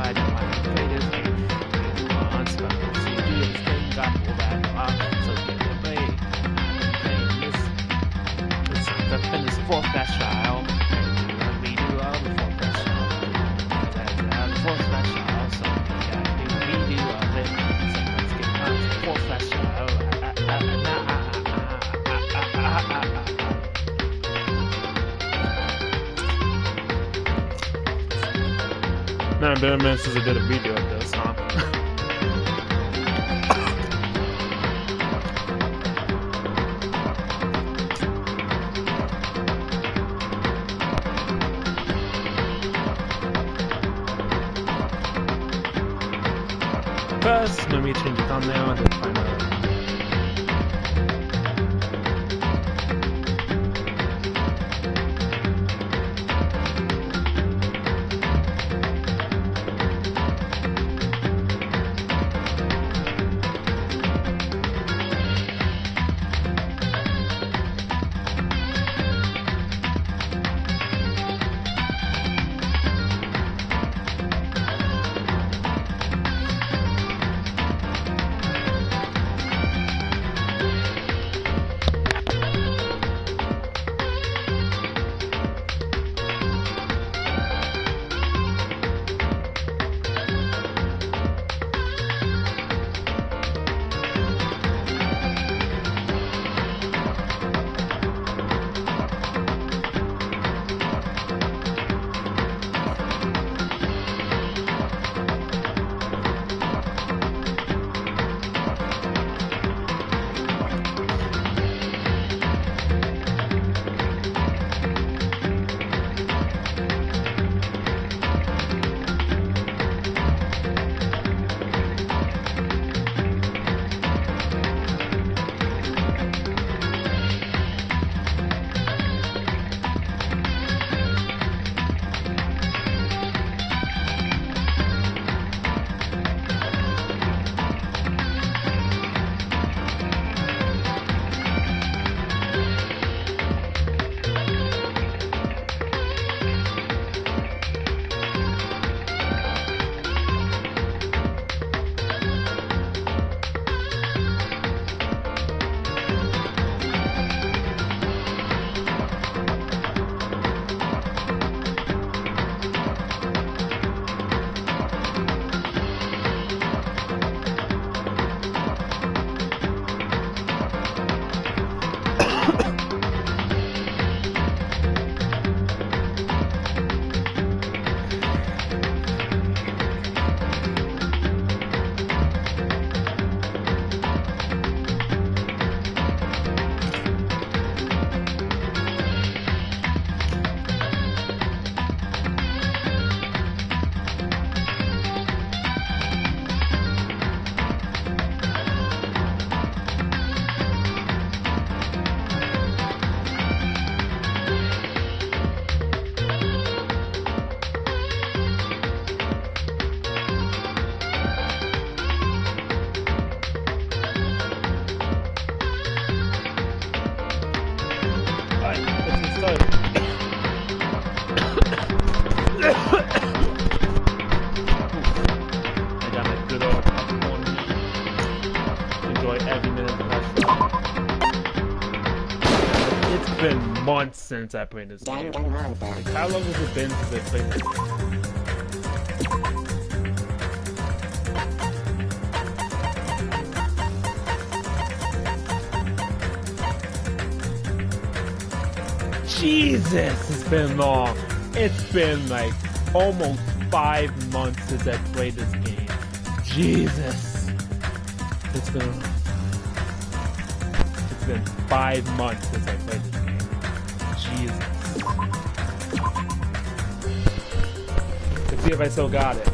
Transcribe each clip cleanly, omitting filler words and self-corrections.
I don't want to play this game once, but we'll see this thing got pulled back off, so give it away. This I've been this fourth best trial, and we do all the fourth best trial. The fourth best trial, so we gotta do redo of it. So let's get on to the fourth best trial. Now in bare minutes since I did a video of this, huh? First, let me change the thumbnail and then find out. Months since I played this game. Like, how long has it been since I played this game? Jesus, it's been long. It's been like almost 5 months since I played this game. Jesus. It's been 5 months since I played this game. Jesus. Let's see if I still got it.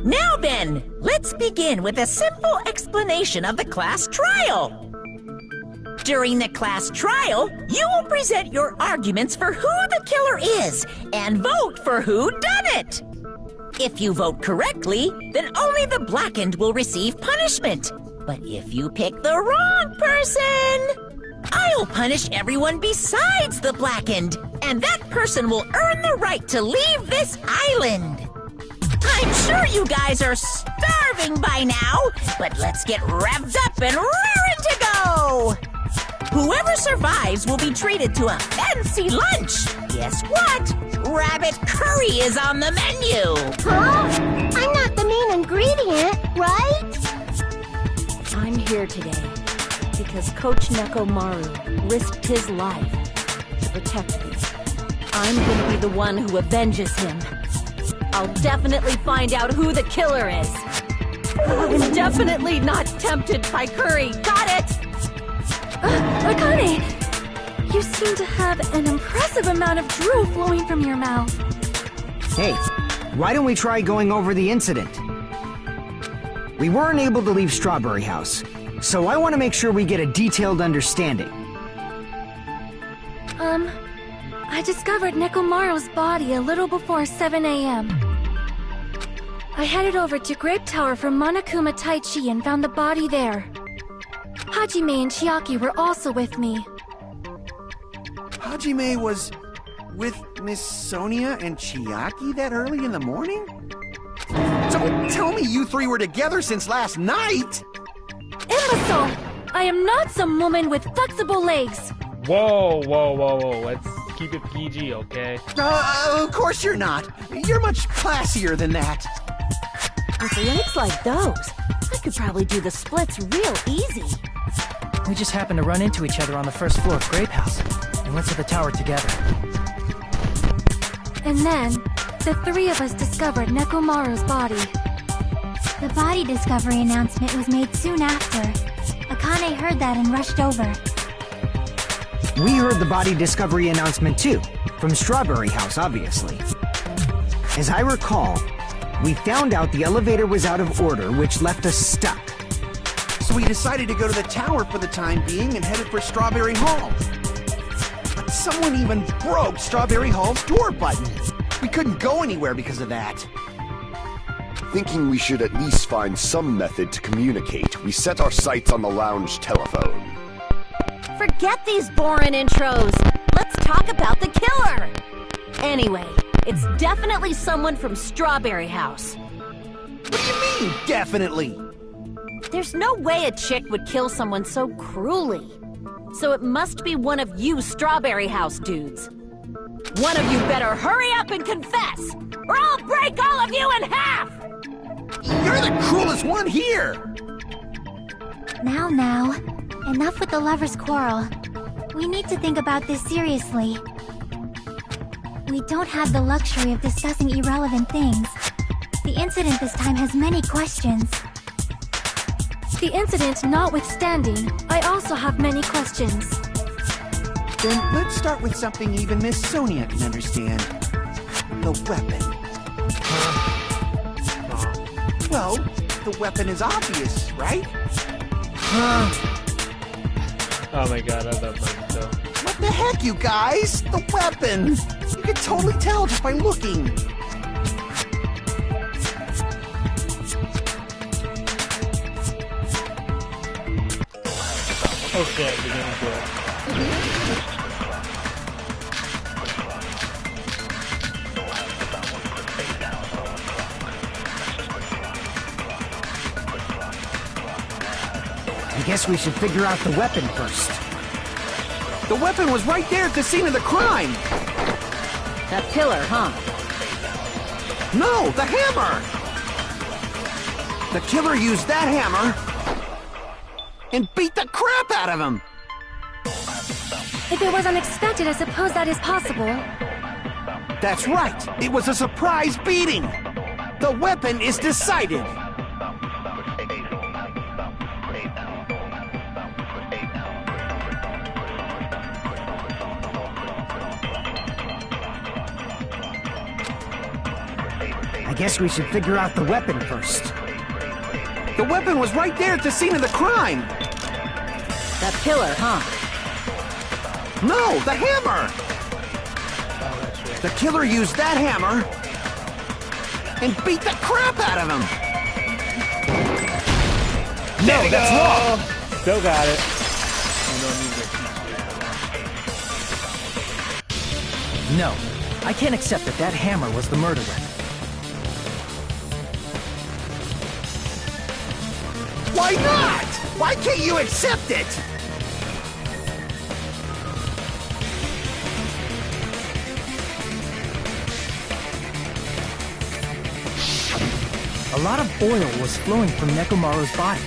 Now then, let's begin with a simple explanation of the class trial. During the class trial, you will present your arguments for who the killer is and vote for who done it. If you vote correctly, then only the blackened will receive punishment. But if you pick the wrong person, I'll punish everyone besides the blackened, and that person will earn the right to leave this island. I'm sure you guys are starving by now, but let's get revved up and raring to go! Whoever survives will be treated to a fancy lunch. Guess what? Rabbit curry is on the menu. Huh? I'm not the main ingredient, right? I'm here today because Coach Nekomaru risked his life to protect me. I'm gonna be the one who avenges him. I'll definitely find out who the killer is. I'm definitely not tempted by curry. Got it? Akane, you seem to have an impressive amount of drool flowing from your mouth. Hey, why don't we try going over the incident? We weren't able to leave Strawberry House, so I want to make sure we get a detailed understanding. I discovered Nekomaru's body a little before 7 a.m. I headed over to Grape Tower from Monokuma Taichi and found the body there. Hajime and Chiaki were also with me. Hajime was with Miss Sonia and Chiaki that early in the morning? Don't tell me you three were together since last night! Imbecile! I am not some woman with flexible legs! Whoa. Let's keep it PG, okay? Of course you're not. You're much classier than that. With legs like those, I could probably do the splits real easy. We just happened to run into each other on the first floor of Grape House and went to the tower together. And then, the three of us discovered Nekomaru's body. The body discovery announcement was made soon after. Akane heard that and rushed over. We heard the body discovery announcement too, from Strawberry House, obviously. As I recall, we found out the elevator was out of order, which left us stuck. So we decided to go to the tower for the time being and headed for Strawberry Hall. But someone even broke Strawberry Hall's door button. We couldn't go anywhere because of that. Thinking we should at least find some method to communicate, we set our sights on the lounge telephone. Forget these boring intros. Let's talk about the killer. Anyway, it's definitely someone from Strawberry House. What do you mean, definitely? There's no way a chick would kill someone so cruelly. So it must be one of you Strawberry House dudes. One of you better hurry up and confess, or I'll break all of you in half! You're the cruelest one here! Now, enough with the lovers' quarrel. We need to think about this seriously. We don't have the luxury of discussing irrelevant things. The incident this time has many questions. The incident notwithstanding, I also have many questions. Then let's start with something even Miss Sonia can understand. The weapon. Well, the weapon is obvious, right? Oh my god, I love Naruto. What the heck, you guys? The weapon! You can totally tell just by looking. Okay, we're gonna do it. I guess we should figure out the weapon first. The weapon was right there at the scene of the crime! That pillar, huh? No, the hammer! The killer used that hammer and beat the crap out of him! If it was unexpected, I suppose that is possible. That's right! It was a surprise beating! The weapon is decided! I guess we should figure out the weapon first. The weapon was right there at the scene of the crime! That pillar, huh? No, the hammer! The killer used that hammer and beat the crap out of him! No, that's wrong! Still got it. No, I can't accept that that hammer was the murder weapon. Why not? Why can't you accept it? A lot of oil was flowing from Nekomaru's body,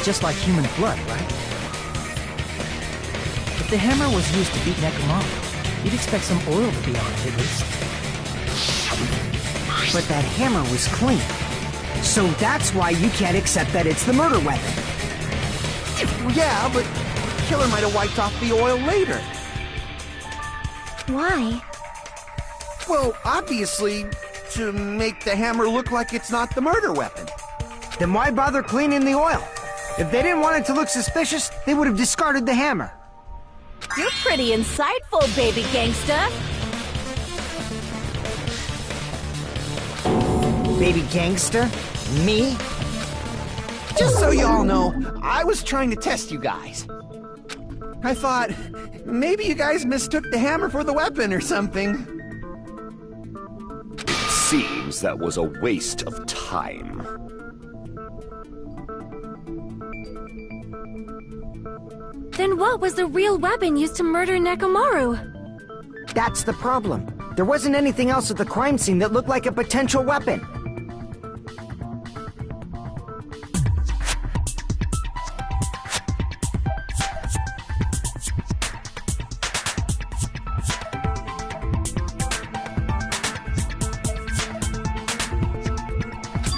just like human blood, right? If the hammer was used to beat Nekomaru, you'd expect some oil to be on it at least. But that hammer was clean. So that's why you can't accept that it's the murder weapon. Yeah, but the killer might have wiped off the oil later. Why? Well, obviously, to make the hammer look like it's not the murder weapon. Then why bother cleaning the oil? If they didn't want it to look suspicious, they would have discarded the hammer. You're pretty insightful, baby gangsta. Baby gangster? Me? Just so you all know, I was trying to test you guys. I thought, maybe you guys mistook the hammer for the weapon or something. It seems that was a waste of time. Then what was the real weapon used to murder Nekomaru? That's the problem. There wasn't anything else at the crime scene that looked like a potential weapon.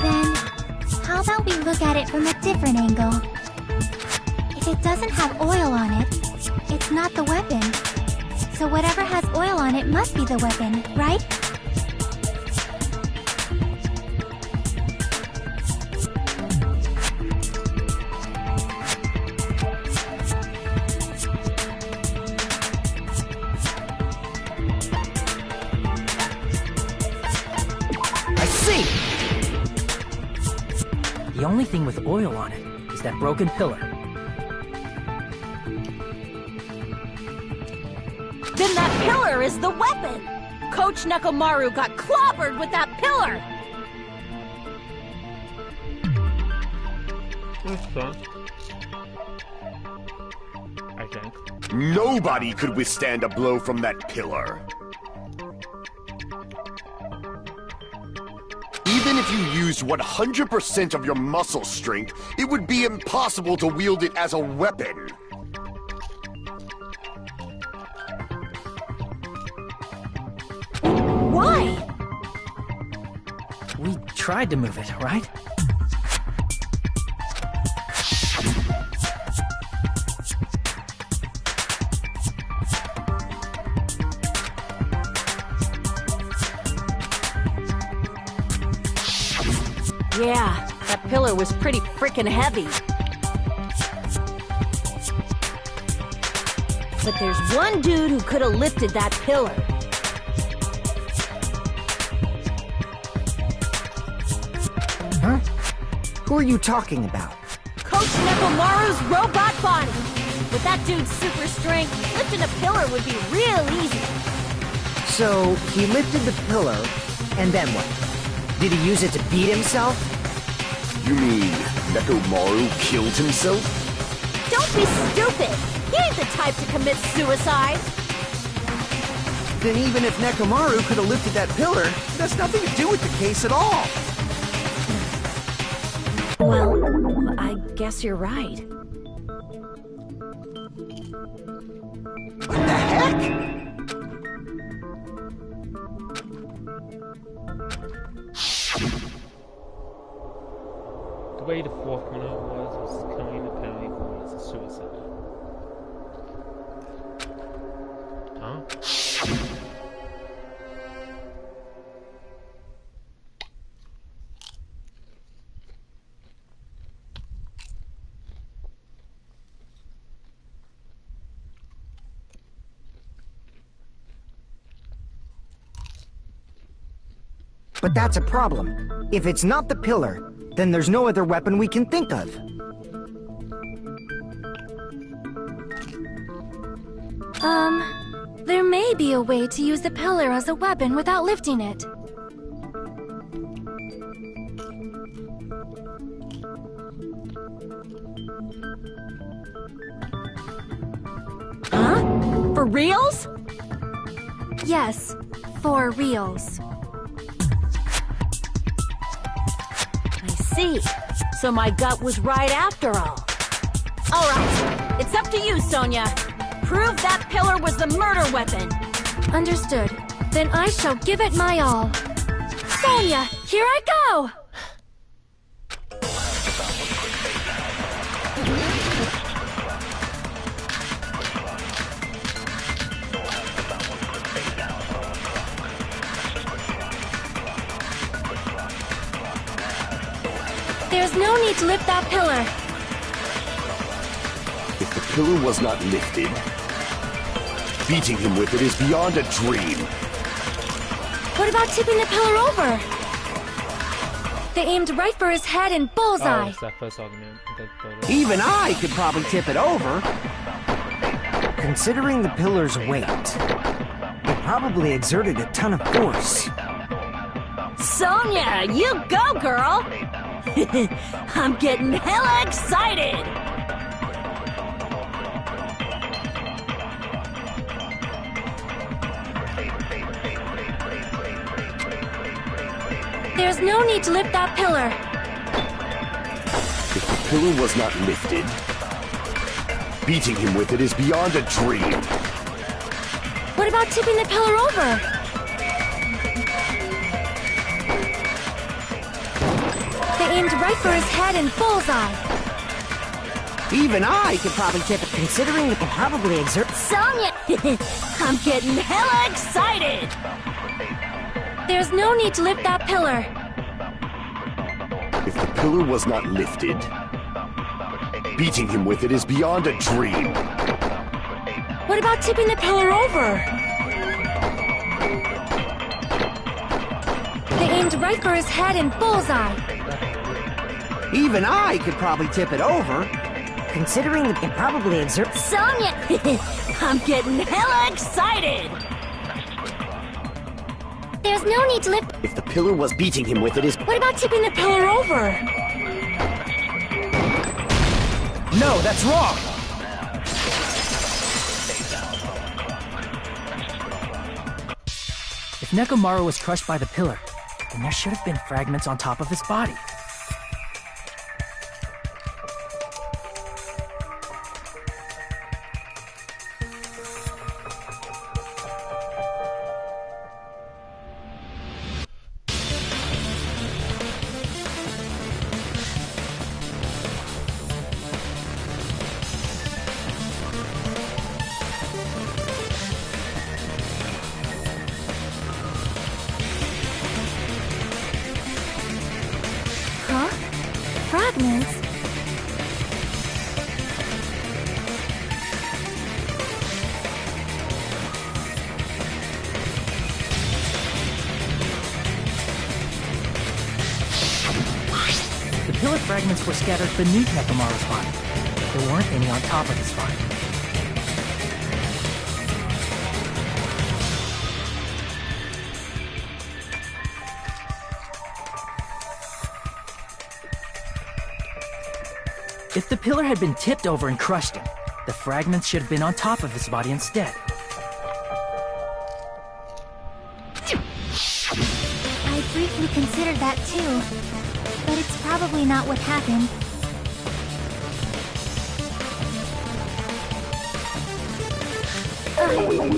Then, how about we look at it from a different angle? If it doesn't have oil on it, it's not the weapon. So whatever has oil on it must be the weapon, right? I see! The only thing with oil on it is that broken pillar. Then that pillar is the weapon! Coach Nekomaru got clobbered with that pillar! That's fun. I think. Nobody could withstand a blow from that pillar. Even if you used 100% of your muscle strength, it would be impossible to wield it as a weapon. Why? We tried to move it, right? Yeah, that pillar was pretty frickin' heavy. But there's one dude who could have lifted that pillar. Huh? Who are you talking about? Coach Nekomaru's robot body! With that dude's super strength, lifting a pillar would be real easy. So, he lifted the pillar, and then what? Did he use it to beat himself? You mean Nekomaru killed himself? Don't be stupid! He ain't the type to commit suicide! Then even if Nekomaru could have lifted that pillar, it has nothing to do with the case at all. Well, I guess you're right. What the heck? The way the fourth one was killing the penalty was a suicide. Huh? But that's a problem. If it's not the pillar, then there's no other weapon we can think of. There may be a way to use the pillar as a weapon without lifting it. Huh? For reals? Yes, for reals. I see. So my gut was right after all. All right, it's up to you, Sonia. Prove that pillar was the murder weapon. Understood. Then I shall give it my all. Sonia, here I go! There's no need to lift that pillar. If the pillar was not lifted, beating him with it is beyond a dream. What about tipping the pillar over? They aimed right for his head and bullseye. It's that first argument. Even I could probably tip it over. Considering the pillar's weight, it probably exerted a ton of force. Sonia, you go, girl! I'm getting hella excited! There's no need to lift that pillar. If the pillar was not lifted, beating him with it is beyond a dream. What about tipping the pillar over? They aimed right for his head and bullseye. Even I could probably tip it. Considering it can probably exert... Sonia! I'm getting hella excited! There's no need to lift that pillar. If the pillar was not lifted, beating him with it is beyond a dream. What about tipping the pillar over? They aimed right for his head and bullseye. Even I could probably tip it over. Considering it can probably exert... Sonia! I'm getting hella excited! There's no need to lift... If the pillar was beating him with it is... What about tipping the pillar over? No, that's wrong! If Nekomaru was crushed by the pillar, then there should have been fragments on top of his body. Huh? Fragments? The pillar fragments were scattered beneath Nekomaru's body. There weren't any on top of his body. If the pillar had been tipped over and crushed him, the fragments should have been on top of his body instead. I briefly considered that too, but it's probably not what happened.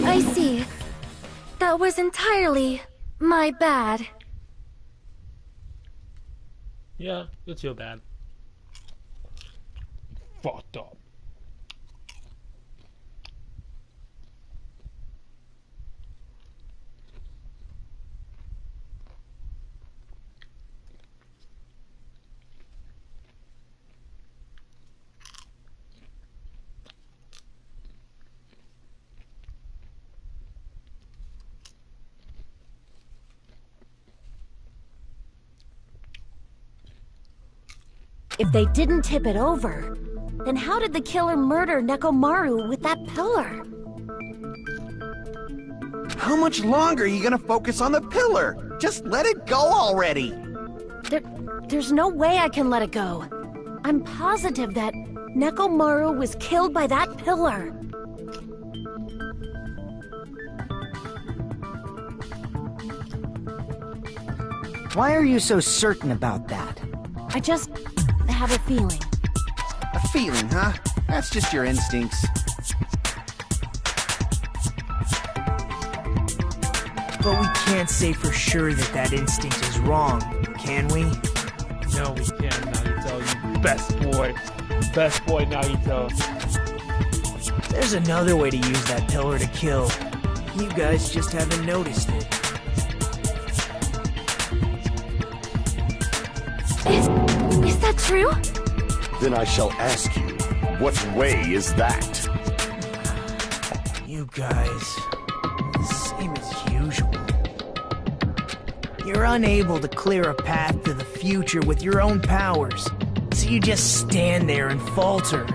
I see. That was entirely my bad. Yeah, it's your bad. Fucked up. If they didn't tip it over, then how did the killer murder Nekomaru with that pillar? How much longer are you gonna focus on the pillar? Just let it go already! There's no way I can let it go. I'm positive that Nekomaru was killed by that pillar. Why are you so certain about that? I just have a feeling. A feeling, huh? That's just your instincts. But we can't say for sure that that instinct is wrong, can we? No, we can't, Nagito. You best boy. Best boy, Nagito. There's another way to use that pillar to kill. You guys just haven't noticed it. Is that true? Then I shall ask you, what way is that? You guys, same as usual. You're unable to clear a path to the future with your own powers, so you just stand there and falter.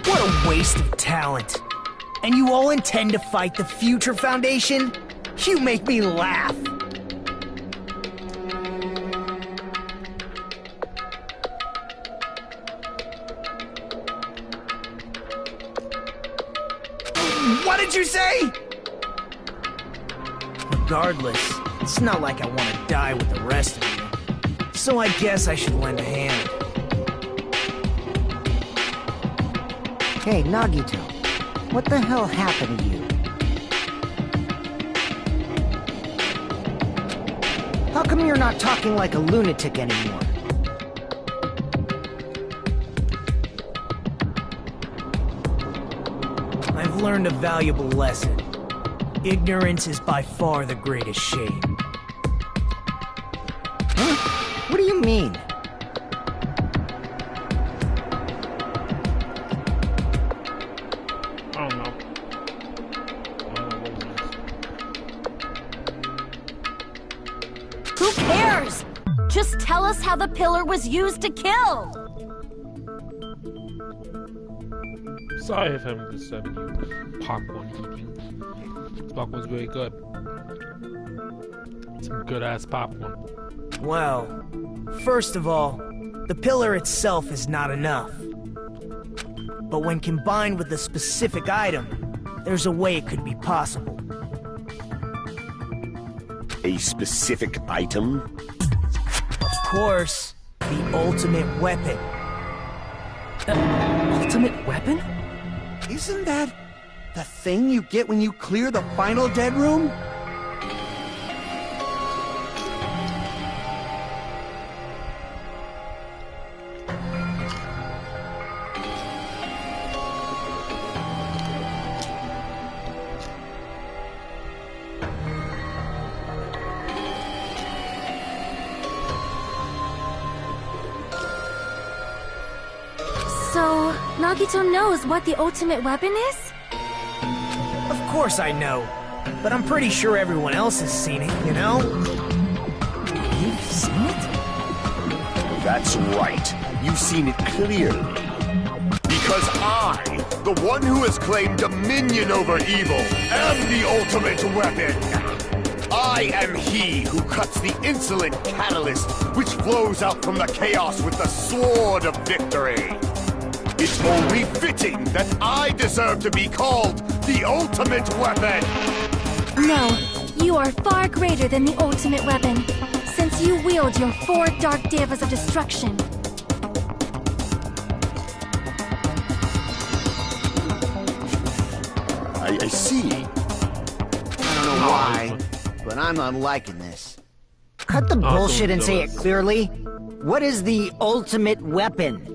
What a waste of talent. And you all intend to fight the Future Foundation? You make me laugh. What did you say? Regardless, it's not like I want to die with the rest of you. So I guess I should lend a hand. Hey, Nagito. What the hell happened to you? How come you're not talking like a lunatic anymore? I've learned a valuable lesson. Ignorance is by far the greatest shame. Huh? What do you mean? I don't know. Who cares? Just tell us how the pillar was used to kill! Sorry if I'm disturbing you. Popcorn eating. This popcorn's really good. Some good ass popcorn. Well, first of all, the pillar itself is not enough. But when combined with a specific item, there's a way it could be possible. A specific item? Of course, the ultimate weapon. Ultimate weapon? Isn't that the thing you get when you clear the final dead room? So, Nagito knows what the ultimate weapon is? Of course I know, but I'm pretty sure everyone else has seen it, you know? You've seen it? That's right. You've seen it clearly. Because I, the one who has claimed dominion over evil, am the ultimate weapon. I am he who cuts the insolent catalyst which flows out from the chaos with the sword of victory. It's only fitting that I deserve to be called the ultimate weapon! No, you are far greater than the ultimate weapon, since you wield your 4 dark devas of destruction. I see. I don't know why, but I'm not liking this. Cut the bullshit and say it clearly. What is the ultimate weapon?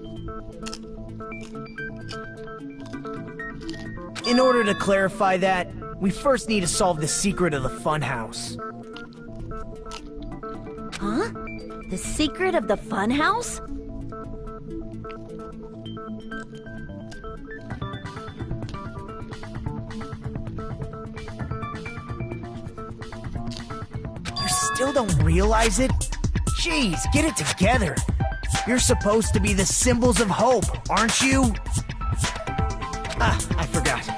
In order to clarify that, we first need to solve the secret of the funhouse. Huh? The secret of the funhouse? still don't realize it? Jeez, get it together. You're supposed to be the symbols of hope, aren't you? Ah, I forgot.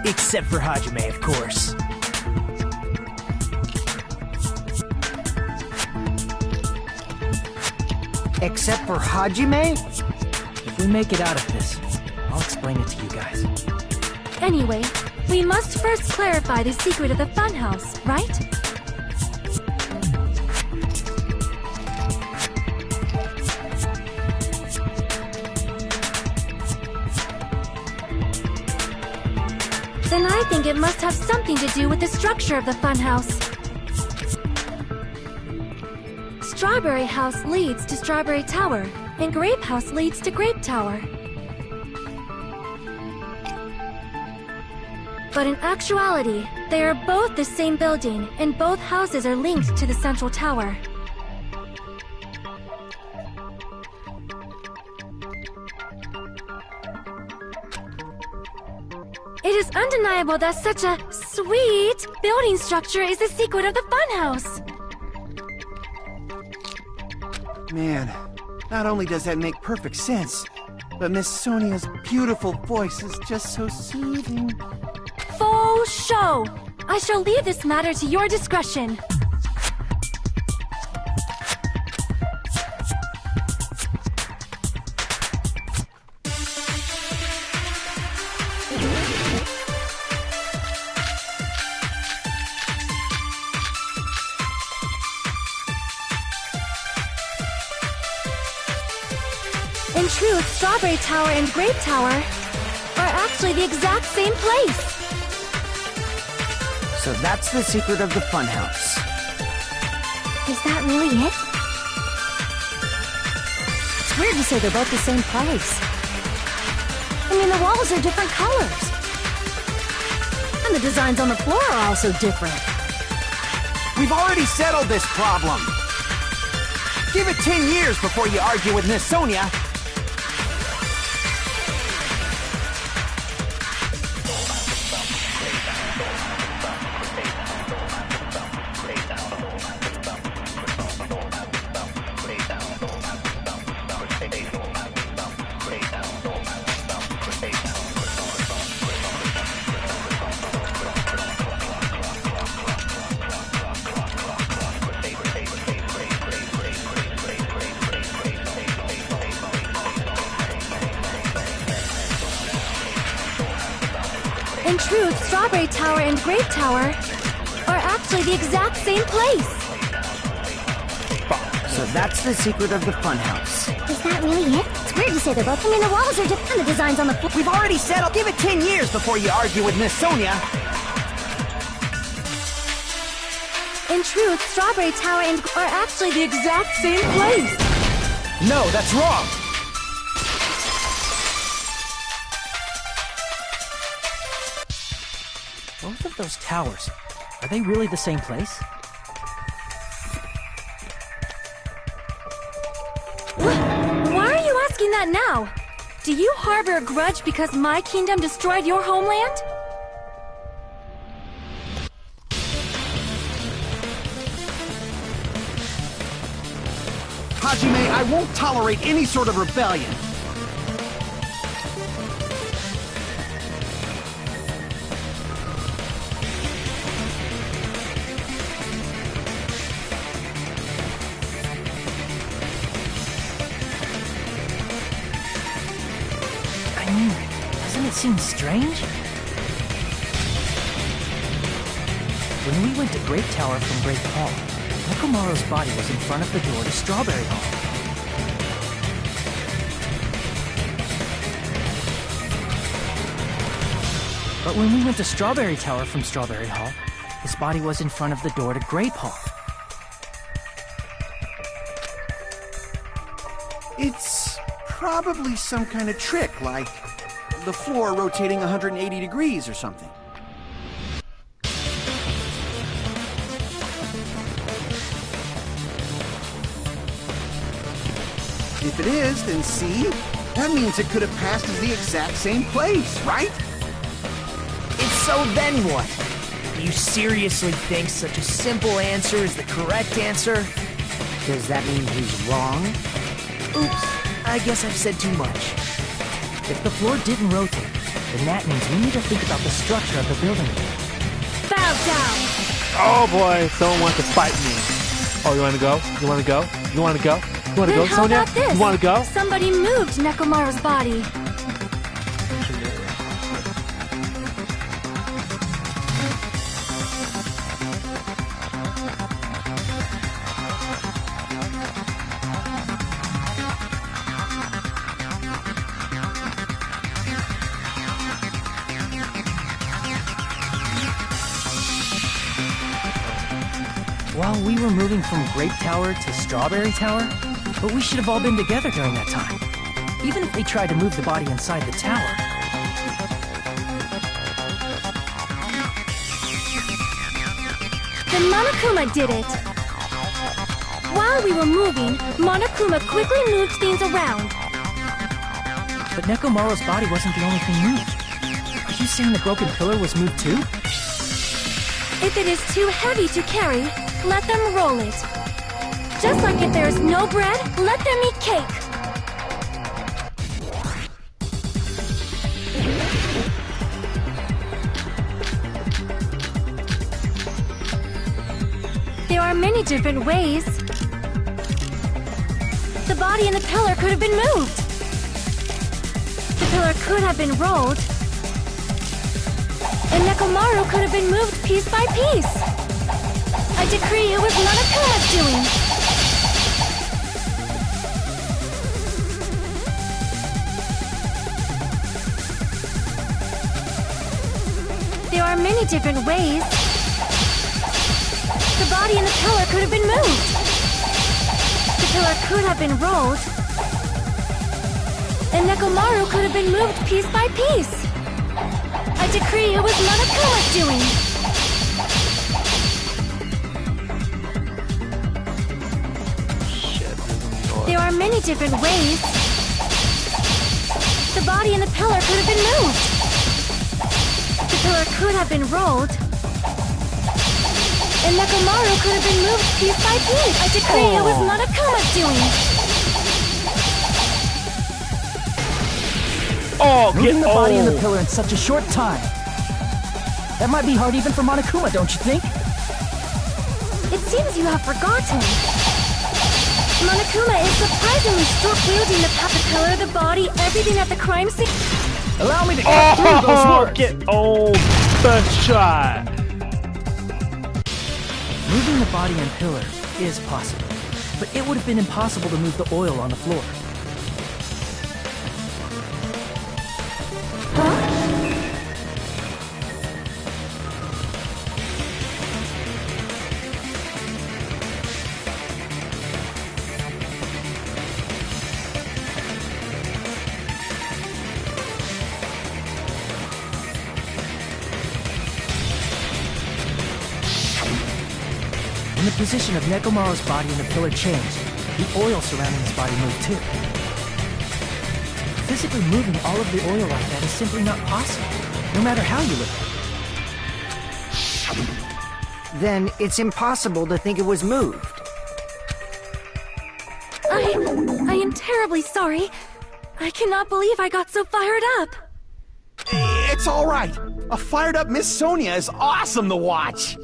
Except for Hajime, of course. Except for Hajime? If we make it out of this, I'll explain it to you guys. Anyway, we must first clarify the secret of the funhouse, right? Then I think it must have something to do with the structure of the funhouse. Strawberry House leads to Strawberry Tower, and Grape House leads to Grape Tower. But in actuality, they are both the same building, and both houses are linked to the central tower. It is undeniable that such a sweet building structure is the secret of the funhouse. Man, not only does that make perfect sense, but Miss Sonia's beautiful voice is just so soothing. Faux show! I shall leave this matter to your discretion. In truth, Strawberry Tower and Grape Tower are actually the exact same place. So that's the secret of the funhouse. Is that really it? It's weird to say they're both the same place. I mean, the walls are different colors. And the designs on the floor are also different. We've already settled this problem. Give it 10 years before you argue with Miss Sonia. In truth, Strawberry Tower and Grape Tower are actually the exact same place. So that's the secret of the funhouse. Is that really it? It's weird to say they're both. I mean, the walls are different. And the designs on the floor. We've already settled. Give it 10 years before you argue with Miss Sonia. In truth, Strawberry Tower and are actually the exact same place. No, that's wrong. Both of those towers, are they really the same place? Why are you asking that now? Do you harbor a grudge because my kingdom destroyed your homeland? Hajime, I won't tolerate any sort of rebellion. I mean, doesn't it seem strange? When we went to Grape Tower from Grape Hall, Nekomaru's body was in front of the door to Strawberry Hall. But when we went to Strawberry Tower from Strawberry Hall, his body was in front of the door to Grape Hall. It's probably some kind of trick, like the floor rotating 180 degrees or something. If it is, then see? That means it could have passed as the exact same place, right? If so, then what? Do you seriously think such a simple answer is the correct answer? Does that mean he's wrong? Oops, I guess I've said too much. If the floor didn't rotate, then that means we need to think about the structure of the building. Bow down! Oh boy, someone wants to fight me. Oh, you wanna go? You wanna go? You wanna go? You wanna Then go, how Sonia? about this? You wanna go? Somebody moved Nekomaru's body. Well, we were moving from Grape Tower to Strawberry Tower, but we should have all been together during that time. Even if they tried to move the body inside the tower. Then Monokuma did it. While we were moving, Monokuma quickly moved things around. But Nekomaru's body wasn't the only thing moved. Are you saying the broken pillar was moved too? If it is too heavy to carry, let them roll it. Just like if there is no bread, let them eat cake. There are many different ways. The body and the pillar could have been moved. The pillar could have been rolled. And Nekomaru could have been moved piece by piece. I decree it was Monokuma's doing. There are many different ways. The body and the pillar could have been moved. The pillar could have been rolled. And Nekomaru could have been moved piece by piece. I decree it was Monokuma's doing. There are many different ways. The body and the pillar could have been moved. The pillar could have been rolled. And Nekomaru could have been moved piece by piece. I decree it was Monokuma's doing. Oh, Moving the body and the pillar in such a short time. That might be hard even for Monokuma, don't you think? It seems you have forgotten. Monokuma is surprisingly still-wielding the pillar, the body, everything at the crime scene. Allow me to cut through those words. First try. Moving the body and pillar is possible, but it would have been impossible to move the oil on the floor. When the position of Nekomaru's body and the pillar changed, the oil surrounding his body moved too. Physically moving all of the oil like that is simply not possible, no matter how you look at it. Then it's impossible to think it was moved. I am terribly sorry. I cannot believe I got so fired up. It's all right. A fired-up Miss Sonia is awesome to watch.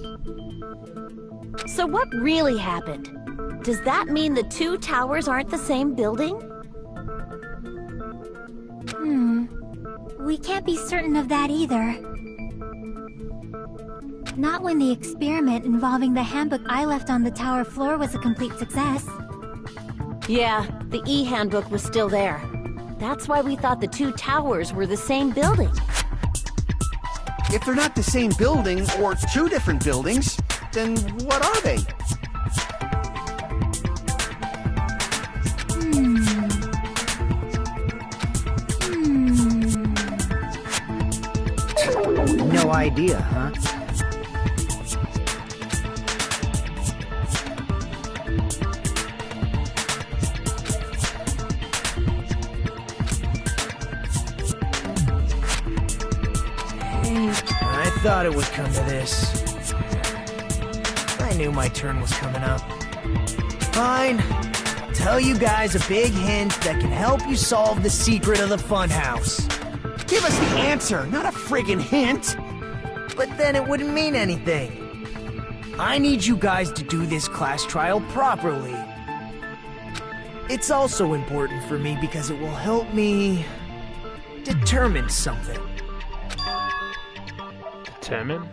So what really happened? Does that mean the two towers aren't the same building? We can't be certain of that either. Not when the experiment involving the handbook I left on the tower floor was a complete success. Yeah, the e-handbook was still there. That's why we thought the two towers were the same building. If they're not the same building, or two different buildings, then what are they? No idea, huh? I thought it would come to this. I knew my turn was coming up. Fine. I'll tell you guys a big hint that can help you solve the secret of the funhouse. Give us the answer, not a friggin' hint! But then it wouldn't mean anything. I need you guys to do this class trial properly. It's also important for me because it will help me determine something. Determine?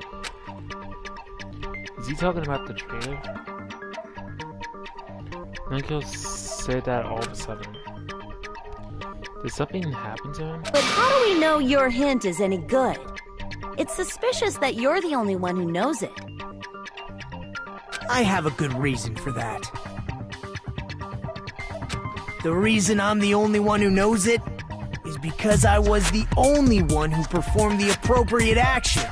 Is he talking about the trailer? I think he'll say that all of a sudden. Did something happen to him? But how do we know your hint is any good? It's suspicious that you're the only one who knows it. I have a good reason for that. The reason I'm the only one who knows it is because I was the only one who performed the appropriate action.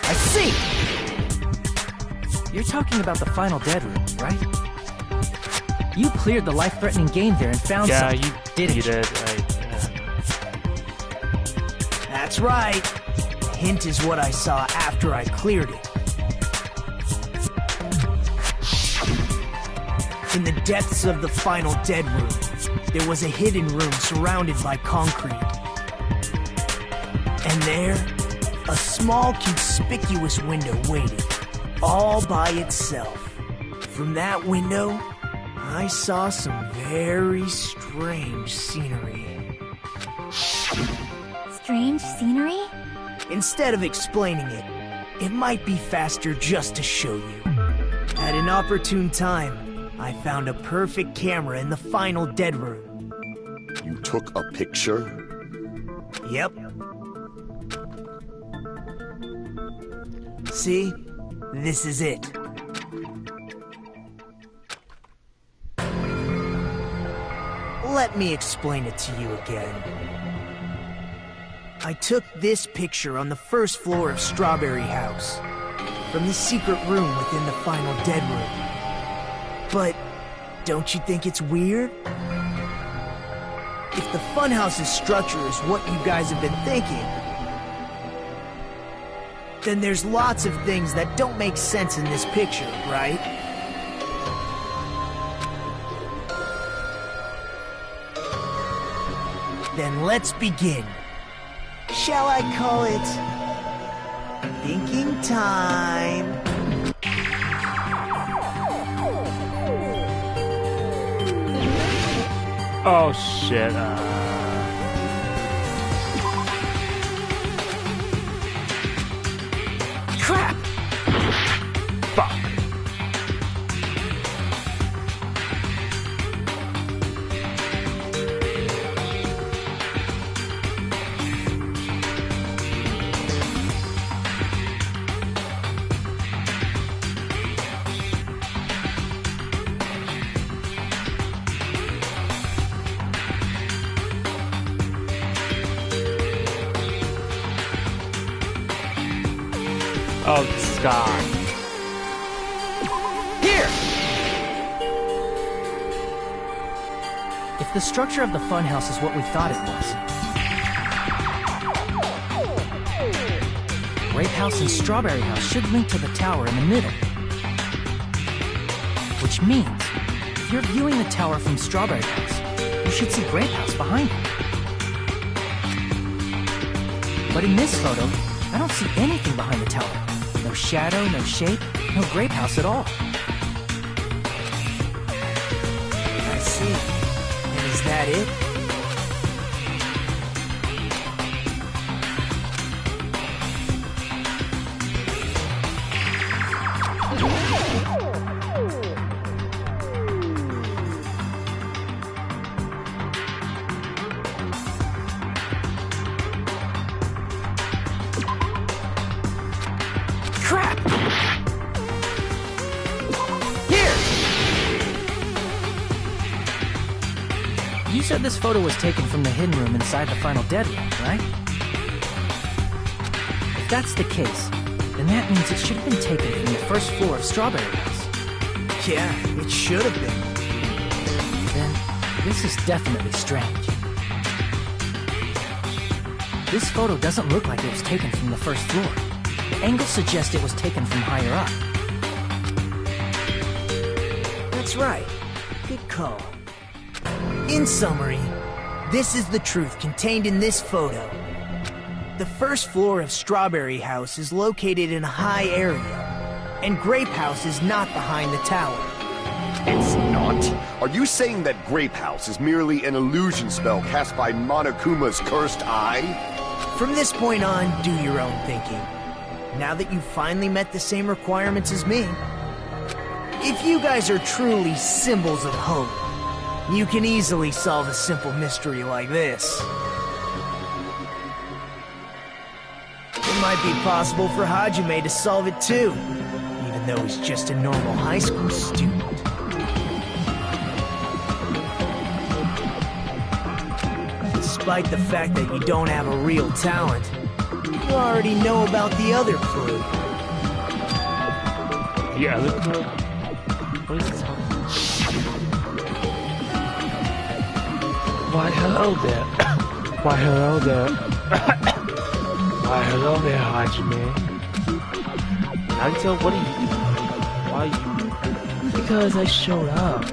I see! You're talking about the final dead room, right? You cleared the life-threatening game there and found something, didn't you? Did. That's right. The hint is what I saw after I cleared it. In the depths of the final dead room, there was a hidden room surrounded by concrete. And there, a small, conspicuous window waited, all by itself. From that window, I saw some very strange scenery. Strange scenery? Instead of explaining it, it might be faster just to show you. At an opportune time, I found a perfect camera in the final dead room. You took a picture? Yep. See? This is it. Let me explain it to you again. I took this picture on the first floor of Strawberry House, from the secret room within the final dead room. But don't you think it's weird? If the funhouse's structure is what you guys have been thinking, then there's lots of things that don't make sense in this picture, right? Then let's begin. Shall I call it thinking time? Oh shit. Crap! Fuck. Oh, God. Here! If the structure of the funhouse is what we thought it was, Grape House and Strawberry House should link to the tower in the middle. Which means, if you're viewing the tower from Strawberry House, you should see Grape House behind you. But in this photo, I don't see anything behind the tower. No shadow, no shape, no Grape House at all. I see. And is that it? Crap! Here! You said this photo was taken from the hidden room inside the final dead room, right? If that's the case, then that means it should have been taken from the first floor of Strawberry House. Yeah, it should have been. Then, This is definitely strange. This photo doesn't look like it was taken from the first floor. The angles suggest it was taken from higher up. That's right. Good call. In summary, this is the truth contained in this photo. The first floor of Strawberry House is located in a high area, and Grape House is not behind the tower. It's not? Are you saying that Grape House is merely an illusion spell cast by Monokuma's cursed eye? From this point on, do your own thinking. Now that you've finally met the same requirements as me, if you guys are truly symbols of hope, you can easily solve a simple mystery like this. It might be possible for Hajime to solve it too, even though he's just a normal high school student. Despite the fact that you don't have a real talent, you already know about the other clue. The other clue? What is this? Why hello there. Why hello there. Why hello there, Hajime. Nagito, what are you doing? Why are you? Because I showed up.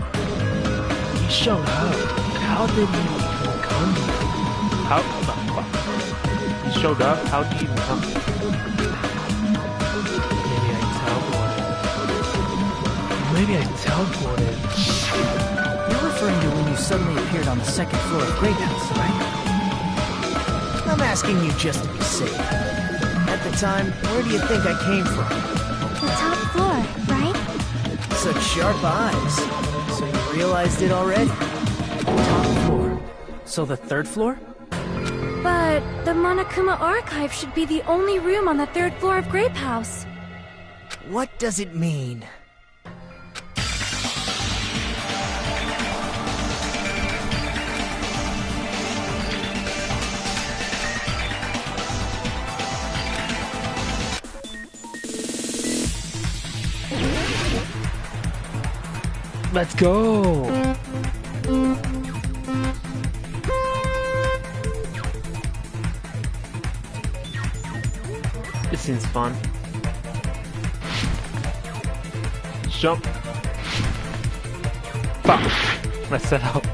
You showed up. How did you even come here? How? What? You showed up? How did you even come here? Maybe I teleported. You're referring to when you suddenly appeared on the second floor of Grape House, right? I'm asking you just to be safe. At the time, where do you think I came from? The top floor, right? Such sharp eyes. So you realized it already? Top floor. So the third floor? But the Monokuma archive should be the only room on the third floor of Grape House. What does it mean? Let's go! This seems fun. Jump! Fuck! Messed that up.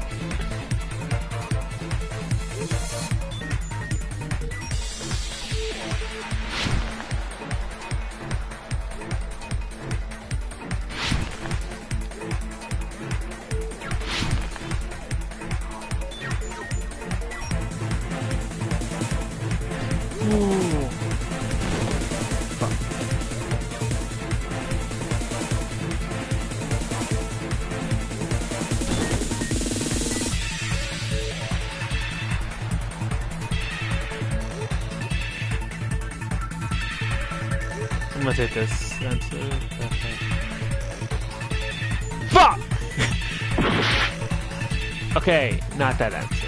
I'm gonna take this. That's okay. Fuck! Okay, not that answer.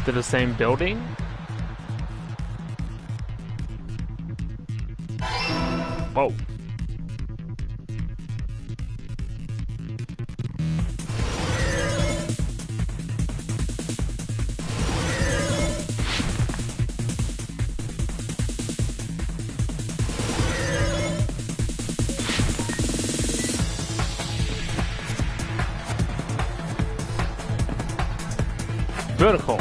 To the same building? Whoa. Vertical.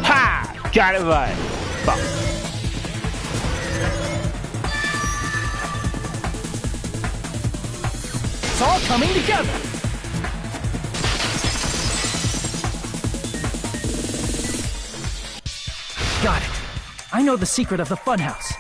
Ha! Got it right. Fuck. It's all coming together! Got it. I know the secret of the funhouse.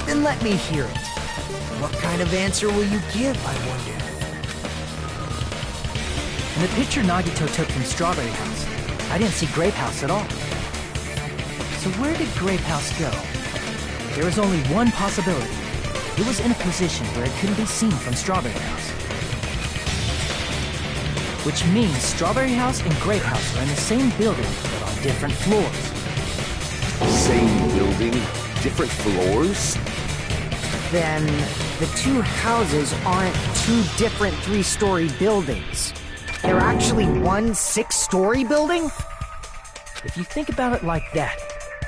Then let me hear it. What kind of answer will you give, I wonder? In the picture Nagito took from Strawberry House, I didn't see Grape House at all. So where did Grape House go? There is only one possibility. It was in a position where it couldn't be seen from Strawberry House. Which means Strawberry House and Grape House are in the same building, but on different floors. Same building, different floors? Then the two houses aren't two different three-story buildings. They're actually one six-story building? If you think about it like that,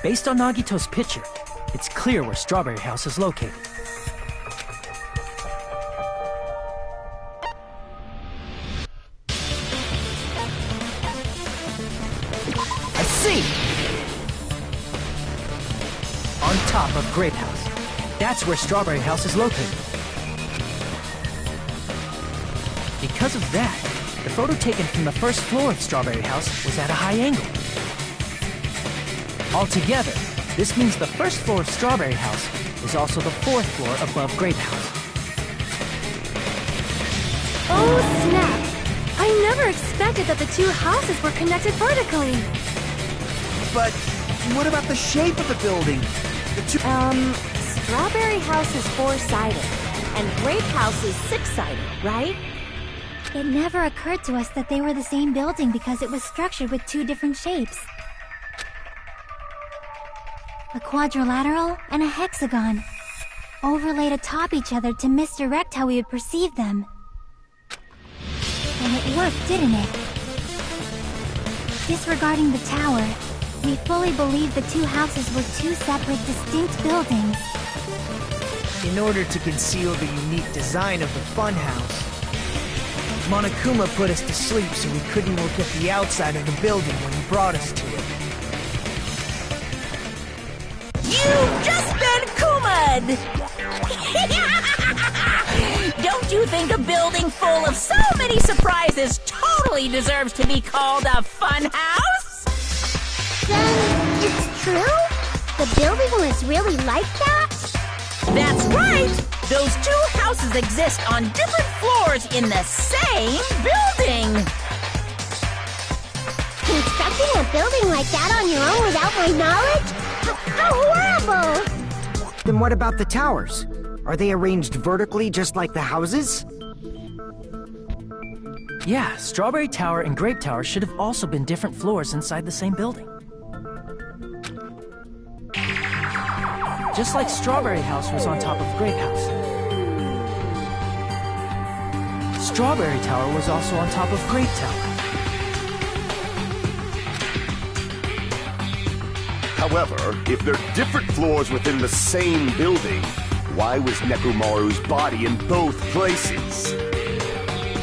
based on Nagito's picture, it's clear where Strawberry House is located. I see! On top of Grape House. That's where Strawberry House is located. Because of that, the photo taken from the first floor of Strawberry House was at a high angle. Altogether, this means the first floor of Strawberry House is also the fourth floor above Grape House. Oh, snap! I never expected that the two houses were connected vertically. But what about the shape of the building? The two... Strawberry House is four-sided, and Grape House is six-sided, right? It never occurred to us that they were the same building because it was structured with two different shapes. A quadrilateral and a hexagon, overlaid atop each other to misdirect how we would perceive them. And it worked, didn't it? Disregarding the tower, we fully believed the two houses were two separate, distinct buildings. In order to conceal the unique design of the funhouse, Monokuma put us to sleep so we couldn't look at the outside of the building when he brought us to it. You've just been Kuma'd! Don't you think a building full of so many surprises totally deserves to be called a fun house? Then it's true? The building was really like that? That's right! Those two houses exist on different floors in the same building! Constructing a building like that on your own without my knowledge? How horrible! Then what about the towers? Are they arranged vertically just like the houses? Yeah, Strawberry Tower and Grape Tower should have also been different floors inside the same building. Just like Strawberry House was on top of Grape House. Strawberry Tower was also on top of Grape Tower. However, if they're different floors within the same building, why was Nekomaru's body in both places?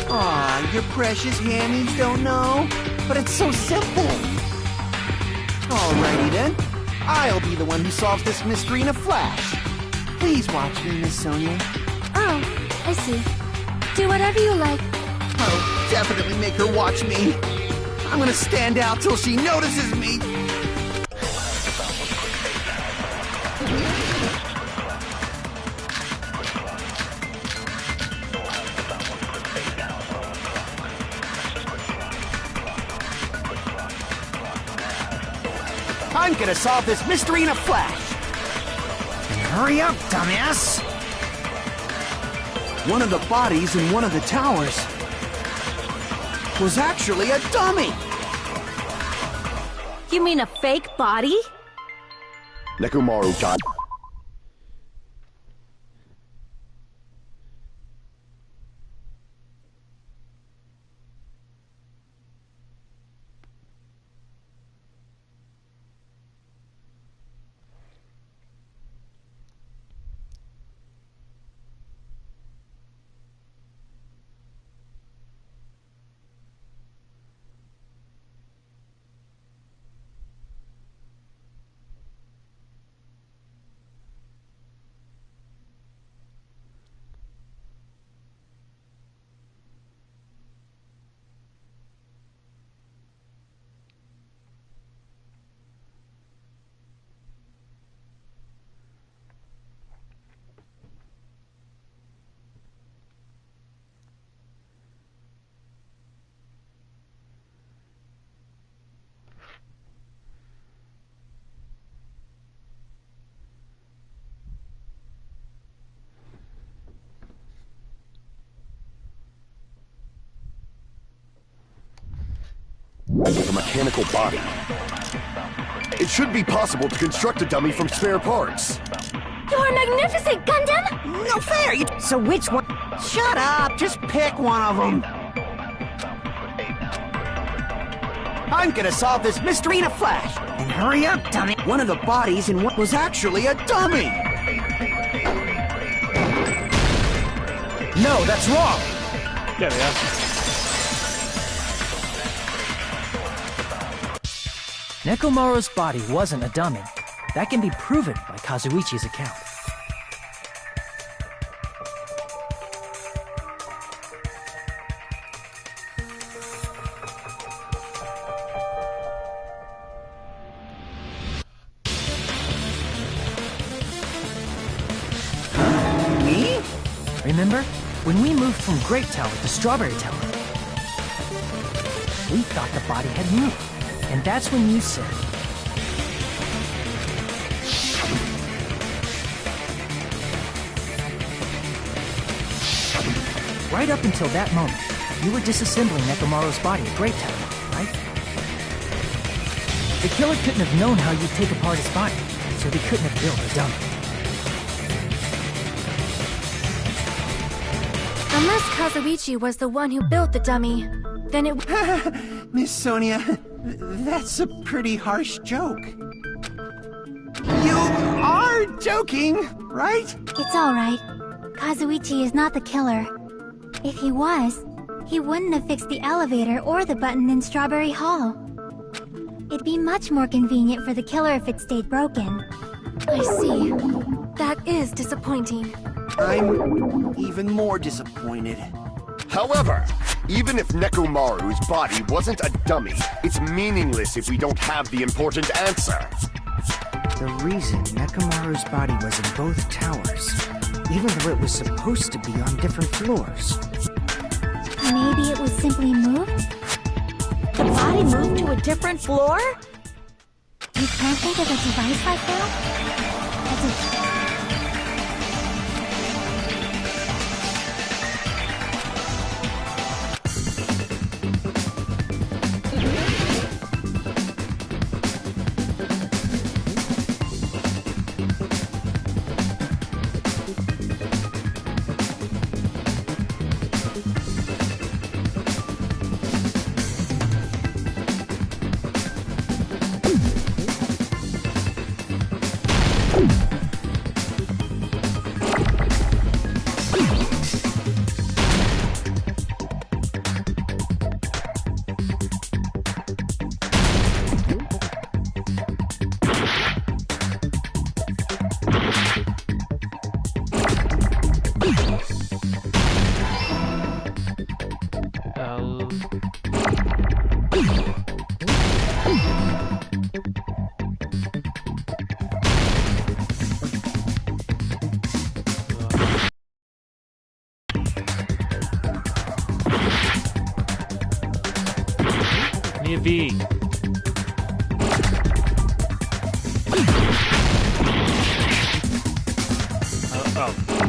Aw, your precious hammies don't know? But it's so simple. Alrighty then. I'll be the one who solves this mystery in a flash. Please watch me, Miss Sonia. Oh, I see. Do whatever you like. Oh, definitely make her watch me. I'm gonna stand out till she notices me. I'm gonna solve this mystery in a flash. Hurry up, dumbass! One of the bodies in one of the towers was actually a dummy. You mean a fake body? Nekomaru died. with a mechanical body. It should be possible to construct a dummy from spare parts. You're magnificent, Gundam! No fair! So which one? Shut up! Just pick one of them! I'm gonna solve this mystery in a flash! And hurry up, dummy! One of the bodies in what was actually a dummy! No, that's wrong! There we are. Nekomaru's body wasn't a dummy. That can be proven by Kazuichi's account. Me? Remember? When we moved from Grape Tower to Strawberry Tower, we thought the body had moved. And that's when you said, right up until that moment, you were disassembling Nekomaru's body at Grape Tower, right? The killer couldn't have known how you'd take apart his body, so they couldn't have built a dummy. Unless Kazuichi was the one who built the dummy, then it... Miss Sonia, that's a pretty harsh joke. You are joking, right? It's alright. Kazuichi is not the killer. If he was, he wouldn't have fixed the elevator or the button in Strawberry Hall. It'd be much more convenient for the killer if it stayed broken. I see. That is disappointing. I'm even more disappointed. However, even if Nekomaru's body wasn't a dummy, it's meaningless if we don't have the important answer. The reason Nekomaru's body was in both towers, even though it was supposed to be on different floors. Maybe it was simply moved? The body moved to a different floor? You can't think of a device like that? Near B. Oh.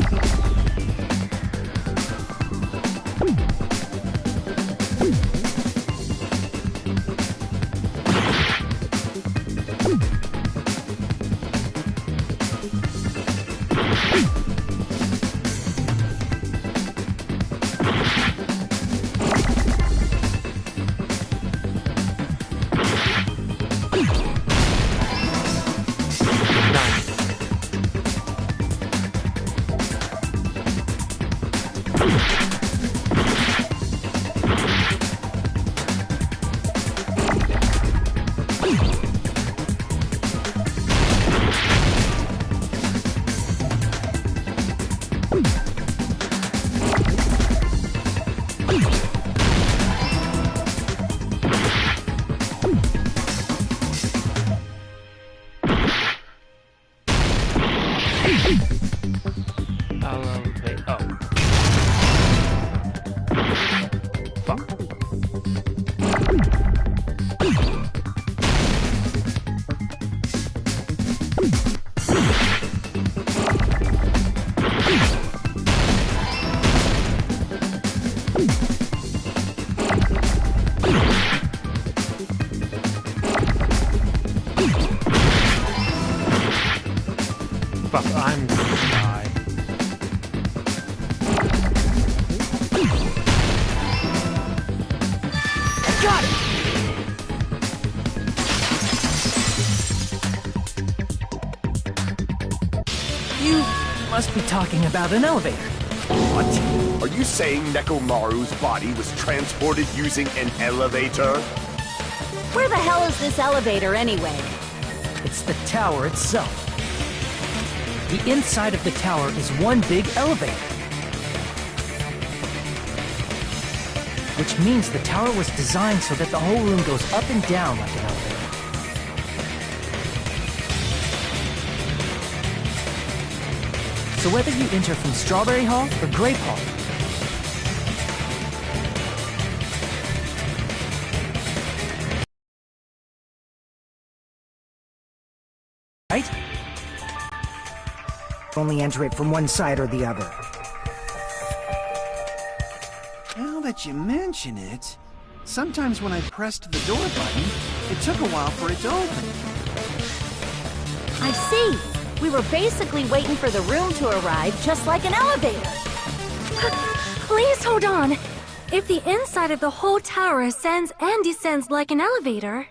Fuck, I'm gonna die. I got it! You must be talking about an elevator. What? Are you saying Nekomaru's body was transported using an elevator? Where the hell is this elevator anyway? It's the tower itself. The inside of the tower is one big elevator. Which means the tower was designed so that the whole room goes up and down like an elevator. So whether you enter from Strawberry Hall or Grape Hall, right? Only enter it from one side or the other. Now that you mention it, sometimes when I pressed the door button, it took a while for it to open. I see. We were basically waiting for the room to arrive, just like an elevator. Please hold on. If the inside of the whole tower ascends and descends like an elevator...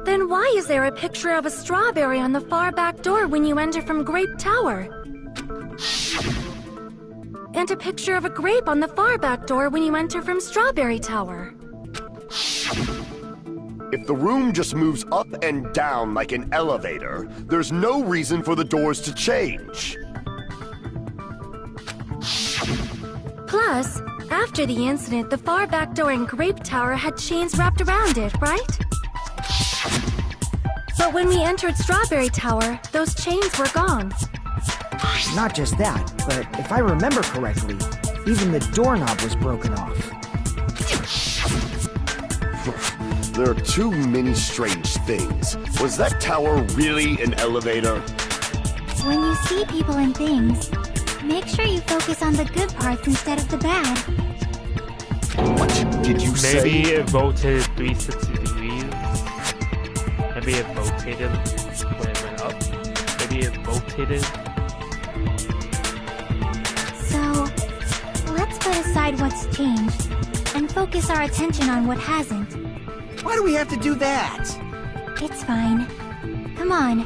Then why is there a picture of a strawberry on the far back door when you enter from Grape Tower? And a picture of a grape on the far back door when you enter from Strawberry Tower? If the room just moves up and down like an elevator, there's no reason for the doors to change. Plus, after the incident, the far back door in Grape Tower had chains wrapped around it, right? But when we entered Strawberry Tower, those chains were gone. Not just that, but if I remember correctly, even the doorknob was broken off. There are too many strange things. Was that tower really an elevator? When you see people and things, make sure you focus on the good parts instead of the bad. What did you say? Maybe it rotated 360 degrees. Maybe it rotated when it went up. Maybe it rotated. So, let's put aside what's changed and focus our attention on what hasn't. Why do we have to do that? It's fine. Come on.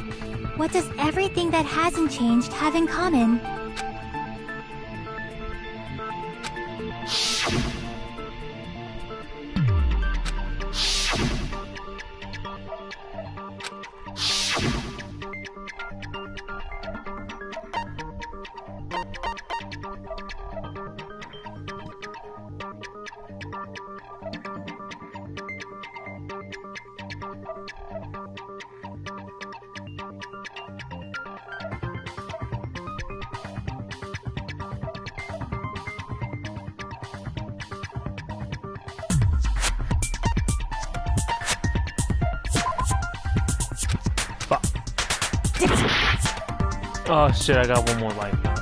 What does everything that hasn't changed have in common? Oh shit, I got one more life now.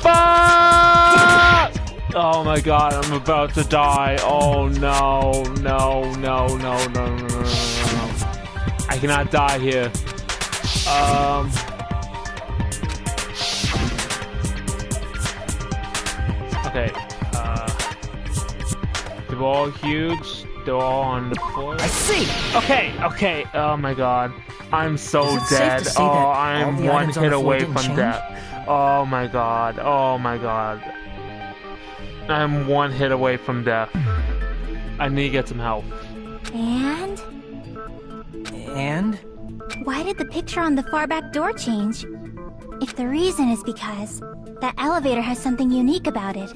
Fuck! Oh my god, I'm about to die. Oh no, no, no, no, no, no, no, no, no. I cannot die here. Okay, they're all huge, they're all on the floor. I see! Okay, oh my god. I'm so Is it safe dead. to say Oh, that all I'm the one items on hit the floor away didn't from change? death. Oh my god, oh my god. I'm one hit away from death. I need to get some help. And? And? Why did the picture on the far back door change? If the reason is because that elevator has something unique about it.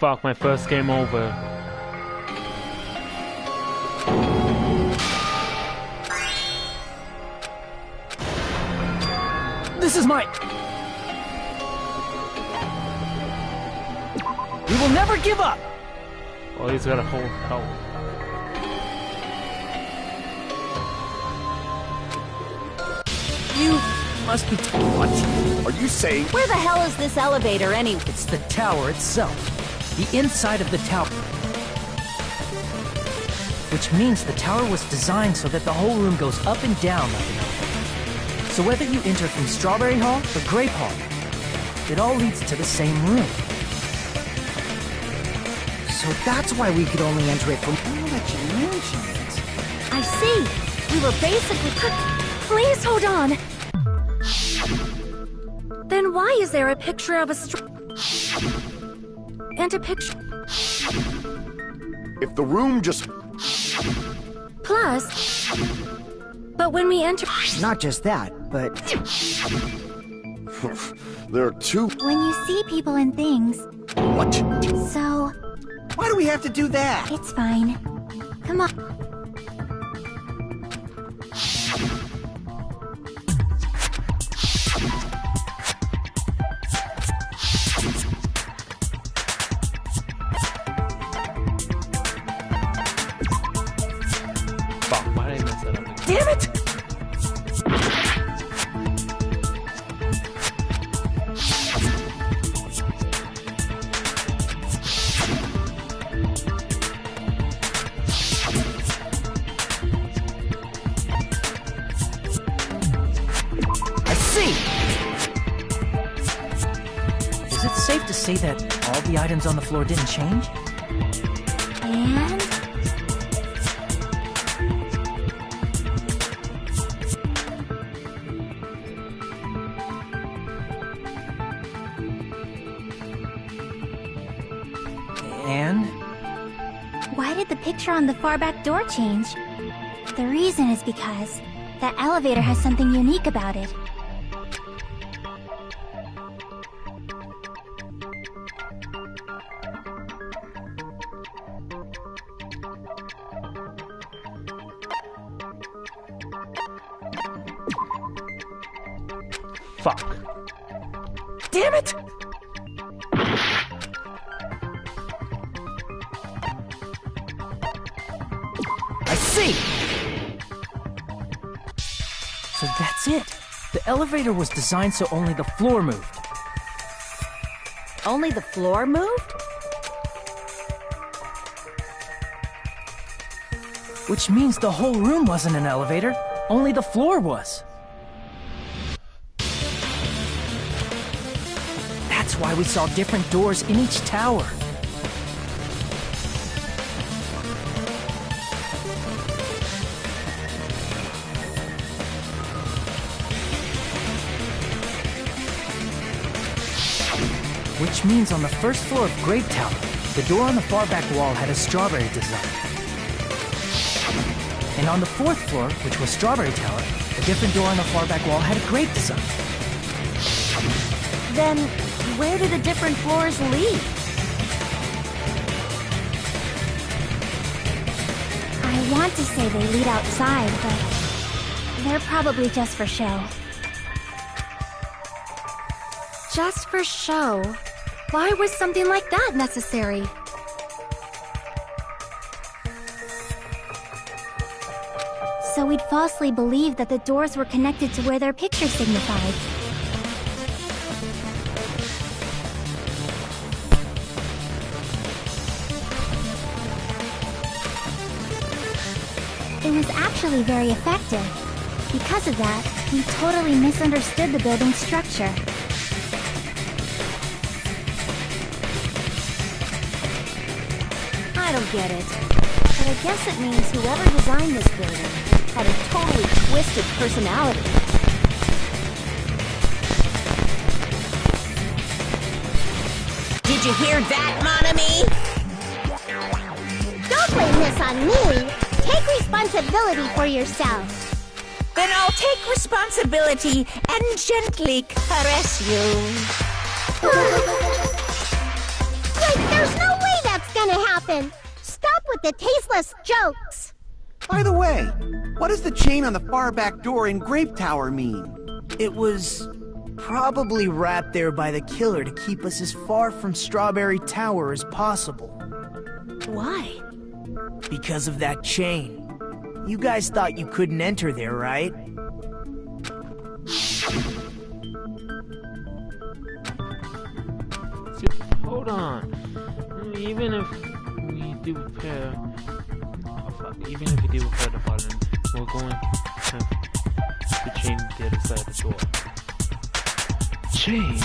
Fuck, my first game over. This is my... We will never give up! Well, he's got a whole health. You must be... What? Are you saying? Where the hell is this elevator anyway? It's the tower itself. The inside of the tower. Which means the tower was designed so that the whole room goes up and down like an elevator. So whether you enter from Strawberry Hall or Grape Hall, it all leads to the same room. So that's why we could only enter it from... Now that you mention it... I see. We were basically... Please hold on. Then why is there a picture of a and a picture... If the room just... Plus... But when we enter... Not just that, but... There are two... When you see people and things, What? so Why do we have to do that? it's fine. Come on. Fuck, why did I mess that up again? Damn it! I see! Is it safe to say that all the items on the floor didn't change? And And? why did the picture on the far back door change? The reason is because that elevator has something unique about it. Fuck. Damn it! I see! So that's it. The elevator was designed so only the floor moved. Only the floor moved? Which means the whole room wasn't an elevator, only the floor was. That's why we saw different doors in each tower. Which means on the first floor of Grape Tower, the door on the far back wall had a strawberry design. And on the fourth floor, which was Strawberry Tower, a different door on the far back wall had a grape design. Then, where do the different floors lead? I want to say they lead outside, but they're probably just for show. Just for show. Why was something like that necessary? So we'd falsely believe that the doors were connected to where their picture signified. It was actually very effective. Because of that, we totally misunderstood the building's structure. I don't get it. But I guess it means whoever designed this building had a totally twisted personality. Did you hear that, mon ami? Don't blame this on me. Take responsibility for yourself. Then I'll take responsibility and gently caress you. Like, there's no Kevin, stop with the tasteless jokes. By the way, what does the chain on the far back door in Grape Tower mean? It was probably wrapped there by the killer to keep us as far from Strawberry Tower as possible. Why? Because of that chain. You guys thought you couldn't enter there, right? Hold on. Even if we do repair, even if we do repair the button, we're going to have the chain to the other side of the door. Chain.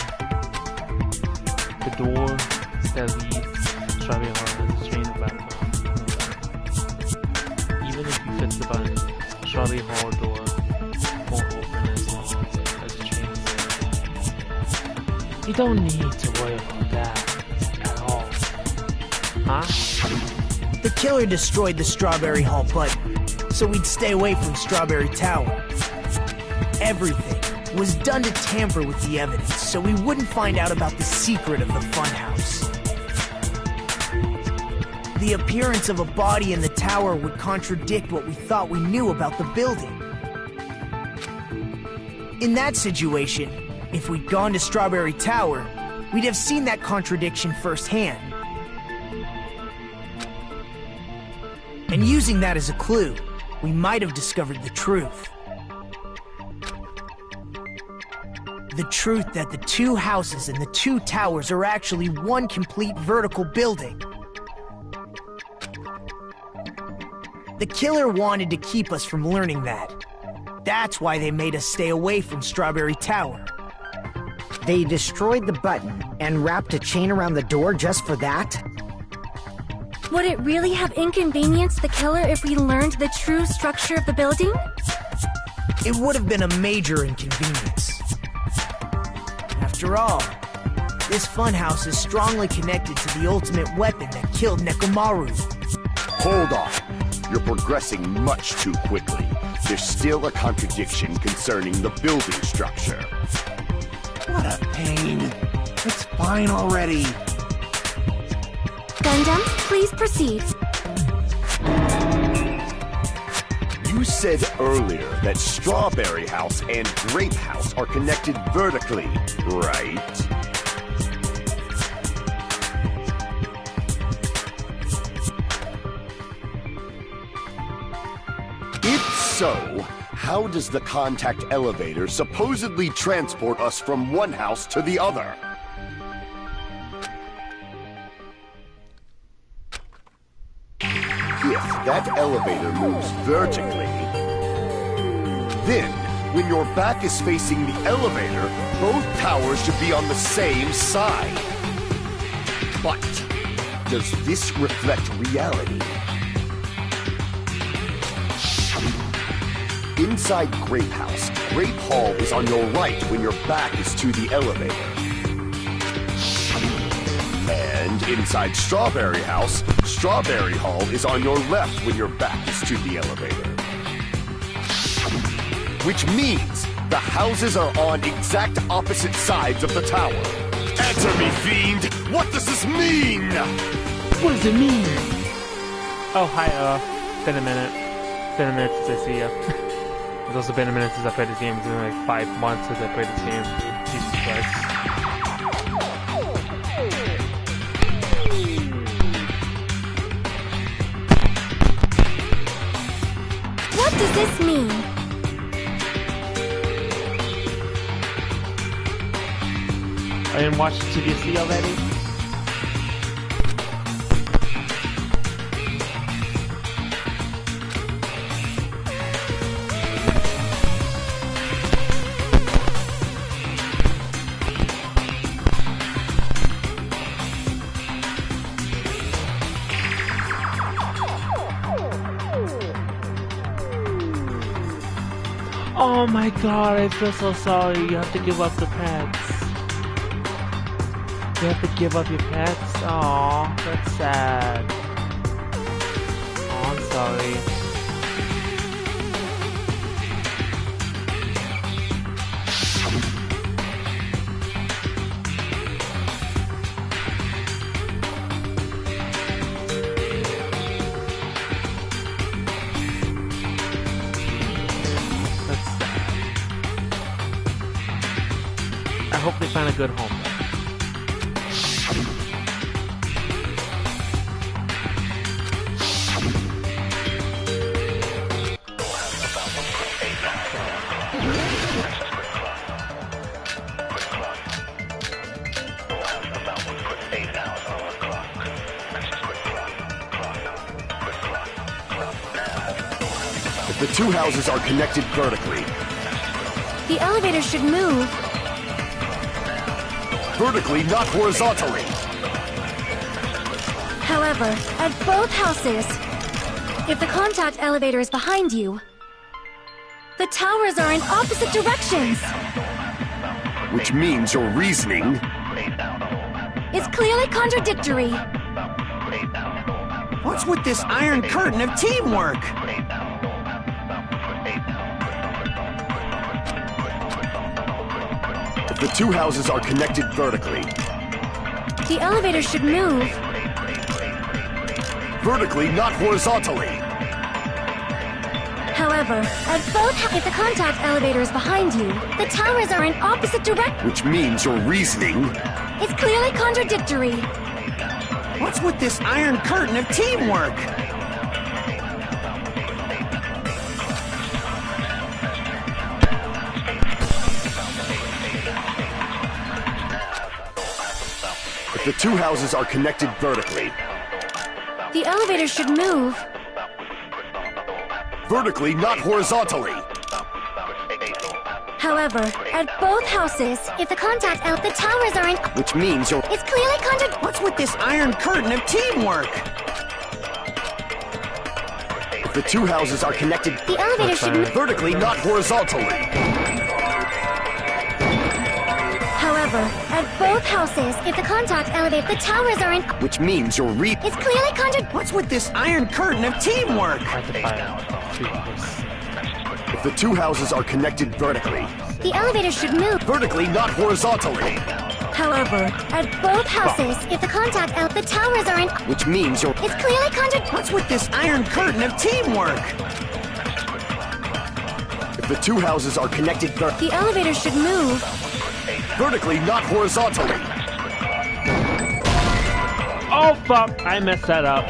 The door that leads Strawberry Hall has a chain back on. Even if you fix the button, Strawberry Hall door won't open as long as the chain is there. You don't need to worry about that at all. Huh? The killer destroyed the Strawberry Hall button, so we'd stay away from Strawberry Tower. Everything was done to tamper with the evidence, so we wouldn't find out about the secret of the funhouse. The appearance of a body in the tower would contradict what we thought we knew about the building. In that situation, if we'd gone to Strawberry Tower, we'd have seen that contradiction firsthand. And using that as a clue, we might have discovered the truth. The truth that the two houses and the two towers are actually one complete vertical building. The killer wanted to keep us from learning that. That's why they made us stay away from Strawberry Tower. They destroyed the button and wrapped a chain around the door just for that? Would it really have inconvenienced the killer if we learned the true structure of the building? It would have been a major inconvenience. After all, this funhouse is strongly connected to the ultimate weapon that killed Nekomaru. Hold on. You're progressing much too quickly. There's still a contradiction concerning the building structure. What a pain. It's fine already. Gundam, please proceed. You said earlier that Strawberry House and Grape House are connected vertically, right? If so, how does the contact elevator supposedly transport us from one house to the other? If that elevator moves vertically, then when your back is facing the elevator, both towers should be on the same side. But does this reflect reality? Inside Grape House, Grape Hall is on your right when your back is to the elevator. And inside Strawberry House, Strawberry Hall is on your left when your back is to the elevator. Which means the houses are on exact opposite sides of the tower. Answer me, fiend! What does this mean? What does it mean? Oh, hi, been a minute. Been a minute since I see ya. It's also been a minute since I played this game. It's been like 5 months since I played this game. Jesus Christ. What does this mean? I didn't watch the TVC already? Oh my god, I feel so sorry. You have to give up the pets. You have to give up your pets? Aw, that's sad. Oh, I'm sorry. good homework. The two houses are connected vertically. The elevator should move. Vertically, not horizontally. However, at both houses, if the contact elevator is behind you, the towers are in opposite directions. Which means your reasoning It's clearly contradictory. What's with this iron curtain of teamwork? The two houses are connected vertically. The elevator should move. Vertically, not horizontally. However, at both if the contact elevator is behind you, the towers are in opposite directions. Which means your reasoning It's clearly contradictory. What's with this iron curtain of teamwork? If the two houses are connected vertically. The elevator should move. Vertically, not horizontally. However, at both houses, if the contact the towers are in. Which means your It's clearly contradictory. What's with this iron curtain of teamwork? If the two houses are connected The elevator should move. vertically, not horizontally. However, at both houses, if the contact elevator, the towers are in. Which means your It's clearly contradictory. What's with this iron curtain of teamwork? If the two houses are connected vertically. The elevator should move. Vertically, not horizontally. However, at both houses, if the contact the towers are in. Which means your It's clearly contradictory. What's with this iron curtain of teamwork? If the two houses are connected The elevator should move. vertically, not horizontally. Oh fuck! I messed that up.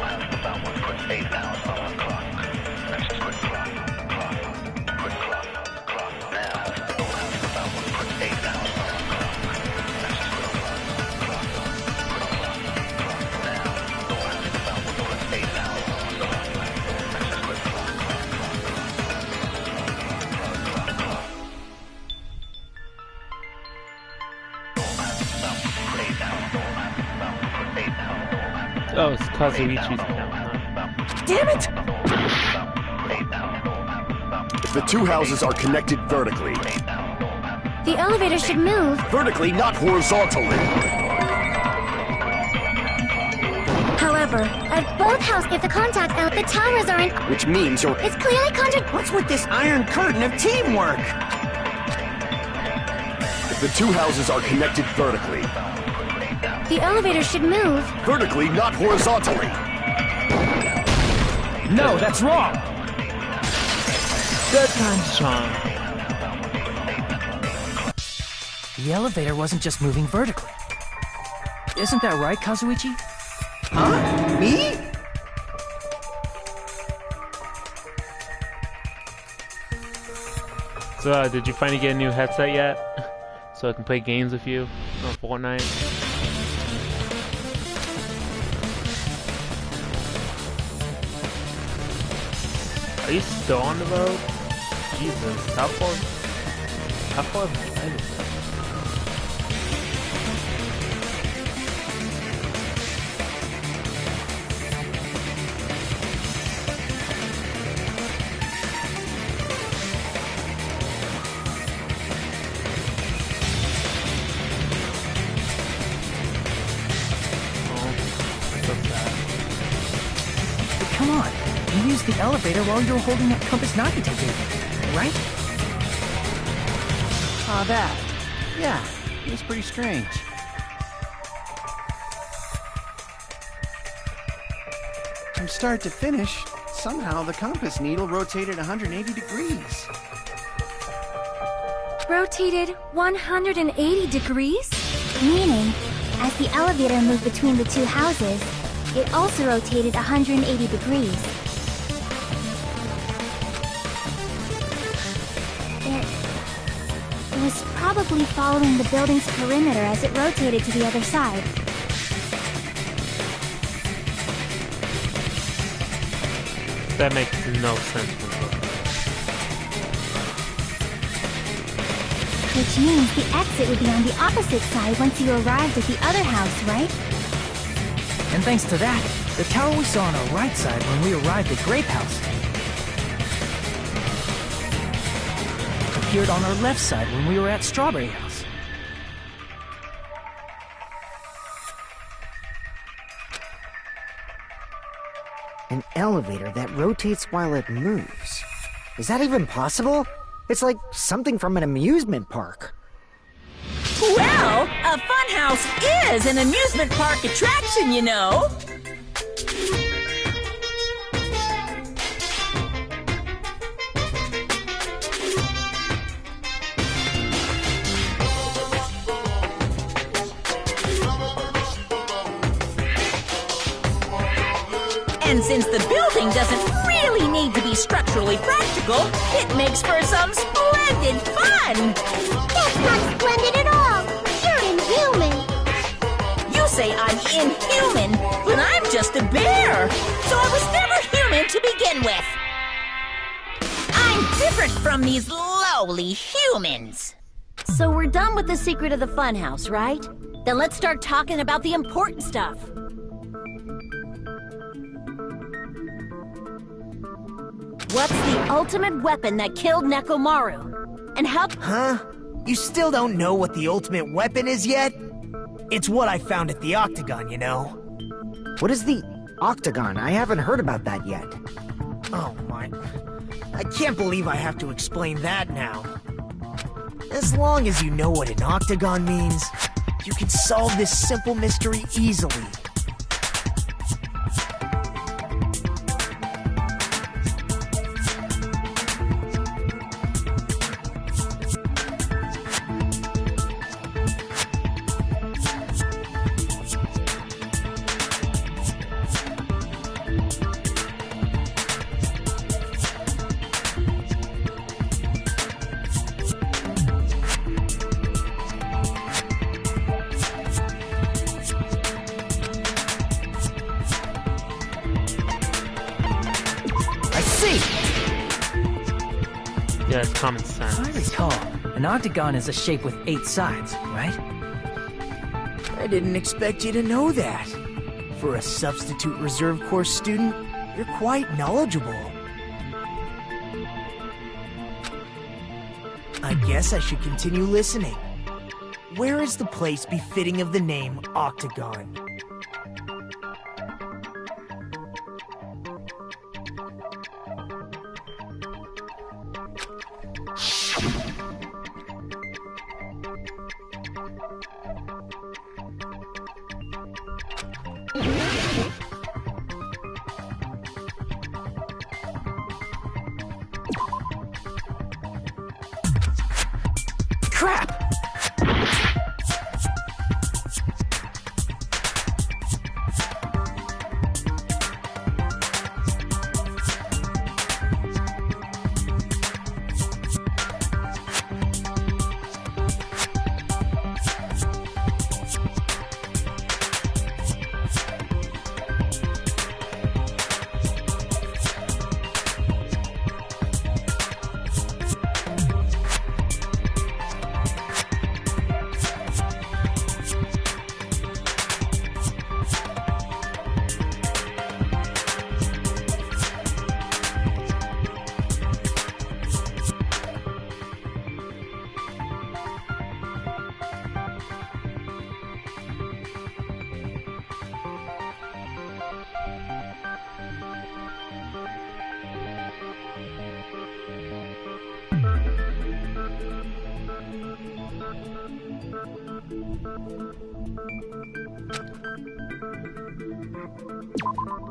Oh, it's Kazuichi's account, huh? Damn it! If the two houses are connected vertically. The elevator should move. Vertically, not horizontally. However, at both houses, if the contact the towers are in. Which means your It's clearly contradictory. What's with this iron curtain of teamwork? If the two houses are connected vertically. The elevator should move. Vertically, not horizontally. No, that's wrong! Good times, Sean. The elevator wasn't just moving vertically. Isn't that right, Kazuichi? Huh? Me? So, did you finally get a new headset yet? So I can play games with you on Fortnite? Are you still on the road? Jesus, how far have you been? Come on, you used the elevator while you were holding that Compass Nagito baby, right? Ah, that. Yeah, it was pretty strange. From start to finish, somehow the compass needle rotated 180 degrees. Rotated 180 degrees? Meaning, as the elevator moved between the two houses, it also rotated 180 degrees. It was probably following the building's perimeter as it rotated to the other side. That makes no sense. Which means the exit would be on the opposite side once you arrived at the other house, right? And thanks to that, the tower we saw on our right side when we arrived at Grape House appeared on our left side when we were at Strawberry House. An elevator that rotates while it moves. Is that even possible? It's like something from an amusement park. Well, a funhouse is an amusement park attraction, you know. And since the building doesn't really need to be structurally practical, it makes for some splendid fun! That's not splendid at all! You're inhuman! You say I'm inhuman, but I'm just a bear! So I was never human to begin with! I'm different from these lowly humans! So we're done with the secret of the funhouse, right? Then let's start talking about the important stuff. What's the ultimate weapon that killed Nekomaru? And how— Huh? You still don't know what the ultimate weapon is yet? It's what I found at the Octagon, you know. What is the Octagon? I haven't heard about that yet. Oh my... I can't believe I have to explain that now. As long as you know what an Octagon means, you can solve this simple mystery easily. Yeah, it's common sense. If I recall, an octagon is a shape with 8 sides, right? I didn't expect you to know that. For a substitute reserve course student, you're quite knowledgeable. I guess I should continue listening. Where is the place befitting of the name Octagon? Crap!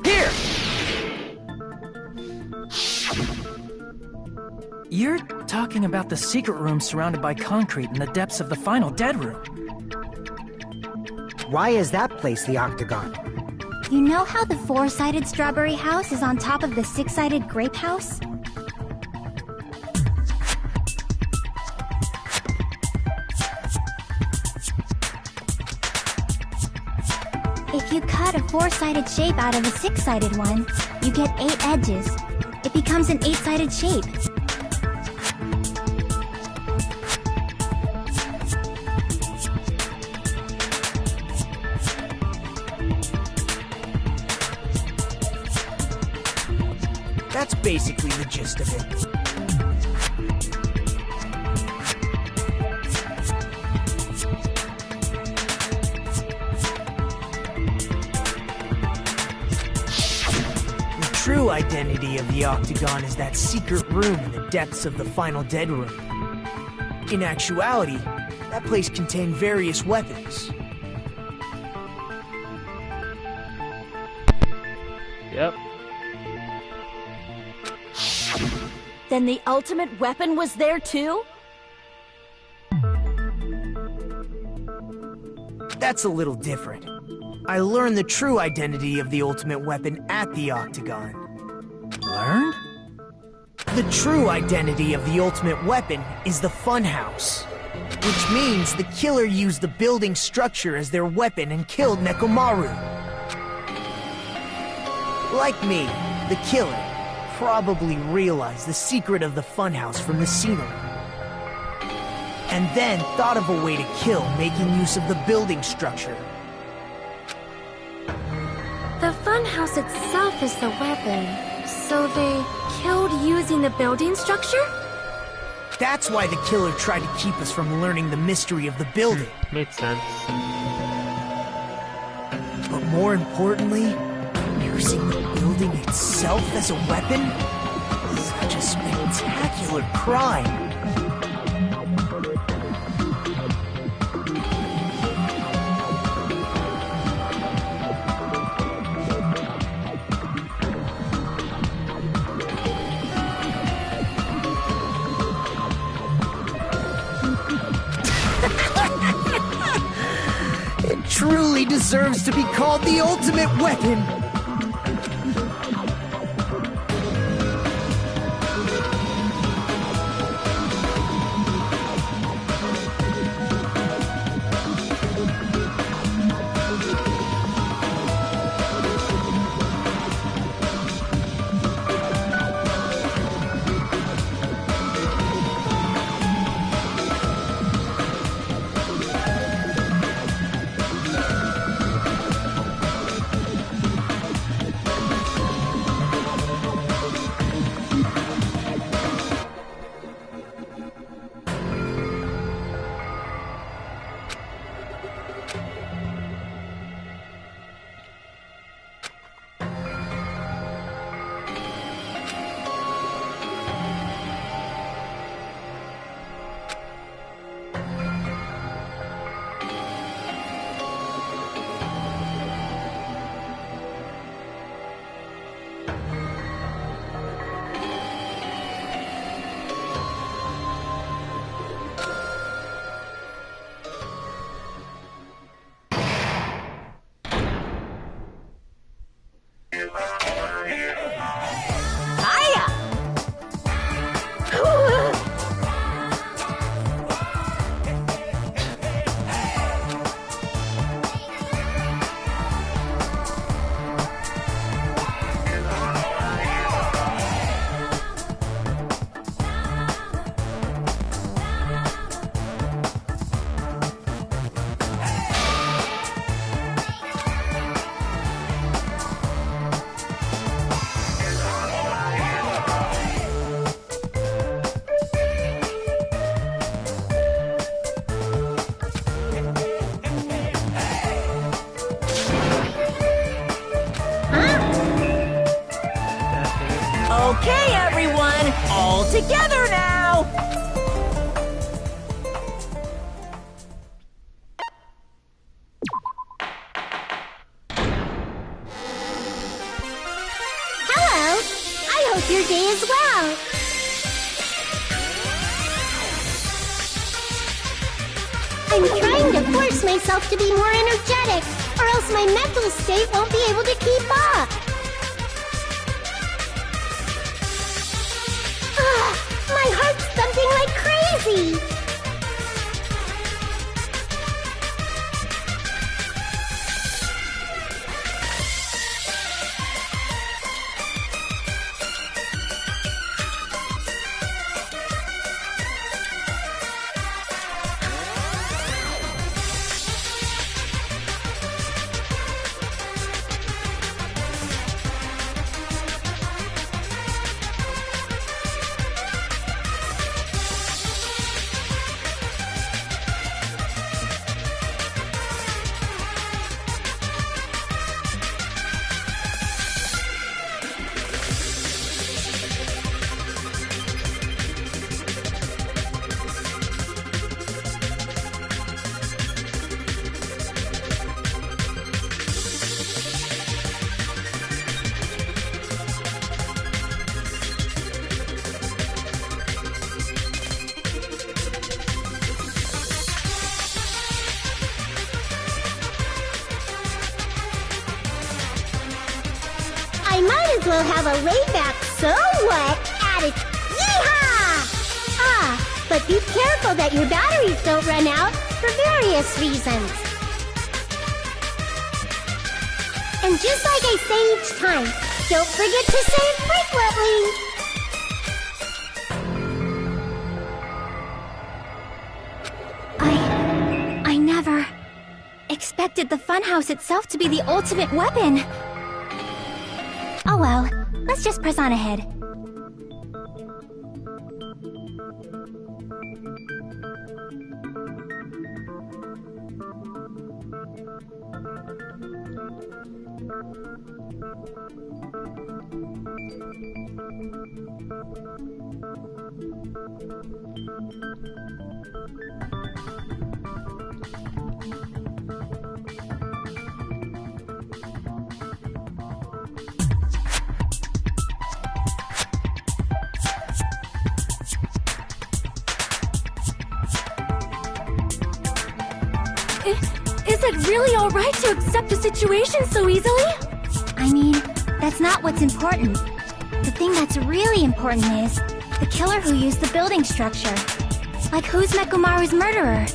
Here! You're talking about the secret room surrounded by concrete in the depths of the final dead room. Why is that place the octagon? You know how the 4-sided strawberry house is on top of the 6-sided grape house? If you cut a 4-sided shape out of a 6-sided one, you get 8 edges. It becomes an 8-sided shape. That's basically the gist of it. The true identity of the octagon is that secret room in the depths of the final dead room. In actuality, that place contained various weapons. Yep. Then the ultimate weapon was there too? That's a little different. I learned the true identity of the ultimate weapon at the octagon. Learned? The true identity of the ultimate weapon is the funhouse. Which means the killer used the building structure as their weapon and killed Nekomaru. Like me, the killer probably realized the secret of the funhouse from the scenery. And then thought of a way to kill making use of the building structure. The funhouse itself is the weapon, so they killed using the building structure? That's why the killer tried to keep us from learning the mystery of the building. Makes sense. But more importantly, using the building itself as a weapon? Such a spectacular crime. It truly deserves to be called the ultimate weapon. Okay, everyone, all together now! Hello! I hope your day is well! I'm trying to force myself to be more energetic, or else my mental state won't be able to keep up. My heart's thumping like crazy. I might as well have a layback so what attitude. Yeehaw! Ah, but be careful that your batteries don't run out for various reasons. And just like I say each time, don't forget to save frequently! I never expected the funhouse itself to be the ultimate weapon. Oh well, let's just press on ahead. Is it really alright to accept the situation so easily? I mean, that's not what's important. The thing that's really important is the killer who used the building structure. Like, who's Mekomaru's murderer?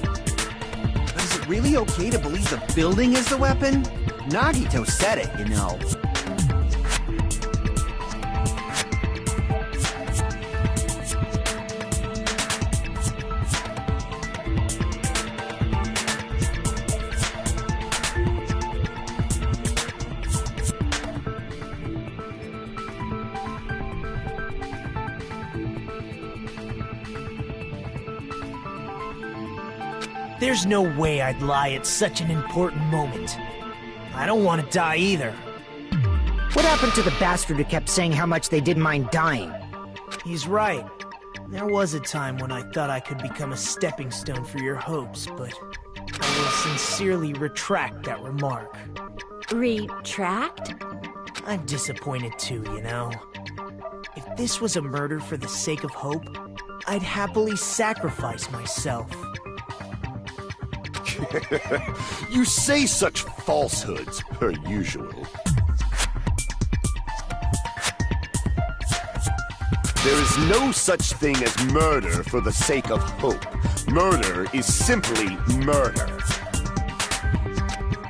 But is it really okay to believe the building is the weapon? Nagito said it, you know. There's no way I'd lie at such an important moment. I don't want to die either. What happened to the bastard who kept saying how much they didn't mind dying? He's right. There was a time when I thought I could become a stepping stone for your hopes, but I will sincerely retract that remark. Retract? I'm disappointed too, you know. If this was a murder for the sake of hope, I'd happily sacrifice myself. You say such falsehoods, per usual. There is no such thing as murder for the sake of hope. Murder is simply murder.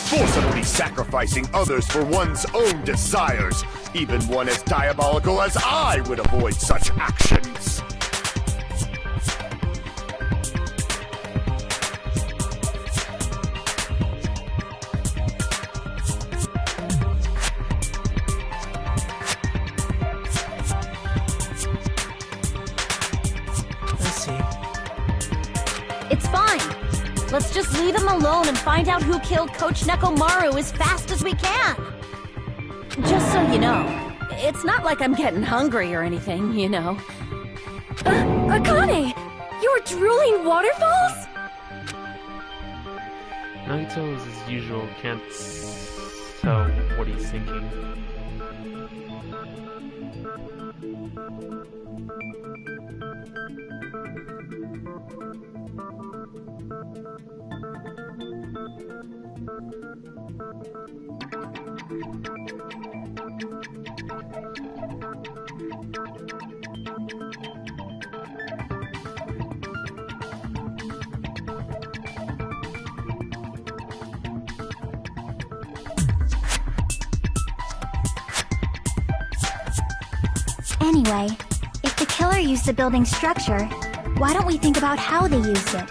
Forcibly sacrificing others for one's own desires. Even one as diabolical as I would avoid such actions. It's fine. Let's just leave him alone and find out who killed Coach Nekomaru as fast as we can. Just so you know, it's not like I'm getting hungry or anything, you know. Akane! You were drooling waterfalls? Nagito, as usual, can't tell what he's thinking. Anyway, if the killer used the building's structure, why don't we think about how they used it?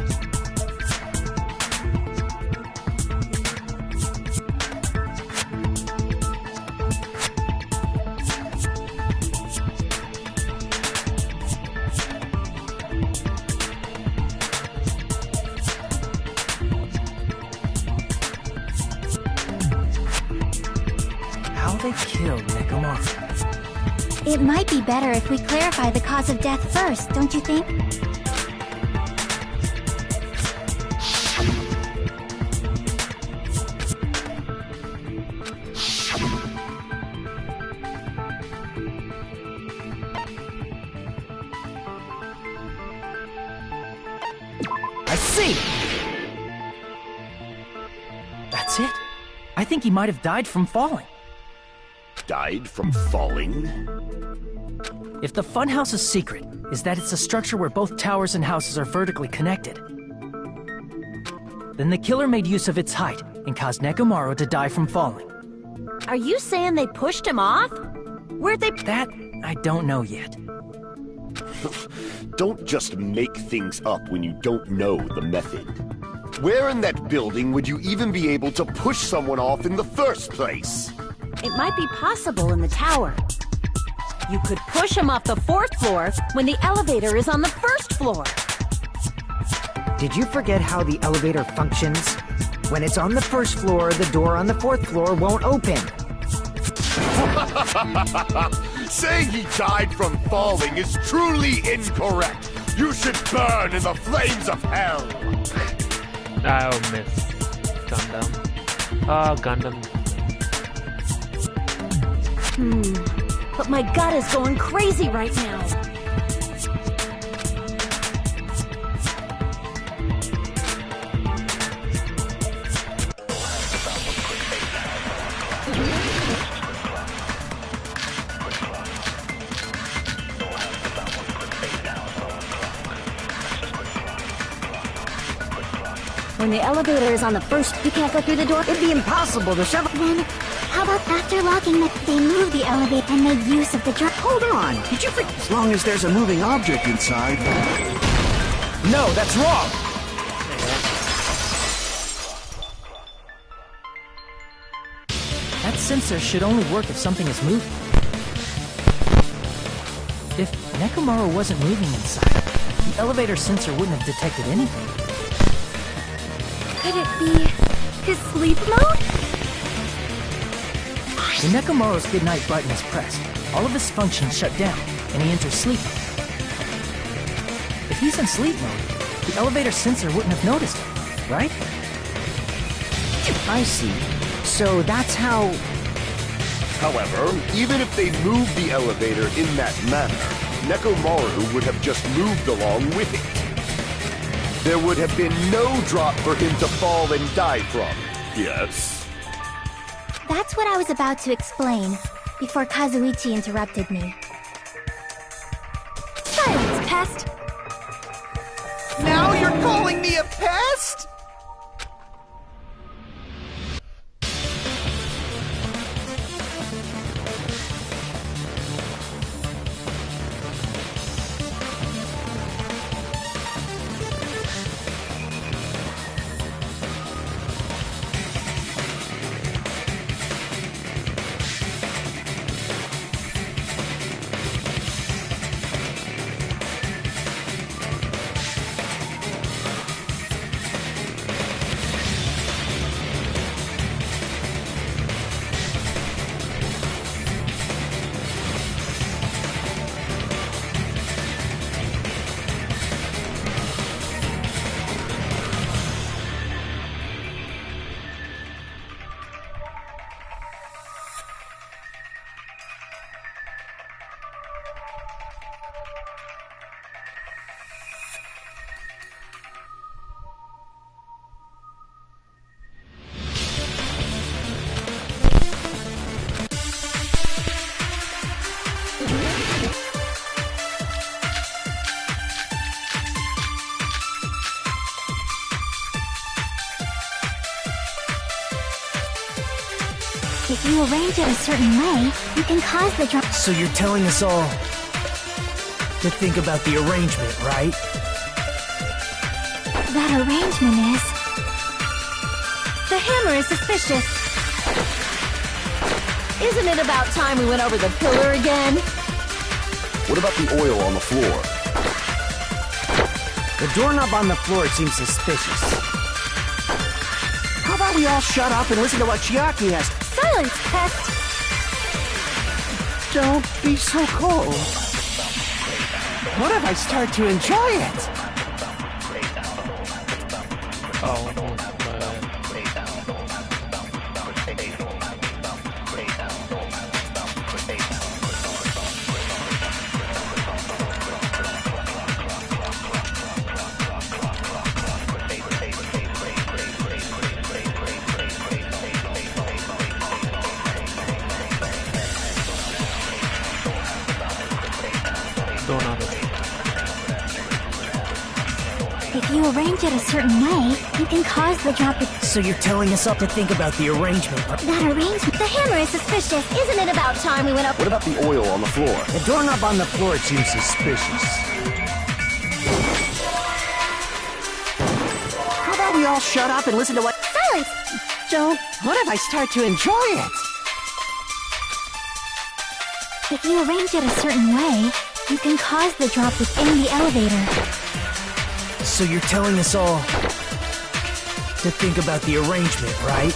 How they killed Nekomaru. It might be better if we clarify the cause of death first, don't you think? I see! That's it? I think he might have died from falling. Died from falling? If the funhouse's secret is that it's a structure where both towers and houses are vertically connected, then the killer made use of its height and caused Nekomaru to die from falling. Are you saying they pushed him off? Where'd they... That, I don't know yet. Don't just make things up when you don't know the method. Where in that building would you even be able to push someone off in the first place? It might be possible in the tower. You could push him off the 4th floor when the elevator is on the 1st floor. Did you forget how the elevator functions? When it's on the 1st floor, the door on the 4th floor won't open. Saying he died from falling is truly incorrect. You should burn in the flames of hell. I'll miss Gundam. Oh, Gundam. But my gut is going crazy right now. When the elevator is on the 1st, you can't go through the door. It'd be impossible to shove... Then, how about after locking they move the elevator and make use of the drop? Hold on! Did you forget? As long as there's a moving object inside. No, that's wrong! That sensor should only work if something is moving. If Nekomaru wasn't moving inside, the elevator sensor wouldn't have detected anything. Could it be his sleep mode? When Nekomaru's goodnight button is pressed, all of his functions shut down, and he enters sleep mode. If he's in sleep mode, the elevator sensor wouldn't have noticed him, right? I see. So that's how... However, even if they moved the elevator in that manner, Nekomaru would have just moved along with it. There would have been no drop for him to fall and die from. Yes? That's what I was about to explain, before Kazuichi interrupted me. Silence, pest! Now you're calling me a pest? If you arrange it a certain way, you can cause the drop. So you're telling us all to think about the arrangement, right? That arrangement is... The hammer is suspicious. Isn't it about time we went over the pillar again? What about the oil on the floor? The doorknob on the floor seems suspicious. How about we all shut up and listen to what Chiaki has? Silence, pest! Don't be so cold. What if I start to enjoy it? Oh, but... If you arrange it a certain way, you can cause the drop. So you're telling us all to think about the arrangement. That arrangement... The hammer is suspicious. Isn't it about time we went up? What about the oil on the floor? The doorknob on the floor seems suspicious. How about we all shut up and listen to what... Silence! Don't... What if I start to enjoy it? If you arrange it a certain way, you can cause the drop within the elevator. So you're telling us all to think about the arrangement, right?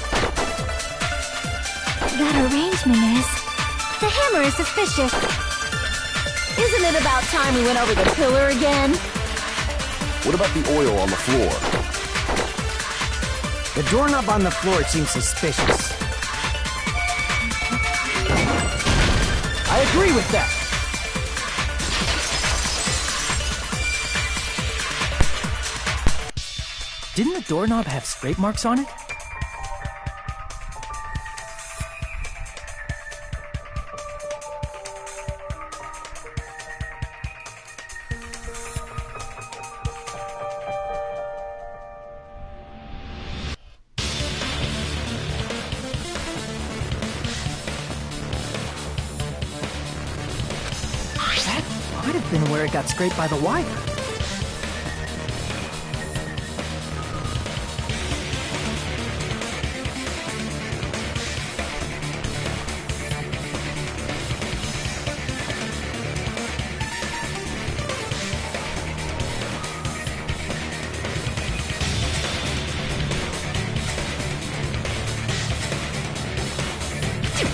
That arrangement is... The hammer is suspicious. Isn't it about time we went over the pillar again? What about the oil on the floor? The doorknob on the floor seems suspicious. I agree with that. Didn't the doorknob have scrape marks on it? That might have been where it got scraped by the wire.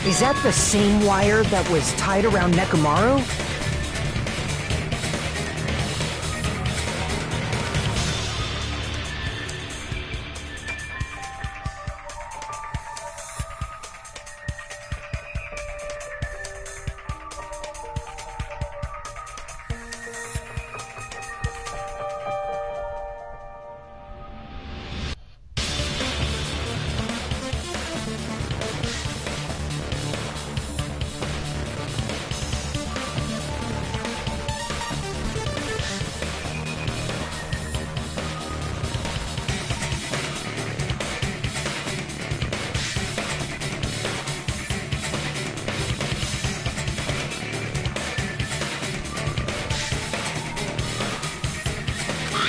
Is that the same wire that was tied around Nekomaru?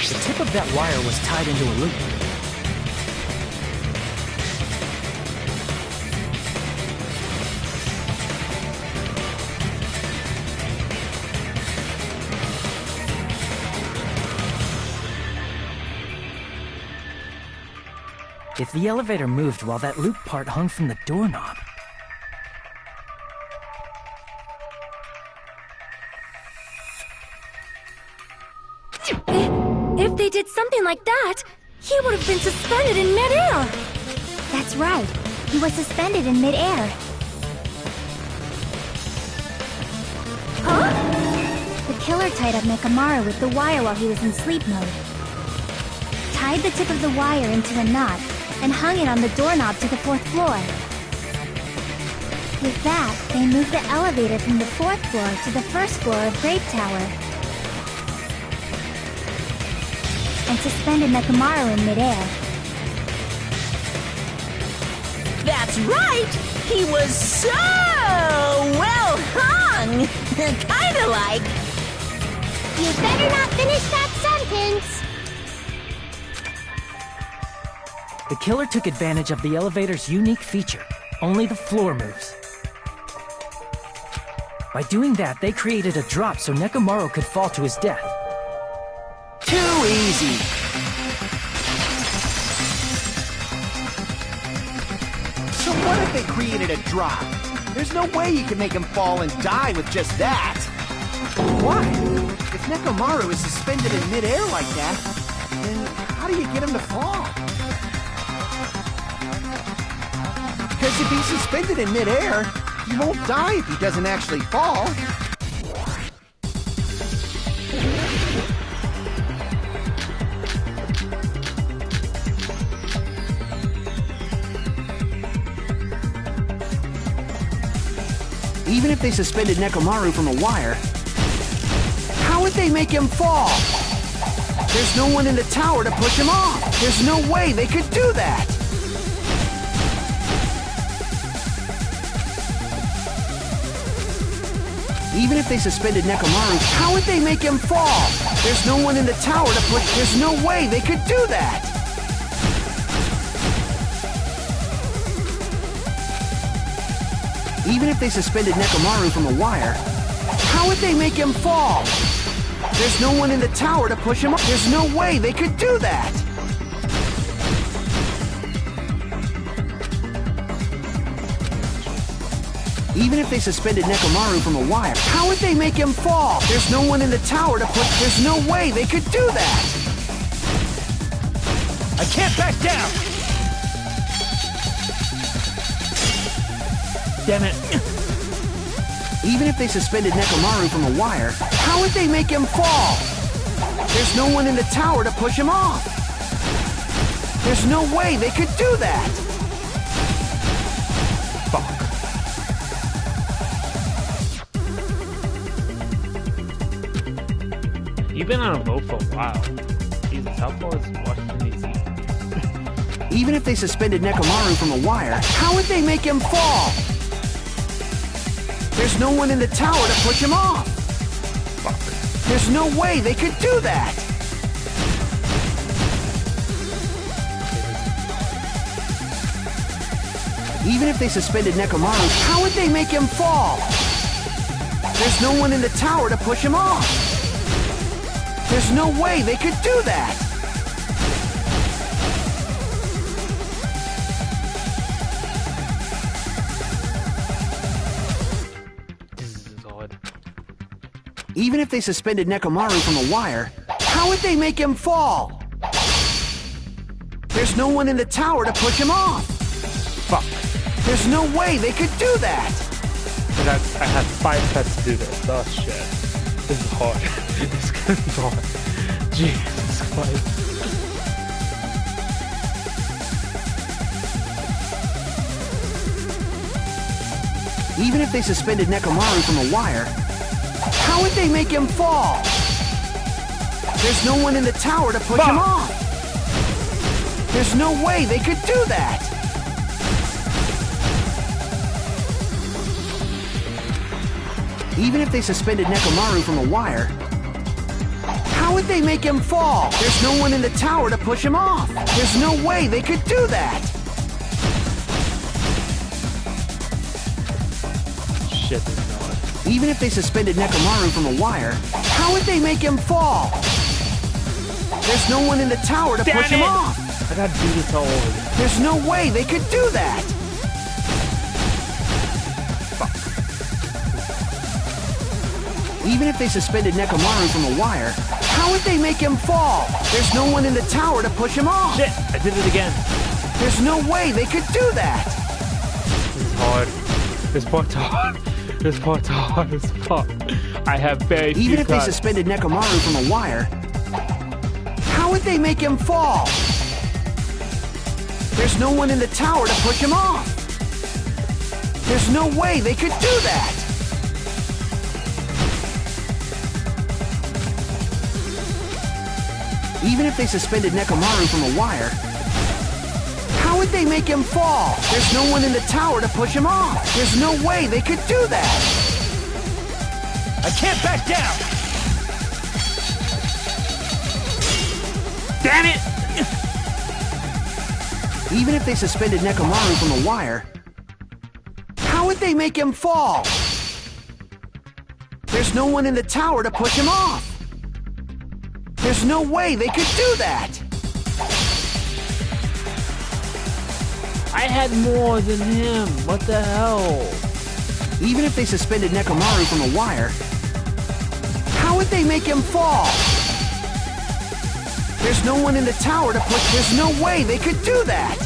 The tip of that wire was tied into a loop. If the elevator moved while that loop part hung from the doorknob... If they did something like that, he would have been suspended in midair! That's right. He was suspended in midair. Huh? The killer tied up Nekomaru with the wire while he was in sleep mode. Tied the tip of the wire into a knot and hung it on the doorknob to the 4th floor. With that, they moved the elevator from the 4th floor to the 1st floor of Grape Tower. And suspended Nekomaru in midair. That's right! He was so well hung. Kinda like. You better not finish that sentence. The killer took advantage of the elevator's unique feature. Only the floor moves. By doing that, they created a drop so Nekomaru could fall to his death. Too easy. So what if they created a drop? There's no way you can make him fall and die with just that. Why? If Nekomaru is suspended in midair like that, then how do you get him to fall? Because if he's suspended in midair, he won't die if he doesn't actually fall. Even if they suspended Nekomaru from a wire, how would they make him fall? There's no one in the tower to push him off. There's no way they could do that. Even if they suspended Nekomaru, how would they make him fall? There's no one in the tower to push. There's no way they could do that. Even if they suspended Nekomaru from a wire, how would they make him fall? There's no one in the tower to push him up. There's no way they could do that. Even if they suspended Nekomaru from a wire, how would they make him fall? There's no one in the tower to push. There's no way they could do that. I can't back down! Damn it. Even if they suspended Nekomaru from a wire, how would they make him fall? There's no one in the tower to push him off. There's no way they could do that. Fuck. You've been on a boat for a while. Jesus, how far is Washington, D.C.? Even if they suspended Nekomaru from a wire, how would they make him fall? There's no one in the tower to push him off. Fuck. There's no way they could do that. Even if they suspended Nekomaru, how would they make him fall? There's no one in the tower to push him off. There's no way they could do that. Even if they suspended Nekomaru from a wire, how would they make him fall? There's no one in the tower to push him off. Fuck. There's no way they could do that. I have 5 sets to do this. Oh shit. This is hard. This is gonna be hard. Jesus Christ. Even if they suspended Nekomaru from a wire, how would they make him fall? There's no one in the tower to push him off. There's no way they could do that. Even if they suspended Nekomaru from a wire, how would they make him fall? There's no one in the tower to push him off. There's no way they could do that. Shit, this is hard. Even if they suspended Nekomaru from a wire, how would they make him fall? There's no one in the tower to push him off. I gotta do this all over again. There's no way they could do that. Fuck. Even if they suspended Nekomaru from a wire, how would they make him fall? There's no one in the tower to push him off. Shit, I did it again. There's no way they could do that. This is hard. This part's hard. This part's hard as fuck. I have very few Even if they cuts. suspended Nekomaru from a wire, how would they make him fall? There's no one in the tower to push him off. There's no way they could do that. Even if they suspended Nekomaru from a wire, how would would they make him fall? There's no one in the tower to push him off. There's no way they could do that. I can't back down! Damn it! Even if they suspended Nekomaru from a wire, how would they make him fall? There's no one in the tower to push him off. There's no way they could do that. I had more than him. What the hell? Even if they suspended Nekomaru from a wire, how would they make him fall? There's no one in the tower to push. There's no way they could do that.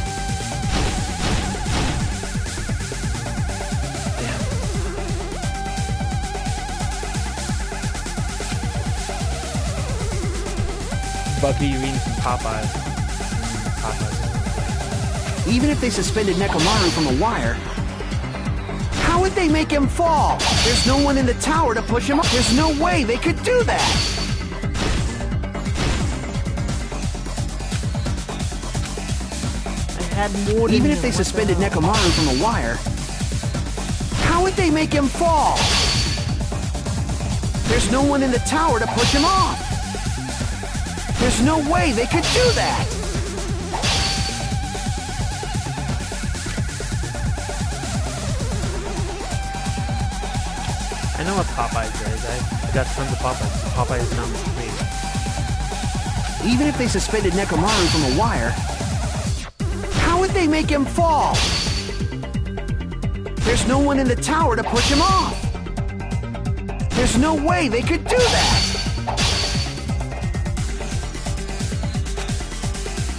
Bucky, you're eating some Popeyes. Even if they suspended Nekomaru from a wire, how would they make him fall? There's no one in the tower to push him up. There's no way they could do that. I had more than Even him. if they What suspended the hell? Nekomaru from a wire, how would they make him fall? There's no one in the tower to push him off. There's no way they could do that. I know what Popeyes is. I got tons of Popeyes. Popeyes down the street. Even if they suspended Nekomaru from a wire, how would they make him fall? There's no one in the tower to push him off. There's no way they could do that.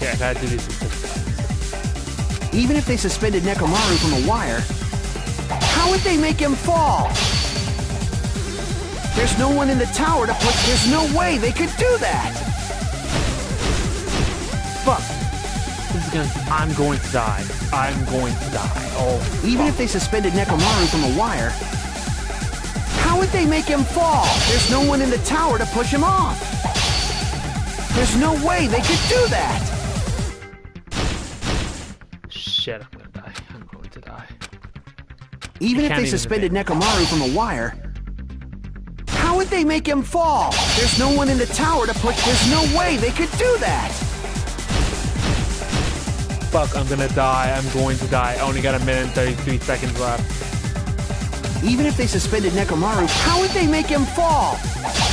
Yeah, I gotta do these. Even if they suspended Nekomaru from a wire, how would they make him fall? There's no one in the tower to push. There's no way they could do that. Fuck. This is gonna. I'm going to die. I'm going to die. Oh. Even fuck. if they suspended Nekomaru from a wire, how would they make him fall? There's no one in the tower to push him off. There's no way they could do that. Shit, I'm gonna die. I'm going to die. Even if can't they even suspended debate. Nekomaru from a wire, how would they make him fall? There's no one in the tower to push. There's no way they could do that. Fuck, I'm gonna die. I'm going to die. I only got a minute and 33 seconds left. Even if they suspended Nekomaru, how would they make him fall?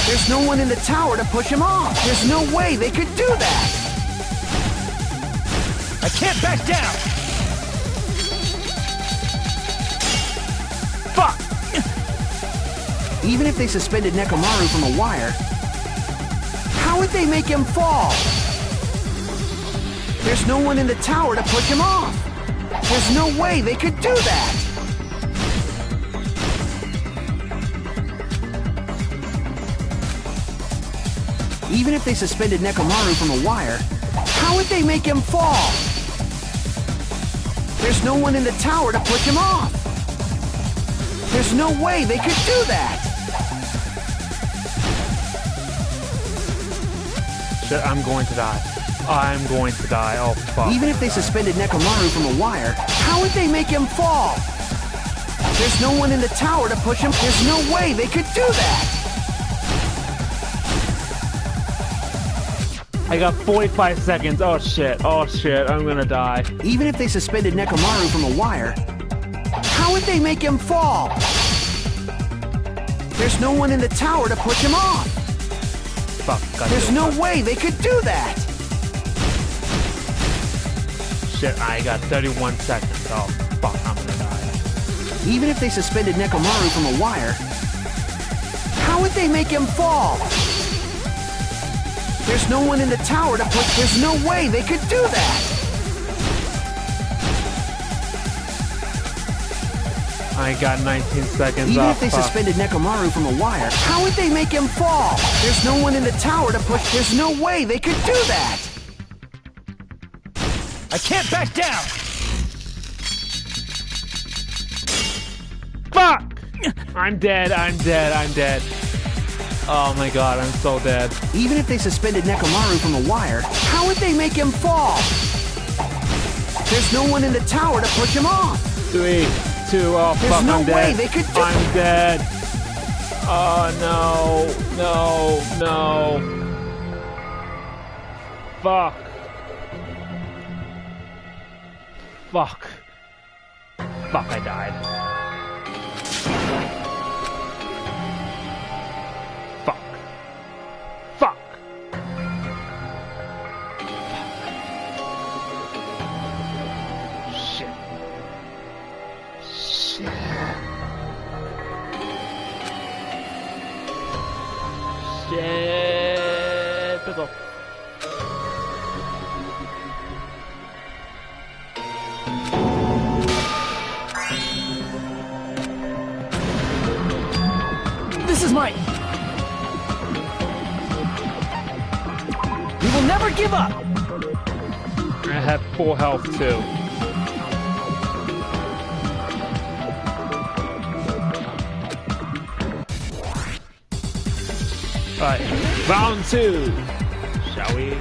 There's no one in the tower to push him off. There's no way they could do that. I can't back down! Fuck! Even if they suspended Nekomaru from a wire, how would they make him fall? There's no one in the tower to push him off. There's no way they could do that. Even if they suspended Nekomaru from a wire, how would they make him fall? There's no one in the tower to push him off. There's no way they could do that. Shit, I'm going to die. I'm going to die. Oh, fuck. Even if they suspended Nekomaru from a wire, how would they make him fall? There's no one in the tower to push him. There's no way they could do that. I got 45 seconds. Oh, shit. Oh, shit. I'm gonna die. Even if they suspended Nekomaru from a wire, how would they make him fall? There's no one in the tower to push him off. Fuck. Got There's you. no way they could do that. Shit, I got 31 seconds. Oh, fuck. I'm gonna die. Even if they suspended Nekomaru from a wire, how would they make him fall? There's no one in the tower to push. There's no way they could do that. I got 19 seconds. Even oh, if they fuck. suspended Nekomaru from a wire, how would they make him fall? There's no one in the tower to push. There's no way they could do that. I can't back down! Fuck! I'm dead. I'm dead. I'm dead. Oh my god, I'm so dead. Even if they suspended Nekomaru from a wire, how would they make him fall? There's no one in the tower to push him off. 3, 2, oh There's fuck, no I'm way dead. they could do I'm dead. Oh no, no, no. Fuck. Fuck. Fuck, I died. Fuck. Fuck. Shit. Shit. Shit. Pickle. This is my... We will never give up! I have full health too. Alright, round 2. Shall we?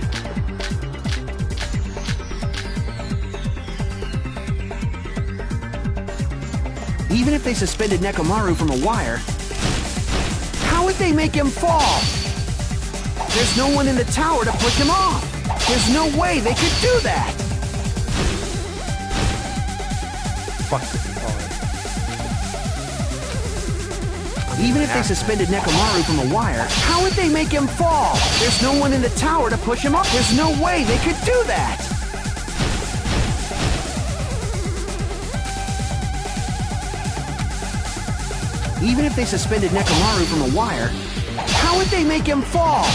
Even if they suspended Nekomaru from a wire, how would they make him fall? There's no one in the tower to push him off. There's no way they could do that. Fuck this is hard. Even if they suspended Nekomaru from a wire, how would they make him fall? There's no one in the tower to push him off. There's no way they could do that. Even if they suspended Nekomaru from a wire, how would they make him fall?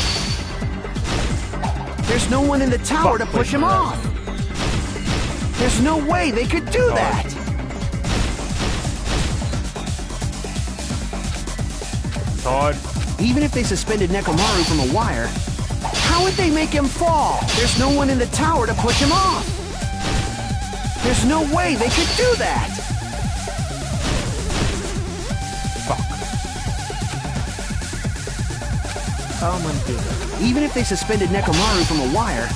There's no one in the tower to push him off. There's no way they could do that. It's hard. Even if they suspended Nekomaru from a wire, how would they make him fall? There's no one in the tower to push him off. There's no way they could do that. How am I gonna do that? Even if they suspended Nekomaru from a wire,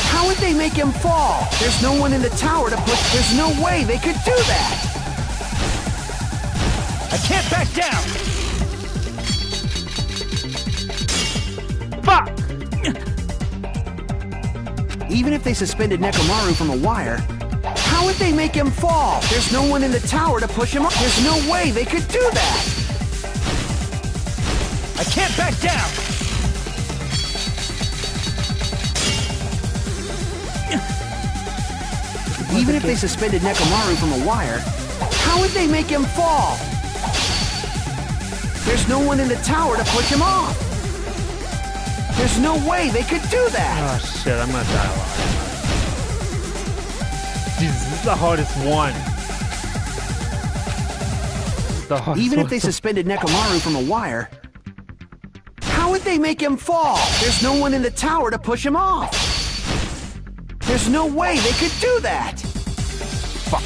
how would they make him fall? There's no one in the tower to push. There's no way they could do that. I can't back down! Fuck! Even if they suspended Nekomaru from a wire, how would they make him fall? There's no one in the tower to push him up. There's no way they could do that. I can't back down! Even if they suspended Nekomaru from a wire, how would they make him fall? There's no one in the tower to push him off. There's no way they could do that. Oh shit, I'm gonna die alive. Jesus, this is the hardest one. The hardest Even if one. they suspended Nekomaru from a wire, how would they make him fall? There's no one in the tower to push him off. There's no way they could do that. Fuck.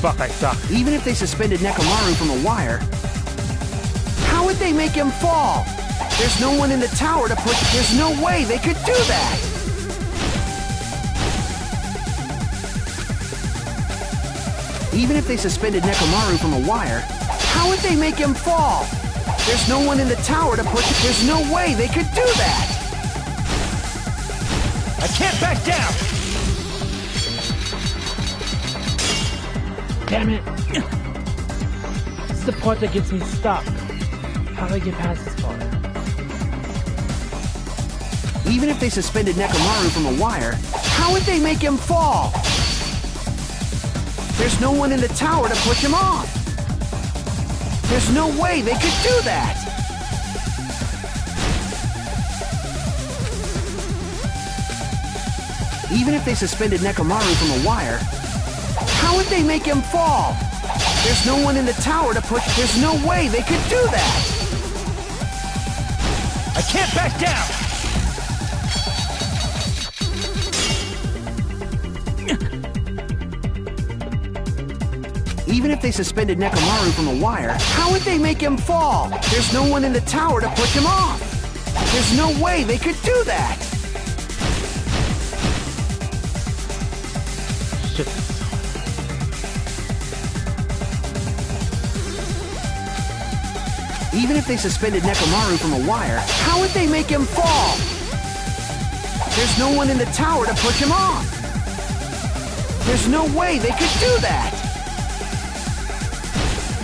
Fuck, I suck. Even if they suspended Nekomaru from a wire, how would they make him fall? There's no one in the tower to push. There's no way they could do that. Even if they suspended Nekomaru from a wire, how would they make him fall? There's no one in the tower to push. There's no way they could do that. I can't back down! Damn it! This is the part that gets me stuck. How do I get past this part? Even if they suspended Nekomaru from a wire, how would they make him fall? There's no one in the tower to push him off. There's no way they could do that. Even if they suspended Nekomaru from a wire, how would they make him fall? There's no one in the tower to push. There's no way they could do that. I can't back down! Even if they suspended Nekomaru from a wire, how would they make him fall? There's no one in the tower to push him off. There's no way they could do that! Shit. Even if they suspended Nekomaru from a wire, how would they make him fall? There's no one in the tower to push him off. There's no way they could do that.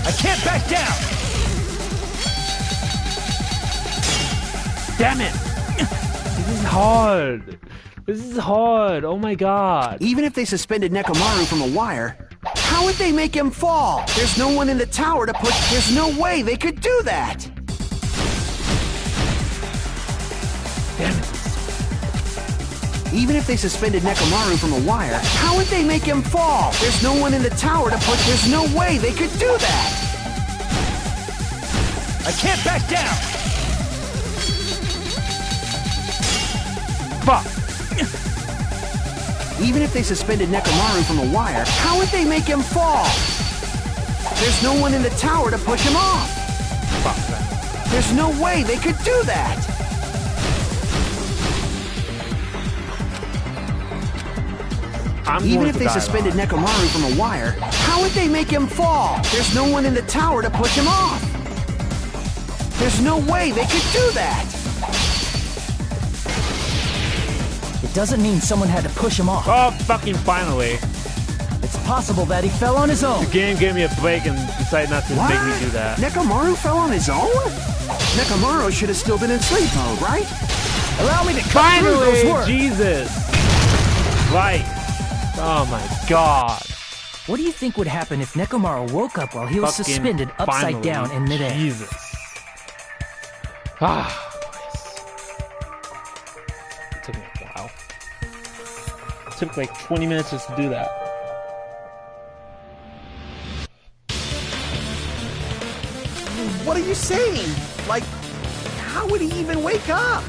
I can't back down! Damn it! This is hard. This is hard. Oh my god. Even if they suspended Nekomaru from a wire, how would they make him fall? There's no one in the tower to push. There's no way they could do that. Damn it. Even if they suspended Nekomaru from a wire, how would they make him fall? There's no one in the tower to push. There's no way they could do that. I can't back down! Fuck. Even if they suspended Nekomaru from a wire, how would they make him fall? There's no one in the tower to push him off. Fuck that. There's no way they could do that. Even if they suspended Nekomaru from a wire, how would they make him fall? There's no one in the tower to push him off. There's no way they could do that. It doesn't mean someone had to push him off. Oh, fucking finally. It's possible that he fell on his own. The game gave me a break and decided not to What? make me do that. Nekomaru fell on his own? Nekomaru should have still been in sleep mode, right? Allow me to cut through those Finally! words. Jesus! Right. Oh my god. What do you think would happen if Nekomaru woke up while he was Fucking suspended upside finally. down in midair? Jesus. Ah. It took me a while. It took like 20 minutes just to do that. What are you saying? Like, how would he even wake up?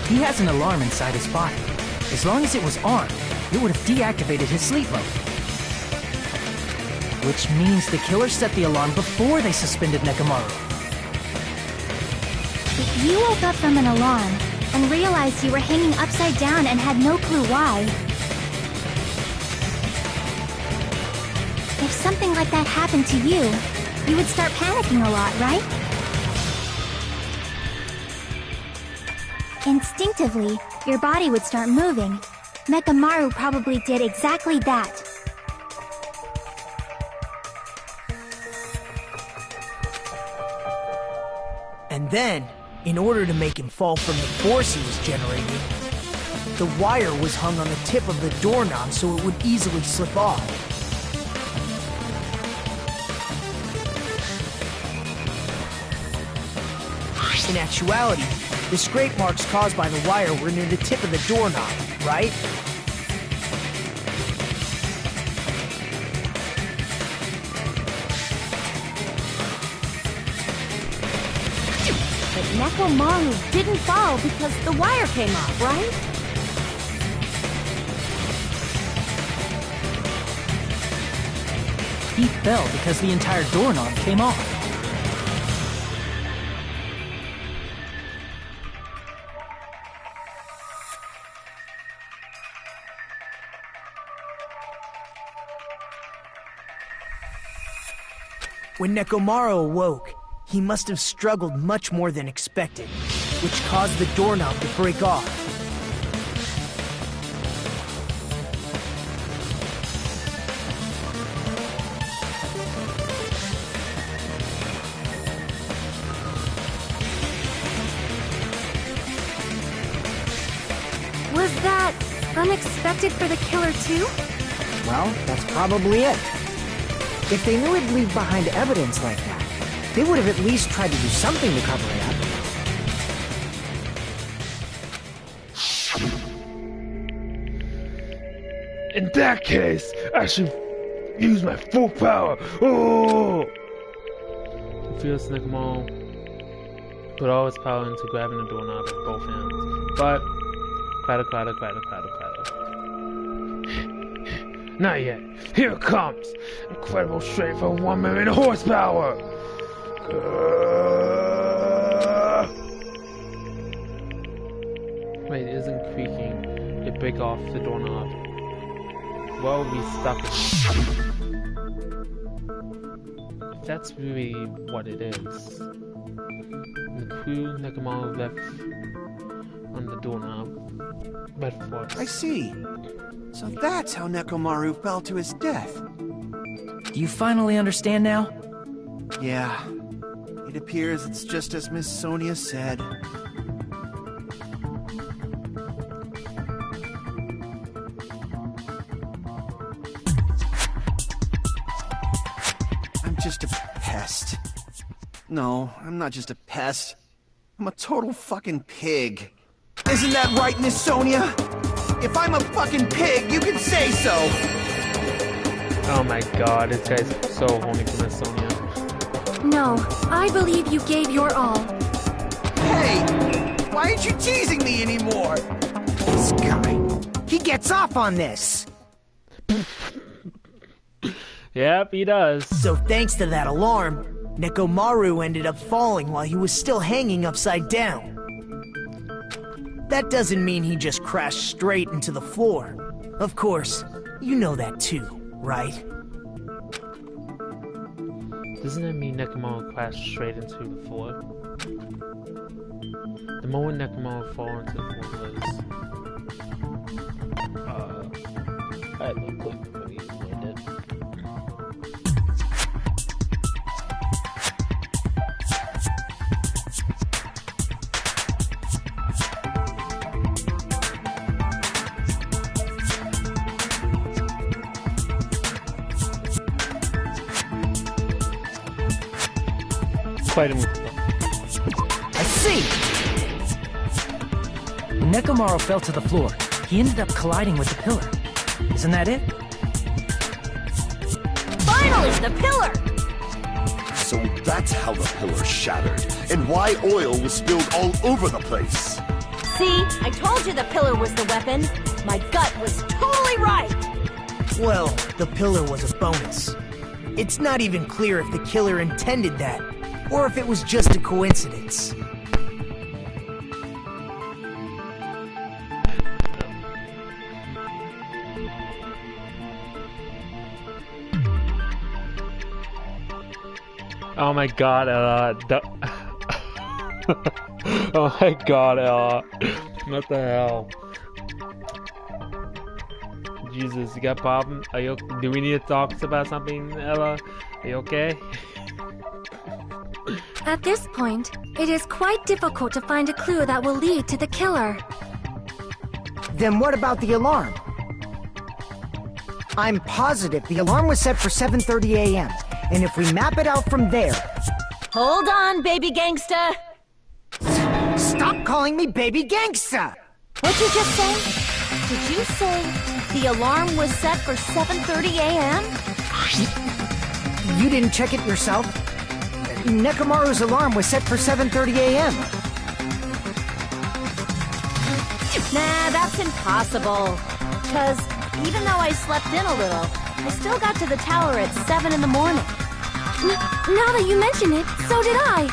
He has an alarm inside his body. As long as it was on, it would have deactivated his sleep mode. Which means the killer set the alarm before they suspended Nekomaru. If you woke up from an alarm and realized you were hanging upside down and had no clue why, if something like that happened to you, you would start panicking a lot, right? Instinctively, your body would start moving. Nekomaru probably did exactly that. And then, in order to make him fall from the force he was generating, the wire was hung on the tip of the doorknob so it would easily slip off. In actuality, the scrape marks caused by the wire were near the tip of the doorknob, right? But Nekomaru didn't fall because the wire came off, right? He fell because the entire doorknob came off. When Nekomaru awoke, he must have struggled much more than expected, which caused the doorknob to break off. Was that unexpected for the killer too? Well, that's probably it. If they knew it'd leave behind evidence like that, they would have at least tried to do something to cover it up. In that case, I should use my full power. Oh! Feels Nekomaru put all his power into grabbing the doorknob with both hands. But clatter, clatter, clatter, clatter, clatter. Not yet. Here it comes. Incredible strength for 1 million horsepower. Wait, it isn't creaking. It break off the doorknob. Well, we stop it. If that's really what it is. The crew Nekomaru left on the doorknob. Metaphors. I see. So that's how Nekomaru fell to his death. Do you finally understand now? Yeah. It appears it's just as Miss Sonia said. I'm just a pest. No, I'm not just a pest. I'm a total fucking pig. Isn't that right, Miss Sonia? If I'm a fucking pig, you can say so! Oh my god, this guy's so horny for Miss Sonia. No, I believe you gave your all. Hey! Why aren't you teasing me anymore? This guy, he gets off on this. Yep, he does. So thanks to that alarm, Nekomaru ended up falling while he was still hanging upside down. That doesn't mean he just crashed straight into the floor. Of course, you know that too, right? Doesn't that mean Nekomaru crashed straight into the floor? The moment Nekomaru fall into the floor was... I had no clue when he landed. I see! When Nekomaru fell to the floor, he ended up colliding with the pillar. Isn't that it? Finally, the pillar! So that's how the pillar shattered, and why oil was spilled all over the place. See, I told you the pillar was the weapon. My gut was totally right. Well, the pillar was a bonus. It's not even clear if the killer intended that, or if it was just a coincidence. Oh my god, oh my god, what the hell? Jesus, you got a problem? Are you? Do we need to talk about something, Ella? Are you okay? At this point, it is quite difficult to find a clue that will lead to the killer. Then what about the alarm? I'm positive the alarm was set for 7:30 a.m. And if we map it out from there... Hold on, baby gangsta! Stop calling me baby gangsta! What'd you just say? Did you say the alarm was set for 7:30 a.m.? You didn't check it yourself? Nekomaru's alarm was set for 7:30 a.m. Nah, that's impossible. 'Cause even though I slept in a little, I still got to the tower at 7 in the morning. Now that you mention it, so did I.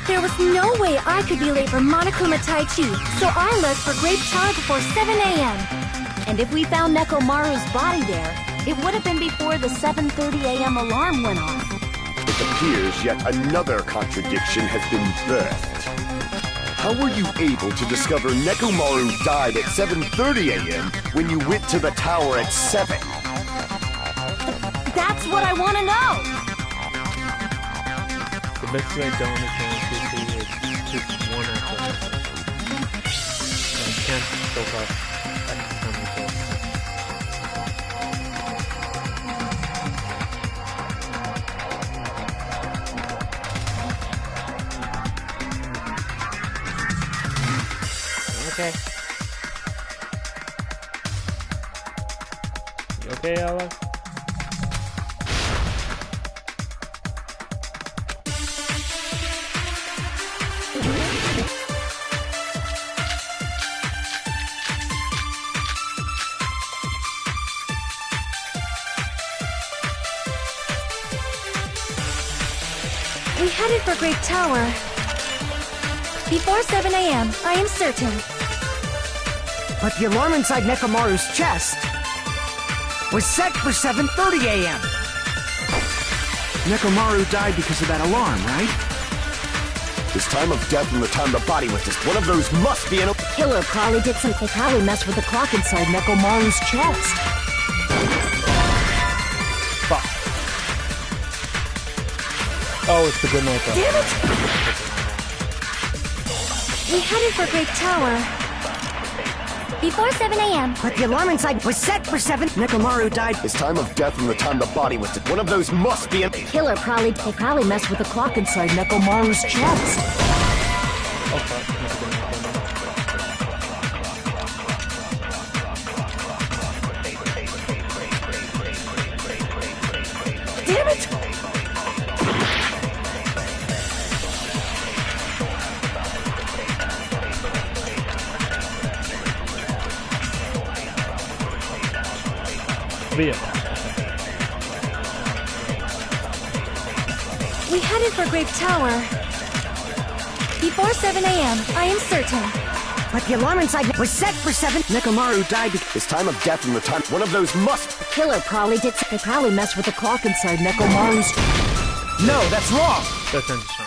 There was no way I could be late for Monokuma Tai Chi, so I left for Grape Tower before 7 a.m. And if we found Nekomaru's body there, it would have been before the 7:30 a.m. alarm went off. It appears yet another contradiction has been birthed. How were you able to discover Nekomaru died at 7:30 a.m. when you went to the tower at 7? That's what I want to know! The best way I don't understand is just one after another. So I can't go up at the time of this. Okay. You okay, Ella? headed for Great Tower. Before 7 a.m., I am certain. But the alarm inside Nekomaru's chest was set for 7:30 a.m. Nekomaru died because of that alarm, right? His time of death and the time the body was just one of those must be an... Killer probably did something. Probably messed with the clock inside Nekomaru's chest. Fuck. Oh, it's the good night though. Damn it! We headed for Great Tower. Before 7 a.m. But the alarm inside was set for 7. Nekomaru died. His time of death and the time the body was just one of those must be an... Killer probably messed with the clock inside Nekomaru's chest. Oh fuck. Damn it! We headed for Great Tower. Before 7 a.m., I am certain. But the alarm inside was set for 7. Nekomaru died because... His time of death and the time... One of those must... Killer probably did. They probably messed with the clock inside Nekomaru's. No, that's wrong! That's interesting.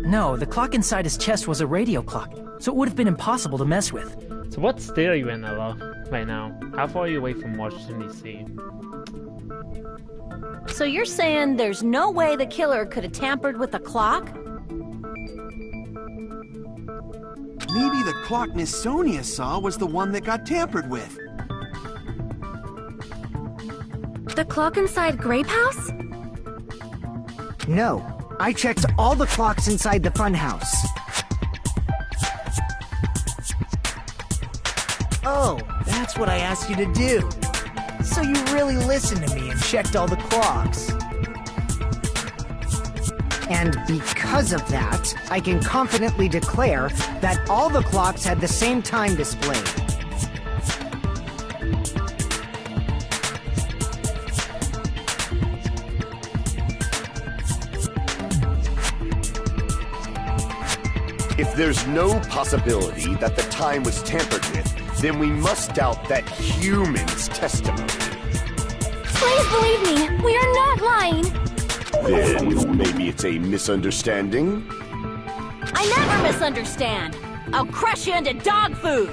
No, the clock inside his chest was a radio clock, so it would have been impossible to mess with. So what state are you in, Ella, right now? How far are you away from Washington, D.C.? So you're saying there's no way the killer could have tampered with the clock? Maybe the clock Miss Sonia saw was the one that got tampered with. The clock inside Grape House? No, I checked all the clocks inside the funhouse. Oh, that's what I asked you to do. So you really listened to me and checked all the clocks. And because of that, I can confidently declare that all the clocks had the same time displayed. If there's no possibility that the time was tampered with, then we must doubt that human's testimony. Please believe me, we are not lying. Then maybe it's a misunderstanding? I never misunderstand. I'll crush you into dog food.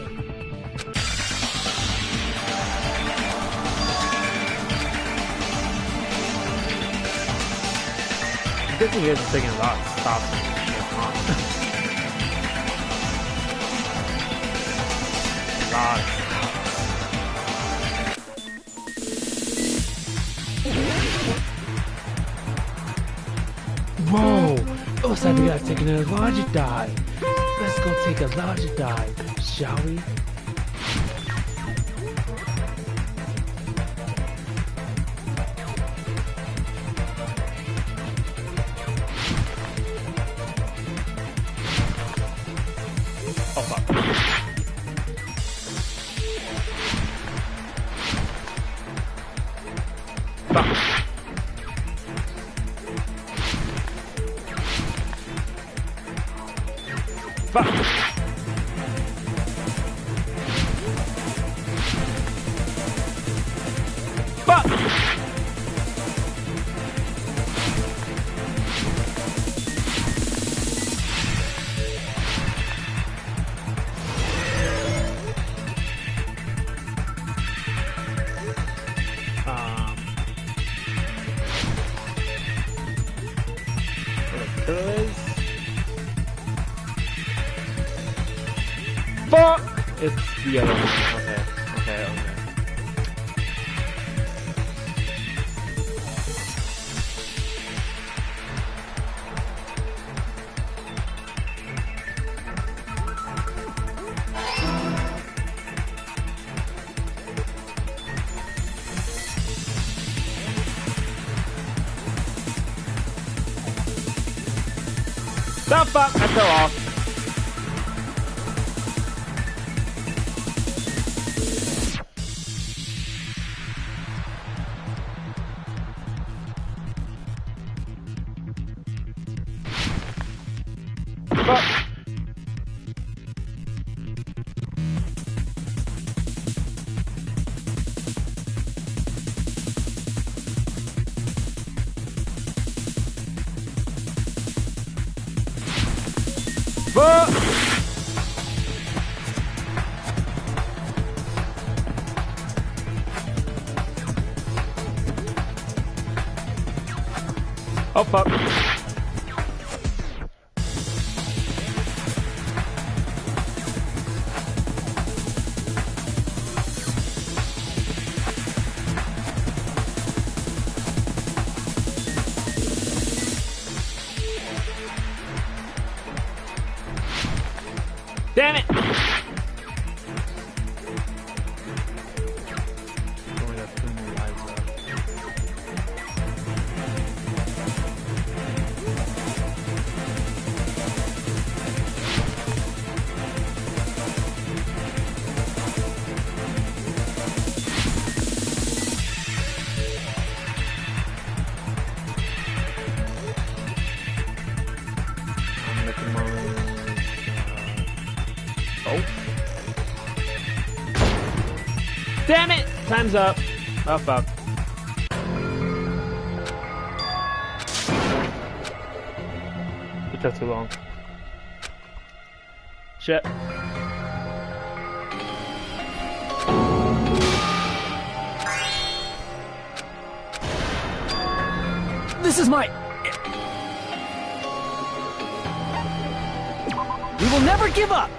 The good thing is it's taking a lot to stop him. Whoa! Looks like we gotta take another larger dive. Let's go take a larger dive, shall we? Oh fuck. Fuck. Fuck. Fuck. Fuck! It's the other one. Okay. The fuck! I fell off. Oh fuck. Damn it! Only got 2 more lives left. I'm looking more. Oh. Damn it! Time's up. Oh fuck. It took too long. Shit. This is my... We will never give up!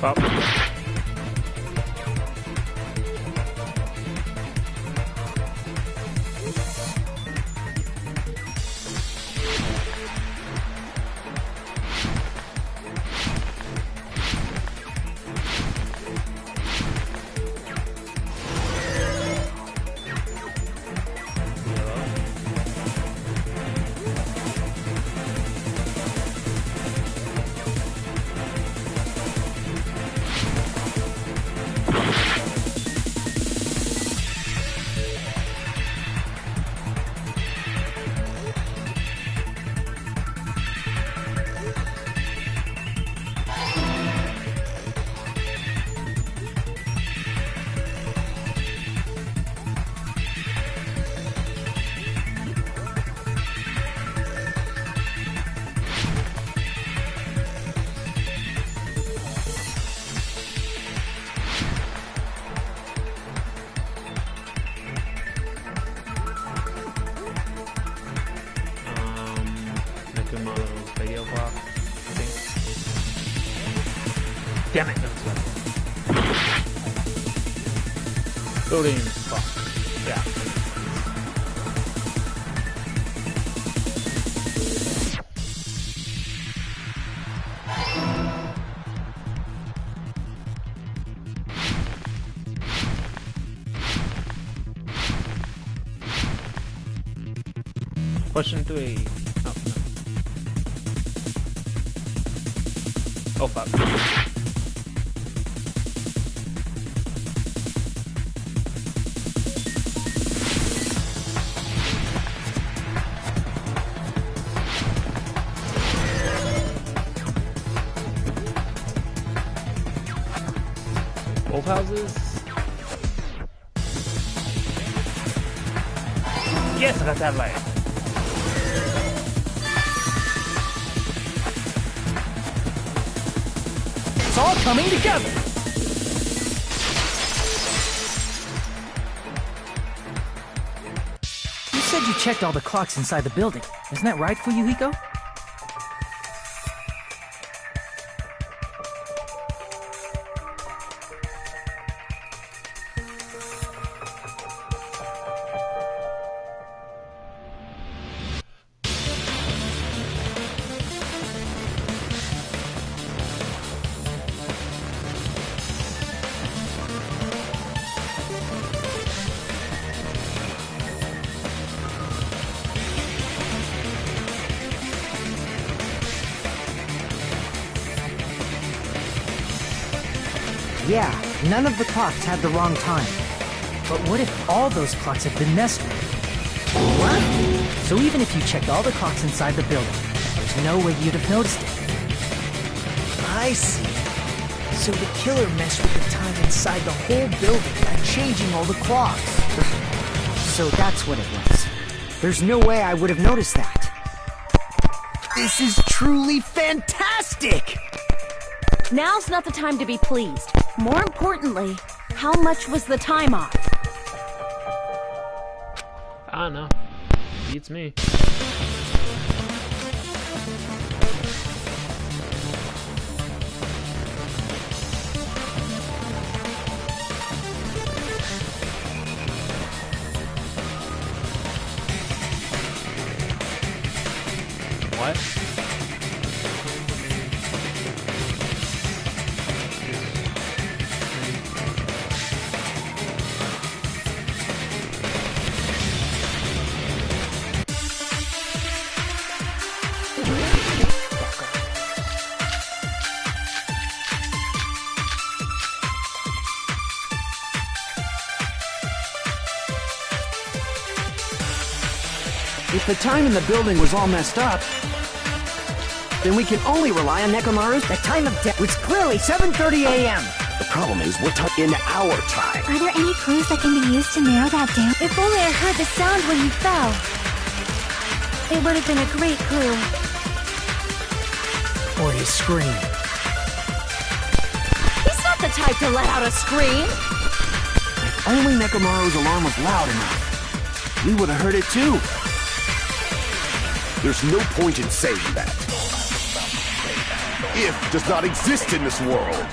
Pop. Radio block, I think. Damn it! Building. Fuck. Yeah. Question 3. Oh, no. Oh fuck. Both houses? Yes, I got that light. It's all coming together! You said you checked all the clocks inside the building. Isn't that right, Fuyuhiko? Yeah, none of the clocks had the wrong time. But what if all those clocks have been messed with? What? So even if you checked all the clocks inside the building, there's no way you'd have noticed it. I see. So the killer messed with the time inside the whole building by changing all the clocks. So that's what it was. There's no way I would have noticed that. This is truly fantastic! Now's not the time to be pleased. More importantly, how much was the time off? I don't know. Beats me. What? If the time in the building was all messed up, then we can only rely on Nekomaru's. The time of death was clearly 7:30 a.m. The problem is we're in our time. Are there any clues that can be used to narrow that down? If only I heard the sound when you fell. It would have been a great clue. Or his scream. He's not the type to let out a scream. If only Nekomaru's alarm was loud enough, we would have heard it too. There's no point in saying that. If does not exist in this world.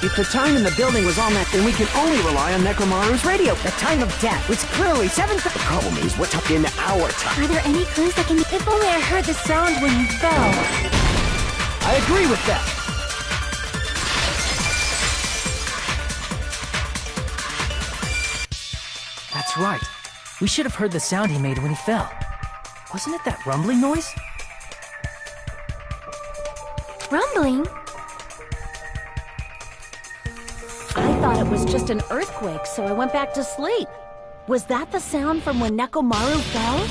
If the time in the building was all messed, then we can only rely on Nekomaru's radio. The time of death was clearly 7:30. The problem is we're in our time. Are there any clues that can be... If only I heard the sound when you fell. I agree with that. That's right. We should have heard the sound he made when he fell. Wasn't it that rumbling noise? Rumbling? I thought it was just an earthquake, so I went back to sleep. Was that the sound from when Nekomaru fell?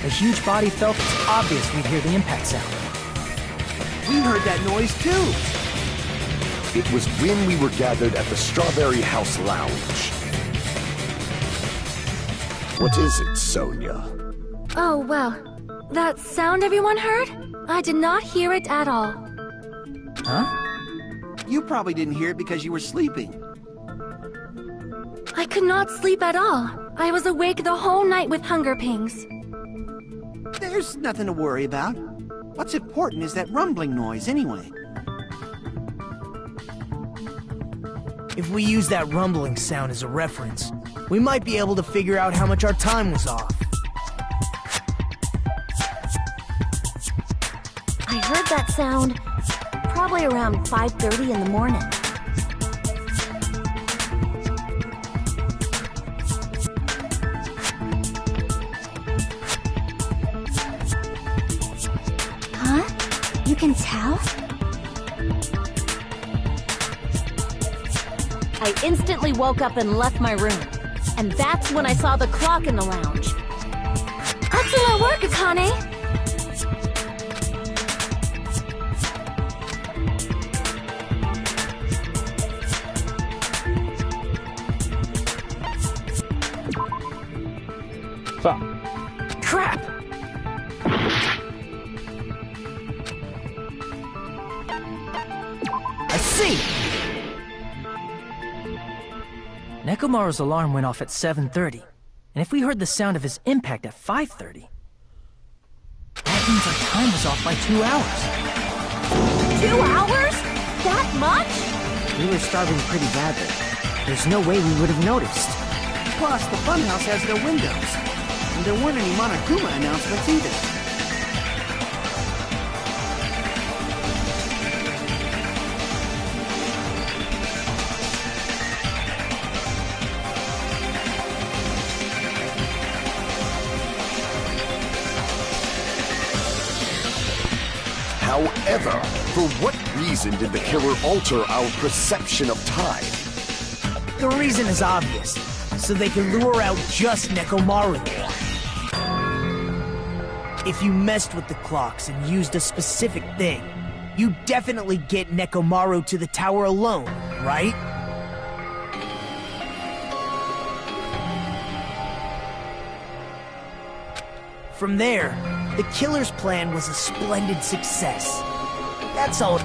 A huge body fell. It's obvious we'd hear the impact sound. We heard that noise too. It was when we were gathered at the Strawberry House Lounge. What is it, Sonia? Oh, well. That sound everyone heard? I did not hear it at all. Huh? You probably didn't hear it because you were sleeping. I could not sleep at all. I was awake the whole night with hunger pangs. There's nothing to worry about. What's important is that rumbling noise, anyway. If we use that rumbling sound as a reference, we might be able to figure out how much our time was off. I heard that sound probably around 5:30 in the morning. You can tell? I instantly woke up and left my room. And that's when I saw the clock in the lounge. Excellent work, Akane! Fuck. Crap! I see! Nekomaru's alarm went off at 7:30. And if we heard the sound of his impact at 5:30, that means our time was off by 2 hours. 2 hours? That much? We were starving pretty badly. There's no way we would have noticed. Plus, the funhouse has no windows. And there weren't any Monokuma announcements either. However, for what reason did the killer alter our perception of time? The reason is obvious. So they can lure out just Nekomaru. If you messed with the clocks and used a specific thing, you definitely get Nekomaru to the tower alone, right? From there, the killer's plan was a splendid success. That's all.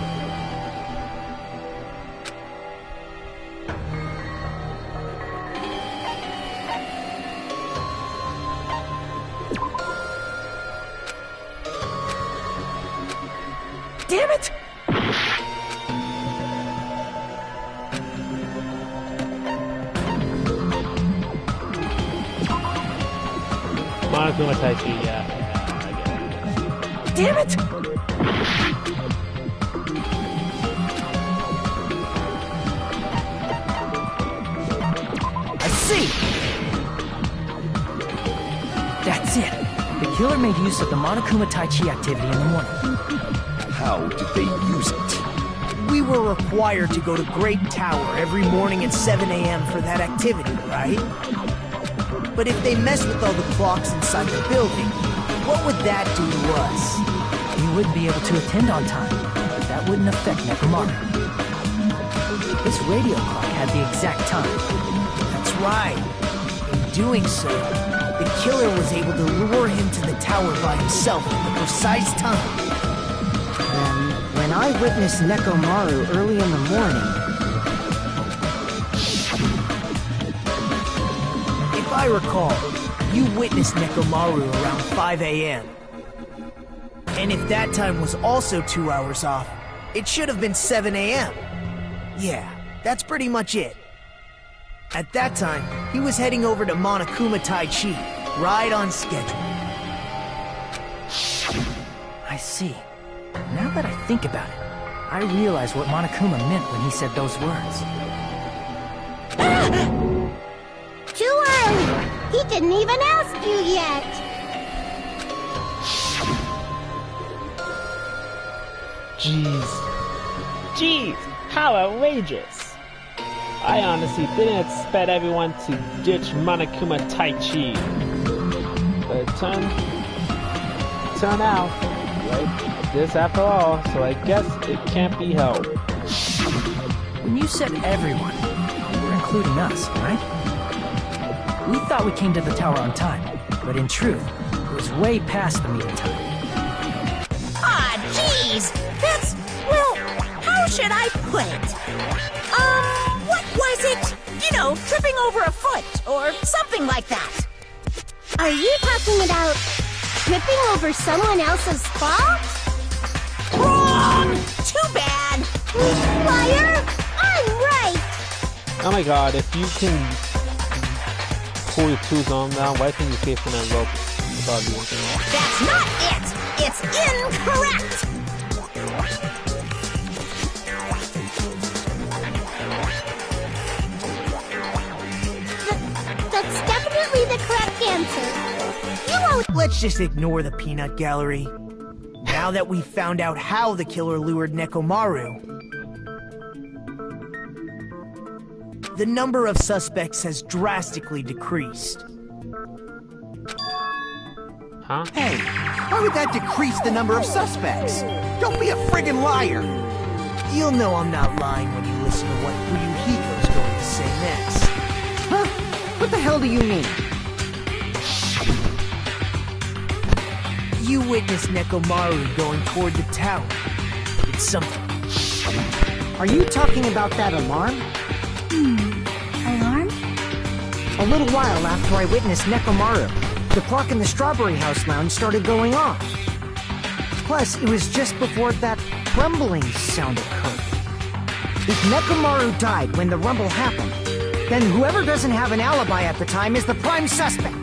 Damn it! Monokuma Taichi, yeah. I get it. Damn it! I see! That's it. The killer made use of the Monokuma Tai Chi activity in the morning. How did they use it? We were required to go to Great Tower every morning at 7 a.m. for that activity, right? But if they messed with all the clocks inside the building, what would that do to us? We wouldn't be able to attend on time, but that wouldn't affect Nekomaru. This radio clock had the exact time. That's right. In doing so, the killer was able to lure him to the tower by himself at the precise time. Then, when I witnessed Nekomaru early in the morning, if I recall, you witnessed Nekomaru around 5 a.m. And if that time was also 2 hours off, it should have been 7 a.m. Yeah, that's pretty much it. At that time, he was heading over to Monokuma Tai Chi, right on schedule. I see. Now that I think about it, I realize what Monokuma meant when he said those words. Too early! He didn't even ask you yet! Jeez, how outrageous! I honestly didn't expect everyone to ditch Monokuma Tai Chi. But it turned out, like this after all, so I guess it can't be helped. When you said everyone, you were including us, right? We thought we came to the tower on time, but in truth, it was way past the meeting time. Ah, jeez! That's, well, how should I put it? What was it? You know, tripping over a foot, or something like that. Are you talking about tripping over someone else's fault? Wrong! Too bad! Liar! I'm right! Oh my god, if you can pull your tools on down, why can't you escape from that rope without doing anything wrong? That's not it! It's incorrect! That's definitely the correct answer. You won't. Let's just ignore the peanut gallery. Now that we've found out how the killer lured Nekomaru, the number of suspects has drastically decreased. Huh? Hey, why would that decrease the number of suspects? Don't be a friggin' liar! You'll know I'm not lying when you listen to what Fuyuhiko's going to say next. Huh? What the hell do you mean? You witnessed Nekomaru going toward the tower. It's something. Are you talking about that alarm? Alarm? A little while after I witnessed Nekomaru, the clock in the Strawberry House lounge started going off. Plus, it was just before that rumbling sound occurred. If Nekomaru died when the rumble happened, then whoever doesn't have an alibi at the time is the prime suspect.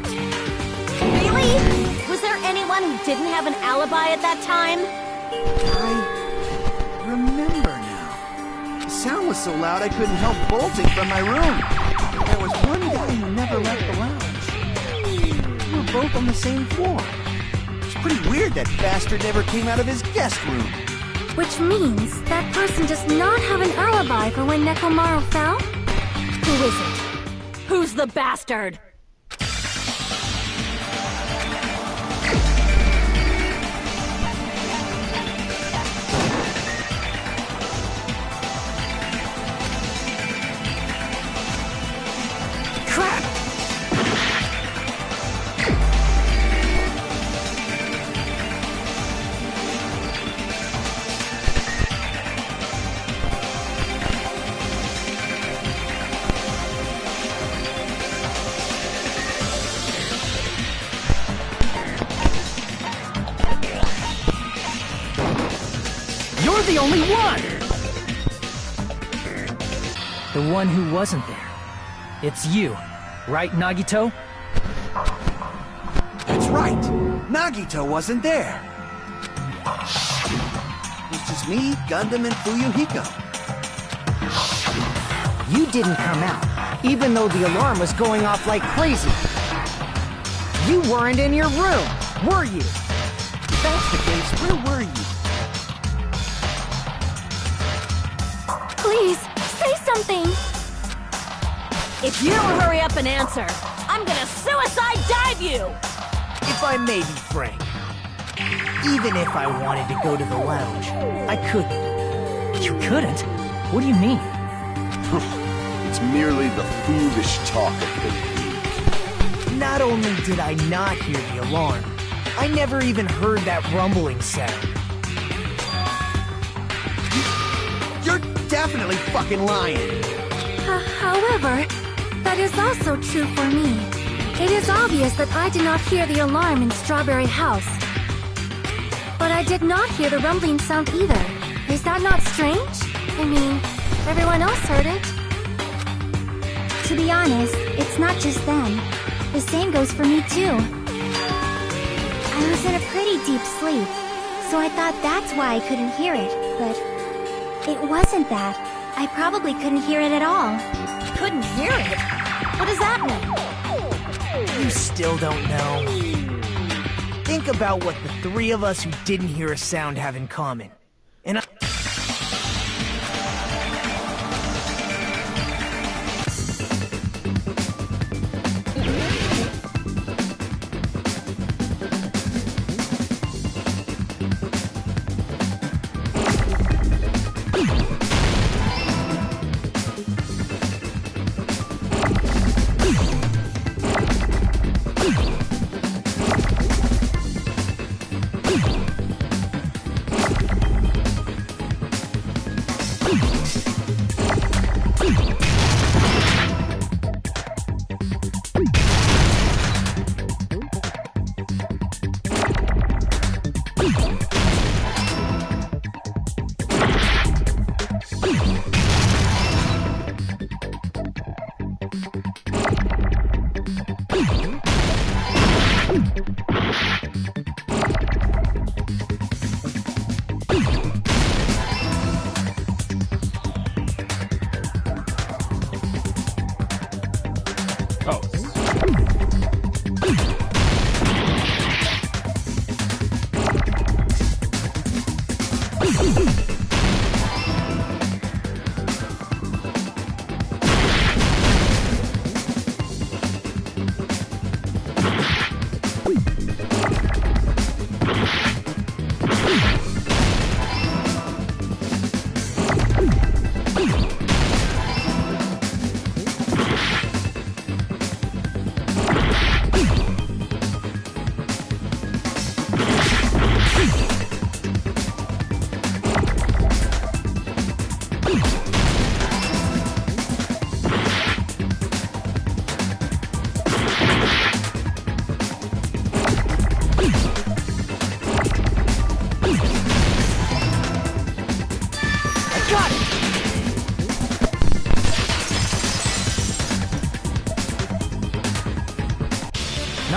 Really? Was there anyone who didn't have an alibi at that time? I remember now. The sound was so loud I couldn't help bolting from my room. There was one guy who never left the lounge. We were both on the same floor. It's pretty weird that bastard never came out of his guest room. Which means that person does not have an alibi for when Nekomaru fell? Who is it? Who's the bastard? Crap! You're the only one! The one who wasn't there. It's you, right, Nagito? That's right. Nagito wasn't there. It was just me, Gundam, and Fuyuhiko. You didn't come out, even though the alarm was going off like crazy. You weren't in your room, were you? If that's the case, where were you? Please, say something! If you don't hurry up and answer, I'm gonna suicide dive you! If I may be frank, even if I wanted to go to the lounge, I couldn't. You couldn't? What do you mean? It's merely the foolish talk of the weak. Not only did I not hear the alarm, I never even heard that rumbling sound. You're definitely fucking lying. However, that is also true for me. It is obvious that I did not hear the alarm in Strawberry House. But I did not hear the rumbling sound either. Is that not strange? I mean, everyone else heard it. To be honest, it's not just them. The same goes for me too. I was in a pretty deep sleep, so I thought that's why I couldn't hear it, but it wasn't that. I probably couldn't hear it at all. Couldn't hear it? What does that mean? You still don't know. Think about what the three of us who didn't hear a sound have in common. And I...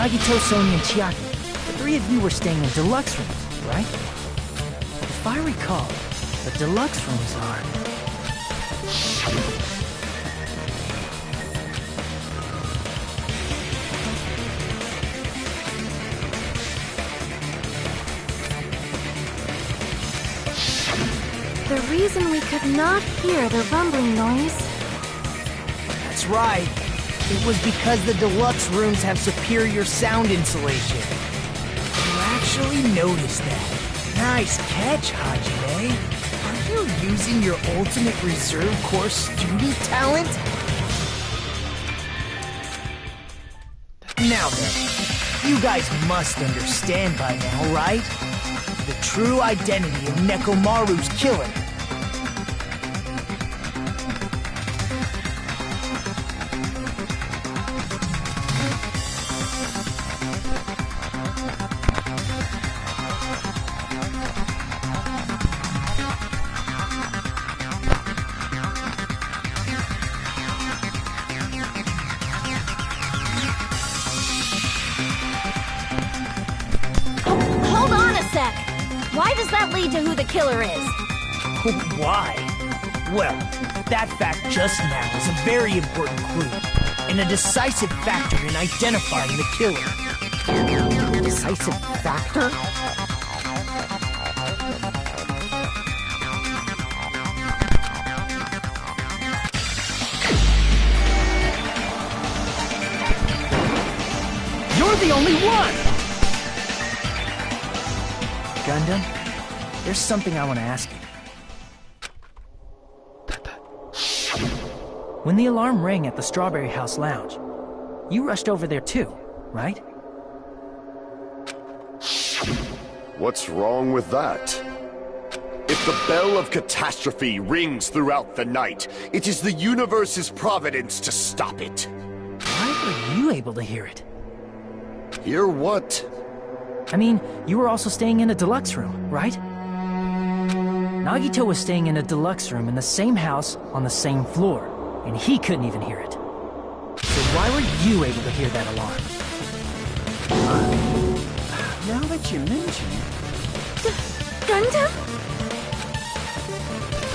Nagito, Sonia, and Chiaki. The three of you were staying in deluxe rooms, right? If I recall, the deluxe rooms are... The reason we could not hear the rumbling noise... That's right. It was because the deluxe rooms have superior sound insulation. You actually noticed that. Nice catch, Hajime. Are you using your ultimate reserve corps student talent? Now then, you guys must understand by now, right? The true identity of Nekomaru's killer. Hold on a sec! Why does that lead to who the killer is? Why? Well, that fact just now is a very important clue, and a decisive factor in identifying the killer. Decisive factor? You're the only one! Gundam, there's something I want to ask you. When the alarm rang at the Strawberry House Lounge, you rushed over there too, right? What's wrong with that? If the bell of catastrophe rings throughout the night, it is the universe's providence to stop it. Why were you able to hear it? Hear what? I mean, you were also staying in a deluxe room, right? Nagito was staying in a deluxe room in the same house on the same floor, and he couldn't even hear it. So why were you able to hear that alarm? Now that you mention it... Gundam?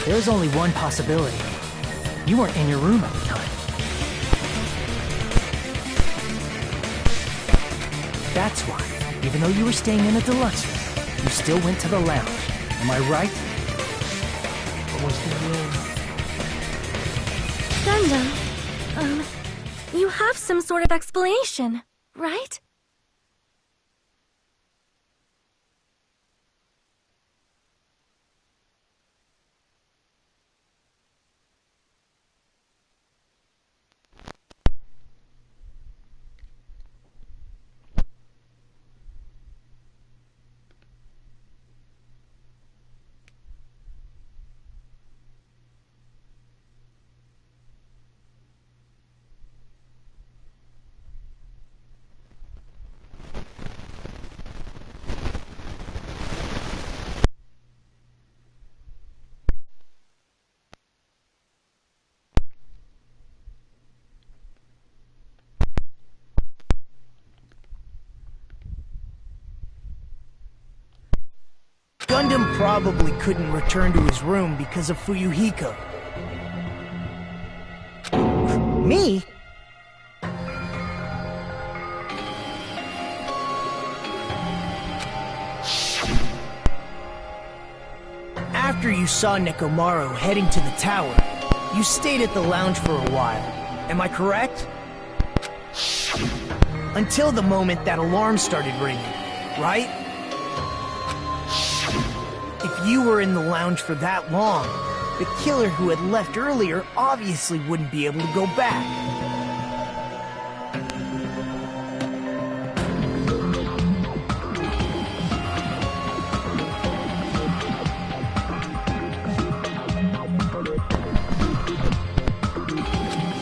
There's only one possibility. You weren't in your room at the time. That's why, even though you were staying in a deluxe room, you still went to the lounge. Am I right? What was the Gundam, you have some sort of explanation, right? Gundam probably couldn't return to his room because of Fuyuhiko. Me? After you saw Nekomaru heading to the tower, you stayed at the lounge for a while. Am I correct? Until the moment that alarm started ringing, right? If you were in the lounge for that long, the killer who had left earlier obviously wouldn't be able to go back.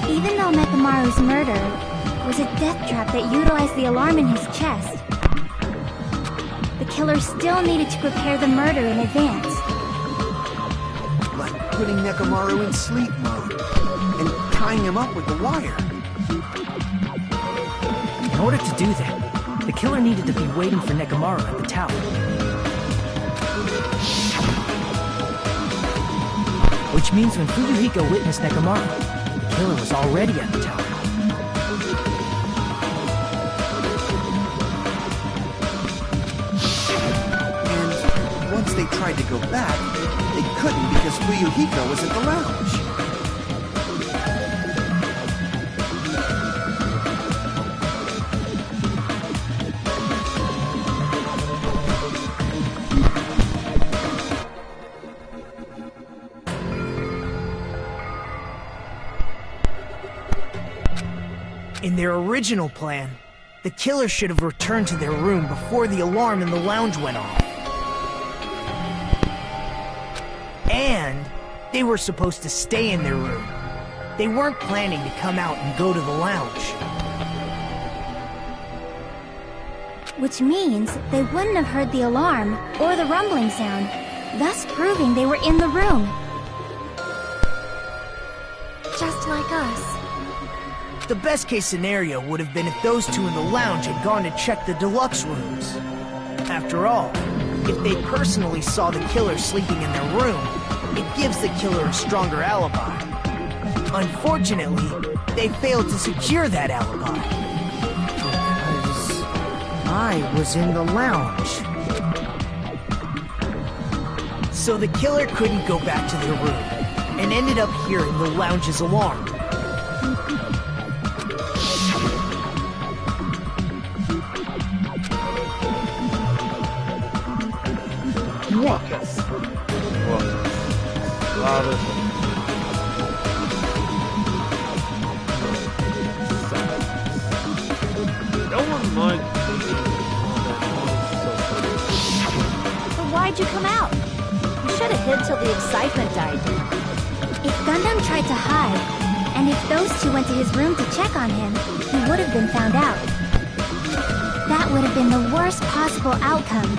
Even though Nekomaru's murder was a death trap that utilized the alarm in his chest, the killer still needed to prepare the murder in advance. Like putting Nekomaru in sleep mode and tying him up with the wire. In order to do that, The killer needed to be waiting for Nekomaru at the tower. Which means when Fuyuhiko witnessed Nekomaru, the killer was already at the tower. And once they tried to go back, they couldn't because Fuyuhiko was at the lounge. In their original plan, the killer should have returned to their room before the alarm in the lounge went off. And they were supposed to stay in their room. They weren't planning to come out and go to the lounge. Which means they wouldn't have heard the alarm or the rumbling sound, thus proving they were in the room. Just like us. The best case scenario would have been if those two in the lounge had gone to check the deluxe rooms. After all, if they personally saw the killer sleeping in their room, it gives the killer a stronger alibi. Unfortunately, they failed to secure that alibi. Because I was in the lounge. So the killer couldn't go back to their room, and ended up hearing the lounge's alarm. No one liked thinking that But why'd you come out? You should have hid till the excitement died down. If Gundam tried to hide, and if those two went to his room to check on him, he would have been found out. That would have been the worst possible outcome.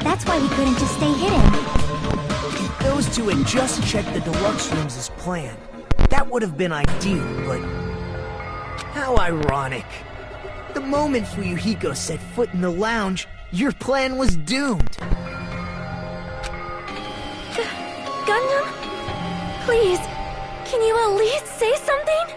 That's why he couldn't just stay hidden. If those two had just checked the deluxe rooms as planned, that would have been ideal, but... how ironic. The moment Fuyuhiko set foot in the lounge, your plan was doomed. Gundam? Please, can you at least say something?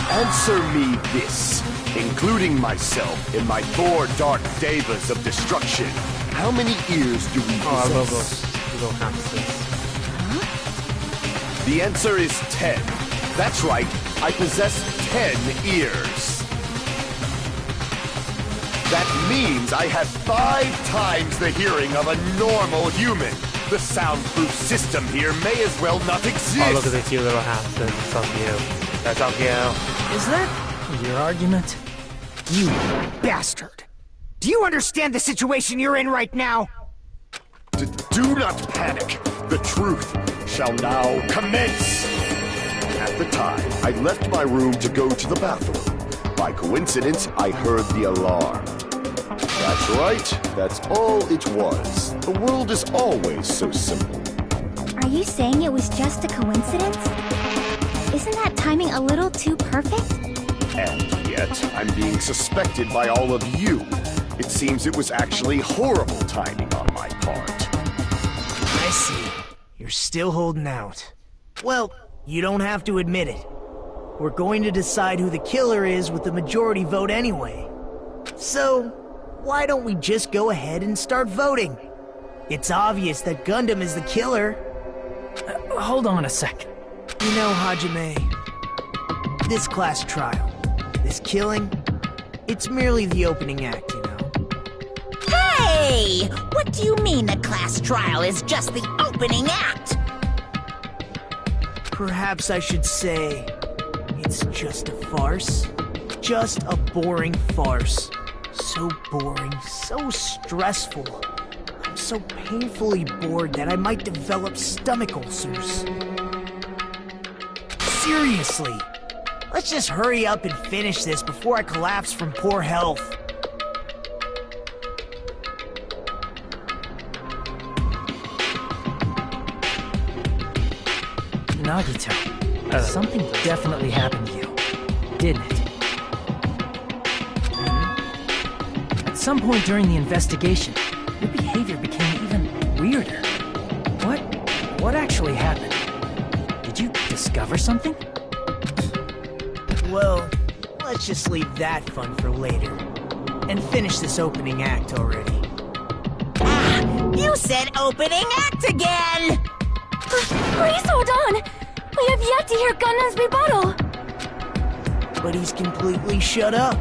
Answer me this, including myself in my 4 dark devas of destruction. How many ears do we possess? I love those little hamsters. The answer is 10. That's right, I possess 10 ears. That means I have 5 times the hearing of a normal human. The soundproof system here may as well not exist. Oh, look at these cute little hamsters. It's so cute. That's so cute. Is that your argument? You bastard! Do you understand the situation you're in right now? Do not panic. The truth shall now commence. At the time, I left my room to go to the bathroom. By coincidence, I heard the alarm. That's right. That's all it was. The world is always so simple. Are you saying it was just a coincidence? Isn't that timing a little too perfect? And yet, I'm being suspected by all of you. It seems it was actually horrible timing on my part. I see. You're still holding out. Well, you don't have to admit it. We're going to decide who the killer is with the majority vote anyway. So, why don't we just go ahead and start voting? It's obvious that Gundam is the killer. Hold on a second. You know, Hajime, this class trial, this killing, it's merely the opening act, you know? Hey! What do you mean the class trial is just the opening act? Perhaps I should say, it's just a farce. Just a boring farce. So boring, so stressful. I'm so painfully bored that I might develop stomach ulcers. Seriously, let's just hurry up and finish this before I collapse from poor health. Nagito, something definitely happened to you, didn't it? some point during the investigation, your behavior became even weirder. What actually happened? Did you discover something? Well, let's just leave that fun for later. And finish this opening act already. You said opening act again! Please hold on! We have yet to hear Gundam's rebuttal! But he's completely shut up.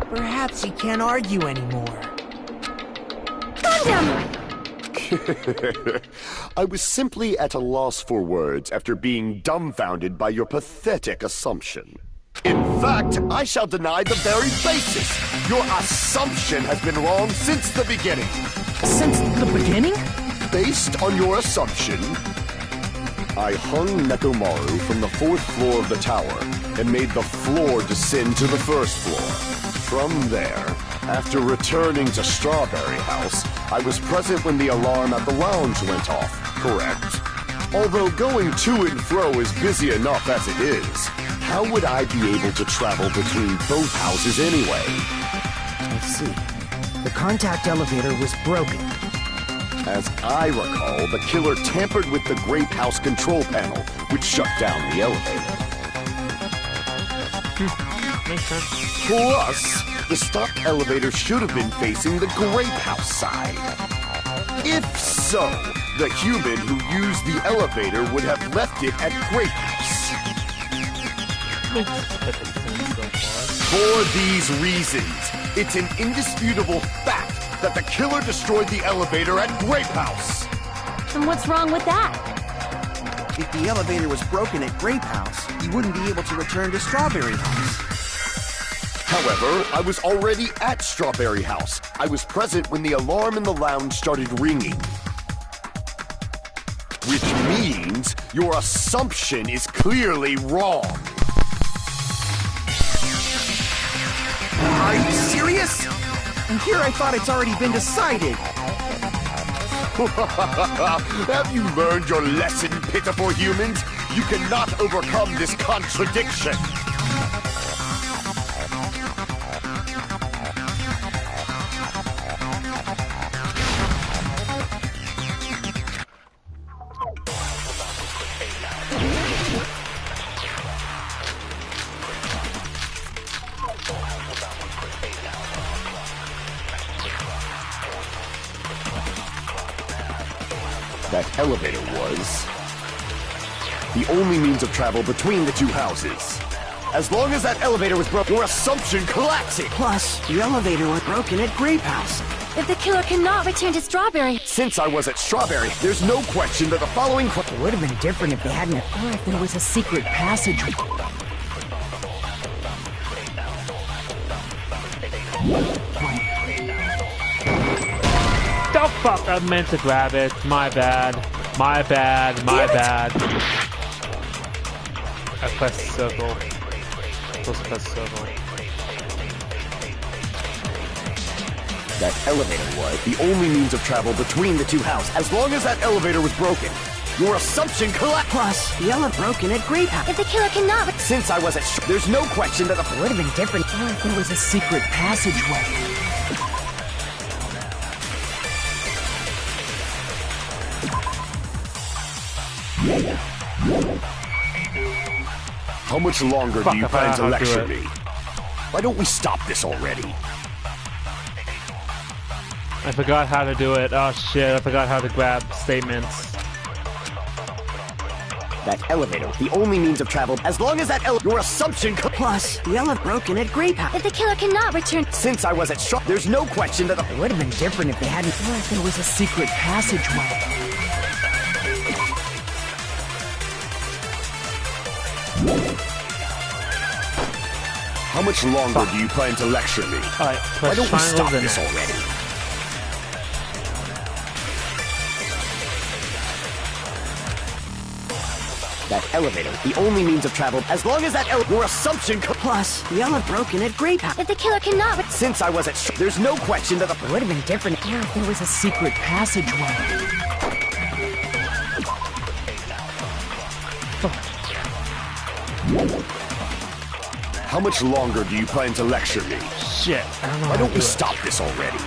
Perhaps he can't argue anymore. Gundam! I was simply at a loss for words after being dumbfounded by your pathetic assumption. In fact, I shall deny the very basis. Your assumption has been wrong since the beginning. Since the beginning? Based on your assumption, I hung Nekomaru from the 4th floor of the tower and made the floor descend to the 1st floor. From there, after returning to Strawberry House, I was present when the alarm at the lounge went off, correct? Although going to and fro is busy enough as it is, how would I be able to travel between both houses anyway? I see. The contact elevator was broken. As I recall, the killer tampered with the Grape House control panel, which shut down the elevator. Makes sense. Plus, the stock elevator should have been facing the Grape House side. If so, the human who used the elevator would have left it at Grape House. For these reasons, it's an indisputable fact that the killer destroyed the elevator at Grape House. And what's wrong with that? If the elevator was broken at Grape House, he wouldn't be able to return to Strawberry House. However, I was already at Strawberry House. I was present when the alarm in the lounge started ringing. Which means your assumption is clearly wrong. Are you serious? And here I thought it's already been decided. Have you learned your lesson, pitiful humans? You cannot overcome this contradiction. That elevator was the only means of travel between the two houses. As long as that elevator was broken, your assumption collapsing. Plus, the elevator was broken at Grape House. If the killer cannot return to Strawberry... Since I was at Strawberry, there's no question that the following... It would have been different if they hadn't... Or if there was a secret passage. The fuck, I meant to grab it. My bad. My bad. My bad. I pressed circle. Supposed to press circle. That elevator was the only means of travel between the two houses. As long as that elevator was broken, your assumption collapsed. Plus, the elevator broken at Grape House. If the killer cannot... Since I was at there's no question that the... It would have been different. Or if there was a secret passageway. How much longer do you plan to lecture me? Why don't we stop this already? I forgot how to do it. Oh shit, I forgot how to grab statements. That elevator, the only means of travel. As long as that your assumption... Plus, the elevator broken at Grape House. If the killer cannot return... Since I was at there's no question that it would have been different if they hadn't... Or if there was a secret passageway. How much longer do you plan to lecture me? Alright, Why don't we stop this already? That elevator, the only means of travel. As long as that your assumption... Plus, the elevator broken at Grape House. If the killer cannot... Since I was at there's no question that it would have been different... Or if there was a secret passageway. How much longer do you plan to lecture me? shit. I don't know Why how don't to we do it. stop this already?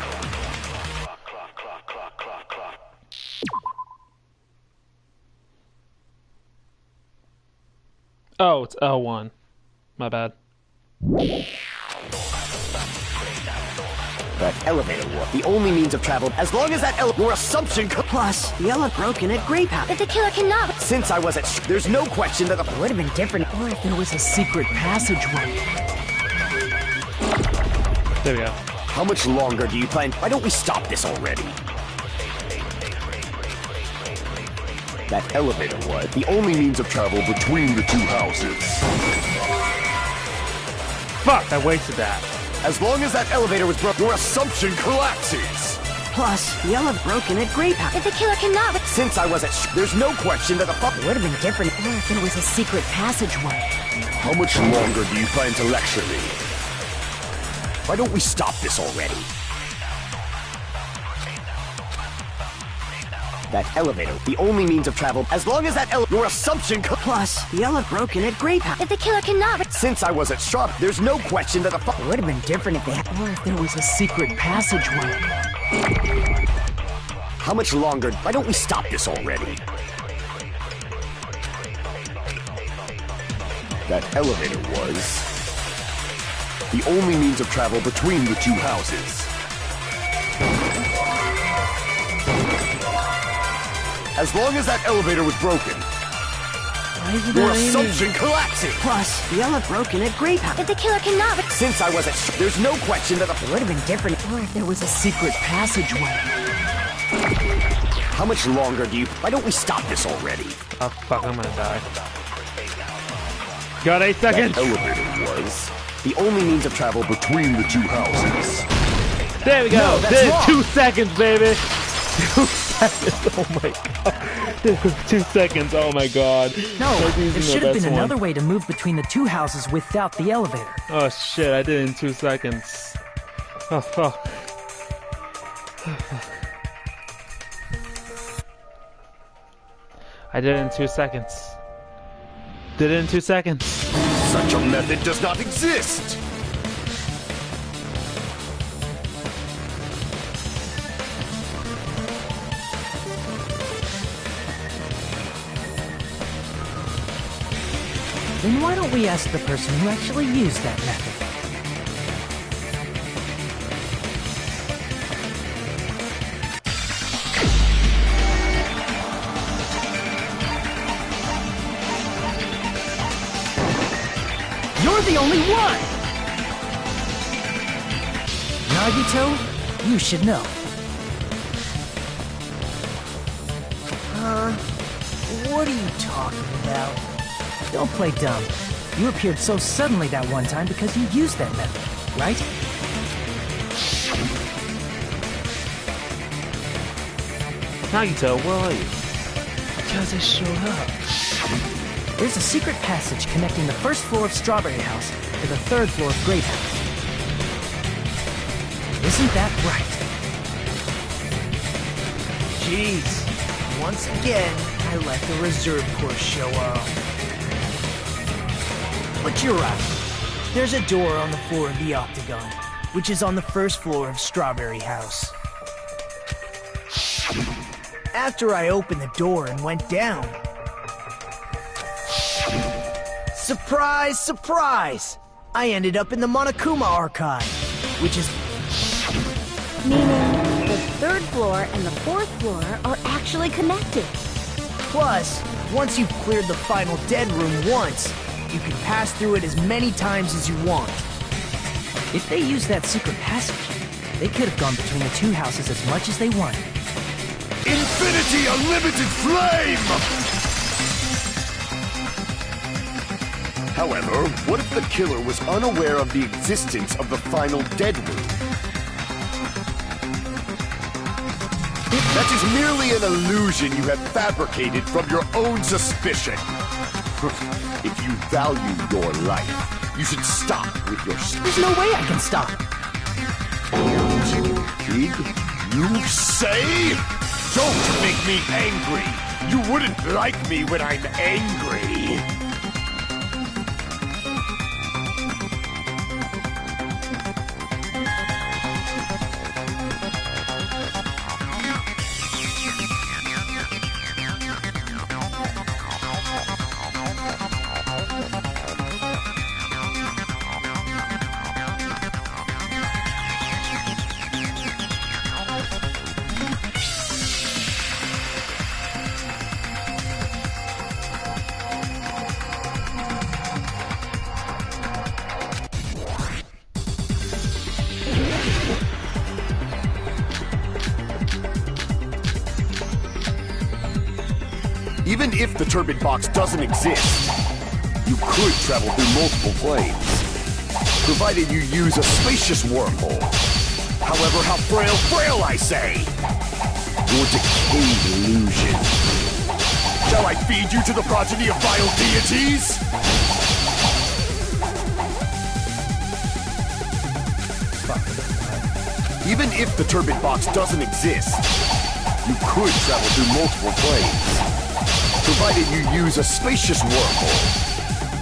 Oh, it's L1. My bad. That elevator was the only means of travel. As long as that your assumption Plus, the elevator broken at Grape House. But the killer cannot. Since I was at there's no question that the Would have been different. Or if there was a secret passageway. There we go. How much longer do you plan? Why don't we stop this already? That elevator was The only means of travel between the two houses. Fuck, I wasted that. as long as that elevator was broken. Your assumption collapses. Plus, the elevator broken at Grape House. But the killer cannot. Since I was at there's no question that the Would have been different. Or if there was a secret passageway. How much longer do you plan to lecture me? Why don't we stop this already? That elevator, the only means of travel. As long as that your assumption Plus, the elevator broken at Grape House. But the killer cannot. Since I was at Straw, there's no question that the Would have been different if they had. Or if there was a secret passageway. How much longer? Why don't we stop this already? That elevator was the only means of travel between the two houses. As long as that elevator was broken, your assumption collapses. Plus, the elevator broken at Grape House. But the killer cannot. Since I was at there's no question that the Would have been different. Or if there was a secret passageway. How much longer do you? Why don't we stop this already? Oh fuck, I'm gonna die. Got 8 seconds. that elevator was The only means of travel between the two houses. There we go. No, that's Did it. wrong. 2 seconds, baby. 2 seconds. Oh my god. This was 2 seconds. Oh my god. No, Like using there the should have been best one. another way to move between the two houses without the elevator. Oh shit, I did it in 2 seconds. Oh fuck. I did it in 2 seconds. Did it in 2 seconds. Such a method does not exist. Then why don't we ask the person who actually used that method? You're the only one! Nagito, you should know. What are you talking about? Don't play dumb. You appeared so suddenly that one time because you used that method, right? Nagito, where are you? Because I showed up. There's a secret passage connecting the first floor of Strawberry House to the third floor of Grape House. Isn't that right? Jeez. Once again, I let the reserve course show up. But you're right. There's a door on the floor of the Octagon, which is on the first floor of Strawberry House. After I opened the door and went down... Surprise, surprise! I ended up in the Monokuma archive, which is... Meaning, the third floor and the fourth floor are actually connected. Plus, once you've cleared the final dead room once, you can pass through it as many times as you want. If they used that secret passage, they could have gone between the two houses as much as they wanted. Infinity Unlimited Flame! However, what if the killer was unaware of the existence of the final dead room? That is merely an illusion you have fabricated from your own suspicion. If you value your life, you should stop with your There's no way I can stop. Pig, you say? Don't make me angry! You wouldn't like me when I'm angry! Even if the turbid box doesn't exist, you could travel through multiple planes, provided you use a spacious wormhole. However, how frail I say! Your decayed illusion. Shall I feed you to the progeny of vile deities? Even if the turbid box doesn't exist, you could travel through multiple planes, provided you use a spacious wormhole.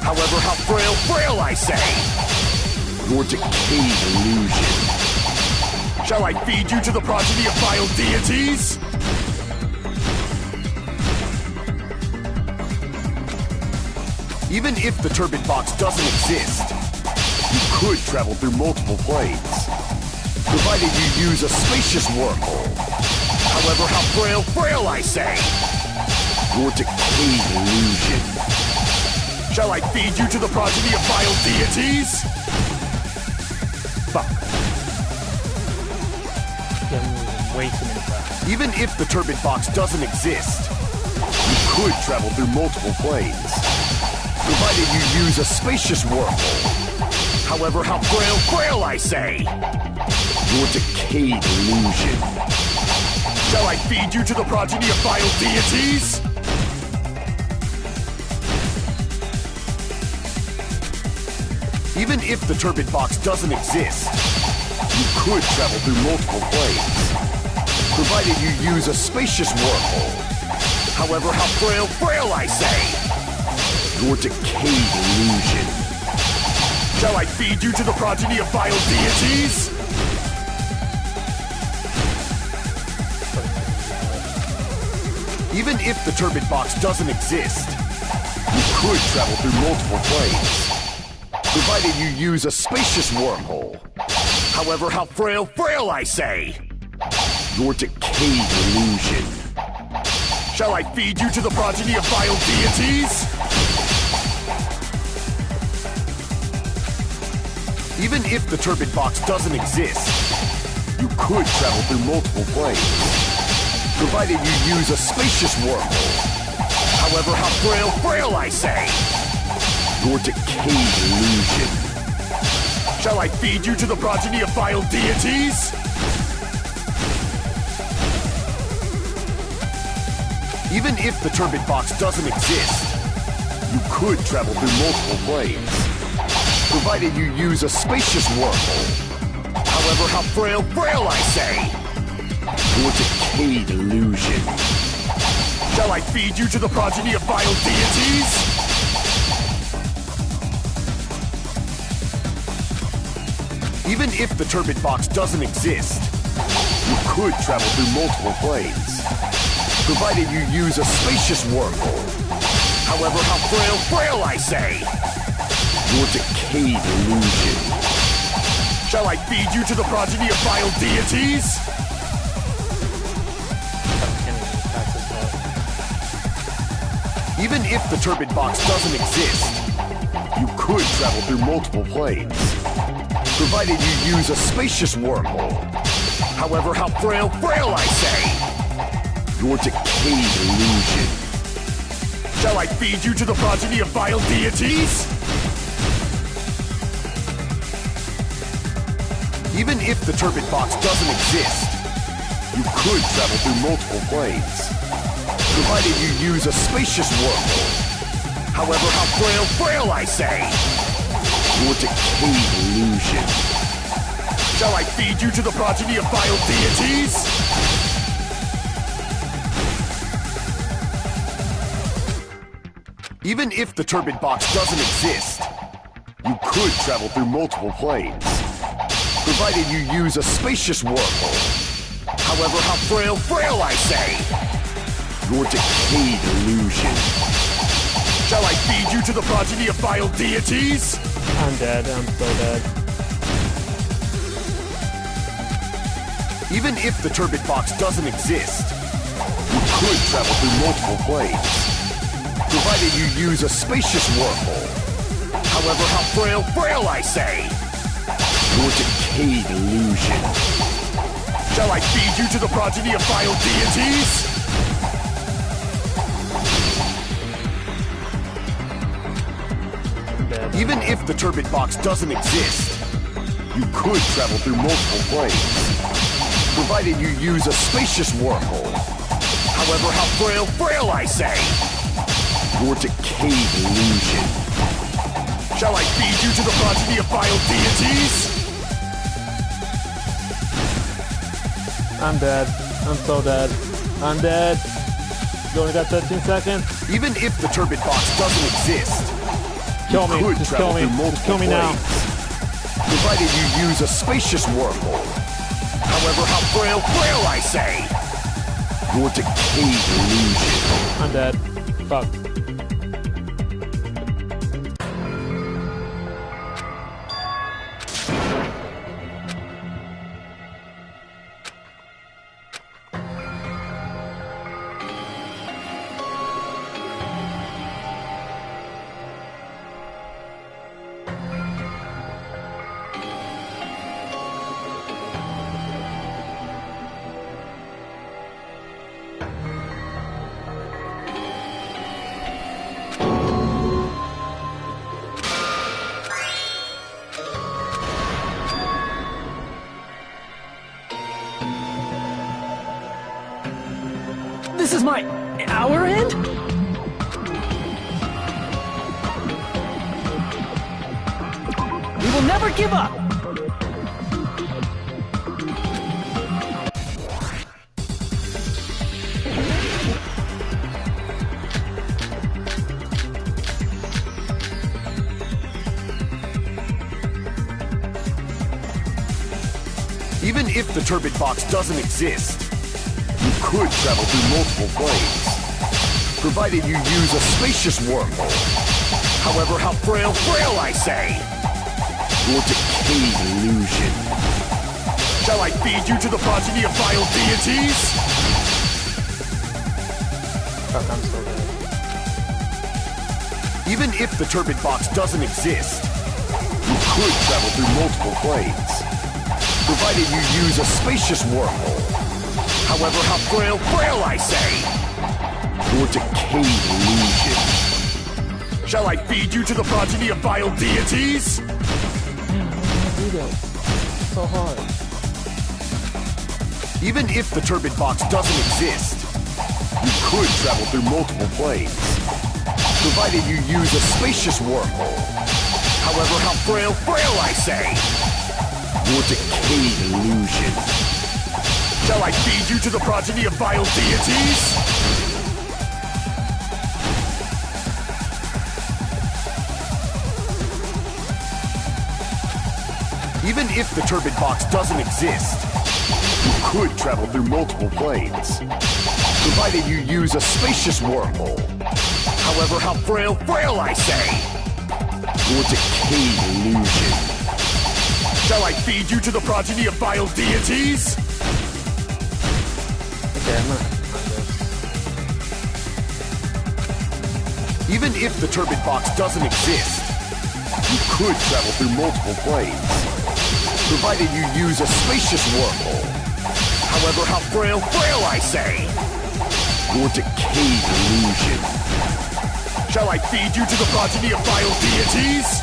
However, how frail I say! Your decayed illusion. Shall I feed you to the progeny of vile deities? Even if the turbid box doesn't exist, you could travel through multiple planes, provided you use a spacious wormhole. However, how frail I say! Your decayed illusion. Shall I feed you to the progeny of vile deities? Fuck. Way too many times. Even if the turbid box doesn't exist, you could travel through multiple planes, provided you use a spacious wormhole. However, how frail I say! Your decayed illusion. Shall I feed you to the progeny of vile deities? Even if the turbid box doesn't exist, you could travel through multiple planes, provided you use a spacious wormhole. However, how frail I say! Your decayed illusion. Shall I feed you to the progeny of vile deities? Even if the turbid box doesn't exist, you could travel through multiple planes, provided you use a spacious wormhole. However, how frail I say! Your decayed illusion. Shall I feed you to the progeny of vile deities? Even if the turbid box doesn't exist, you could travel through multiple planes, provided you use a spacious wormhole. However, how frail I say! Your decayed illusion. Shall I feed you to the progeny of vile deities? Even if the turbid box doesn't exist, you could travel through multiple planes, provided you use a spacious wormhole. However, how frail I say! Your decayed illusion. Shall I feed you to the progeny of vile deities? Even if the turbid box doesn't exist, you could travel through multiple planes, provided you use a spacious wormhole. However, how frail I say! Your decayed illusion. Shall I feed you to the progeny of vile deities? Even if the turbid box doesn't exist, you could travel through multiple planes, provided you use a spacious wormhole. However, how frail I say! Your decayed illusion. Shall I feed you to the progeny of vile deities? Even if the turbid box doesn't exist, you could travel through multiple planes, provided you use a spacious wormhole. However, how frail I say! Your decayed illusion. Shall I feed you to the progeny of vile deities? Even if the turbid box doesn't exist, you could travel through multiple planes, provided you use a spacious wormhole. However, how frail I say! Your decayed illusion. Shall I feed you to the progeny of vile deities? I'm dead. I'm so dead. Even if the turbid box doesn't exist, you could travel through multiple planes, provided you use a spacious wormhole. However, how frail I say! Your decayed illusion. Shall I feed you to the progeny of vile deities? dead. Even if the turbid box doesn't exist, you could travel through multiple planes, provided you use a spacious wormhole. However, how frail I say! Your decayed illusion. Shall I feed you to the progeny of vile deities? I'm dead. I'm so dead. I'm dead. You only got 13 seconds. Even if the turbid box doesn't exist, Kill me. you could Just travel kill me. through multiple Just kill me now. planes, provided you use a spacious wormhole. However, how frail I say! Your decayed illusion. I'm dead. Fuck. This is our end? We will never give up! Even if the turbid box doesn't exist, you could travel through multiple planes, provided you use a spacious wormhole. However, how frail I say! Your decayed illusion. Shall I feed you to the progeny of vile deities? Fuck, I'm so dead. Even if the turbid box doesn't exist, you could travel through multiple planes, provided you use a spacious wormhole. However, how frail I say! Your decayed illusion. Shall I feed you to the progeny of vile deities? So hard. Even if the turbid box doesn't exist, you could travel through multiple planes, provided you use a spacious wormhole. However, how frail I say! Your decayed illusion. Shall I feed you to the progeny of vile deities? Even if the turbid box doesn't exist, you could travel through multiple planes, provided you use a spacious wormhole. However, how frail I say! Your decayed illusion. Shall I feed you to the progeny of vile deities? Okay, I'm not. Even if the turbid box doesn't exist, you could travel through multiple planes, provided you use a spacious wormhole. However, how frail I say! Your decayed illusion. Shall I feed you to the progeny of vile deities?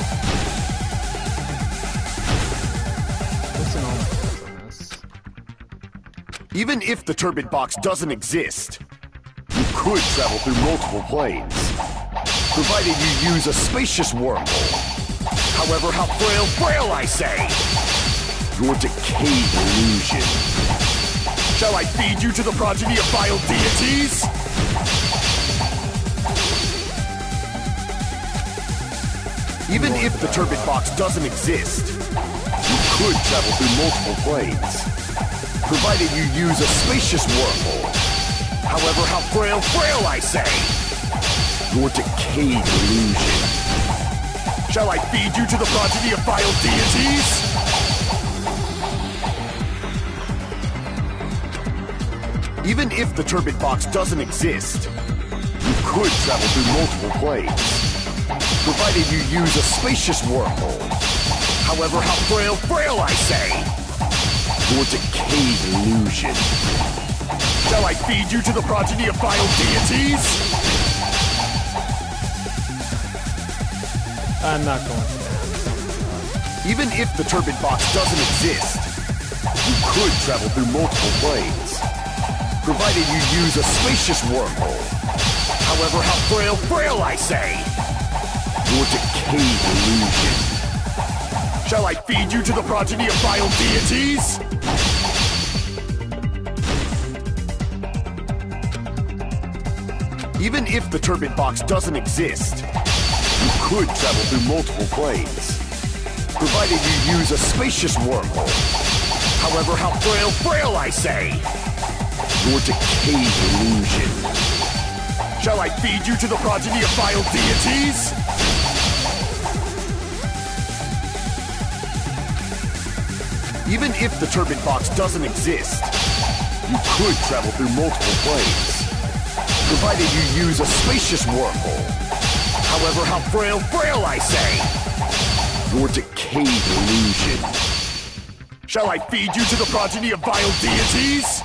Even if the turbid box doesn't exist, you could travel through multiple planes, provided you use a spacious wormhole. However, how frail I say! Your decayed illusion. Shall I feed you to the progeny of vile deities? Even if the turbid box doesn't exist, you could travel through multiple planes, provided you use a spacious wormhole. However, how frail I say! Your decayed illusion. Shall I feed you to the progeny of vile deities? Even if the turbid box doesn't exist, you could travel through multiple planes, provided you use a spacious wormhole. However, how frail I say! Your decayed illusion. Shall I feed you to the progeny of vile deities? I'm not going to that. Even if the turbid box doesn't exist, you could travel through multiple planes, provided you use a spacious wormhole. However, how frail I say! Your decayed illusion. Shall I feed you to the progeny of vile deities? Even if the turbid box doesn't exist, you could travel through multiple planes, provided you use a spacious wormhole. However, how frail I say! Your decayed illusion. Shall I feed you to the progeny of vile deities? Even if the turbid box doesn't exist, you could travel through multiple planes, provided you use a spacious wormhole. However, how frail I say! Your decayed illusion. Shall I feed you to the progeny of vile deities?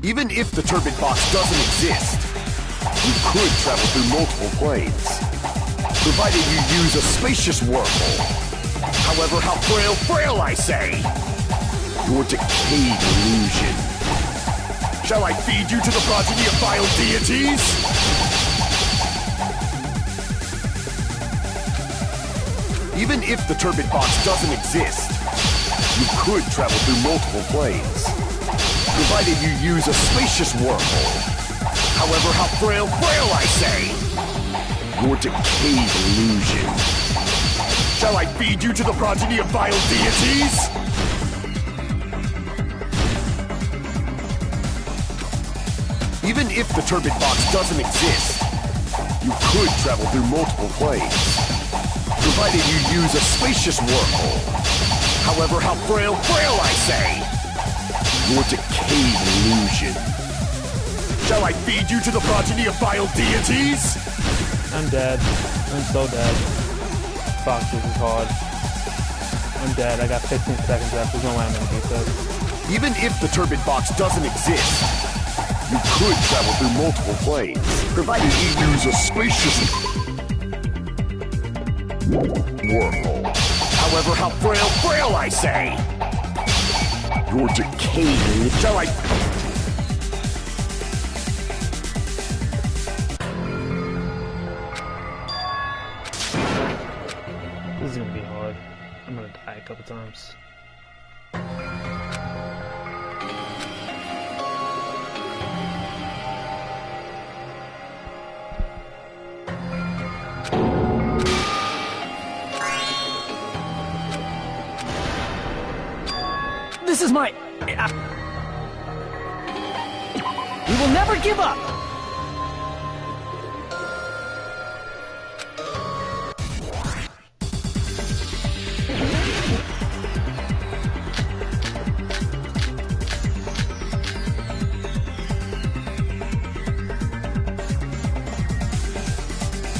Even if the turbid box doesn't exist, you could travel through multiple planes, provided you use a spacious wormhole. However, how frail I say! Your decayed illusion. Shall I feed you to the progeny of vile deities? Even if the turbid box doesn't exist, you could travel through multiple planes, provided you use a spacious wormhole. However, how frail I say! Your decayed illusion. Shall I feed you to the progeny of vile deities? Even if the turbid box doesn't exist, you could travel through multiple planes, provided you use a spacious wormhole. However, how frail I say! Your decayed illusion. Shall I feed you to the progeny of vile deities? I'm dead. I'm so dead. Fuck, this is hard. I'm dead. I got 15 seconds left. There's no way I'm gonna beat this. Even if the turbid box doesn't exist, you could travel through multiple planes, provided you use a spacious wormhole. However, how frail I say! Your decayed. Shall I? This is gonna be hard. I'm gonna die a couple times. This is my... We will never give up!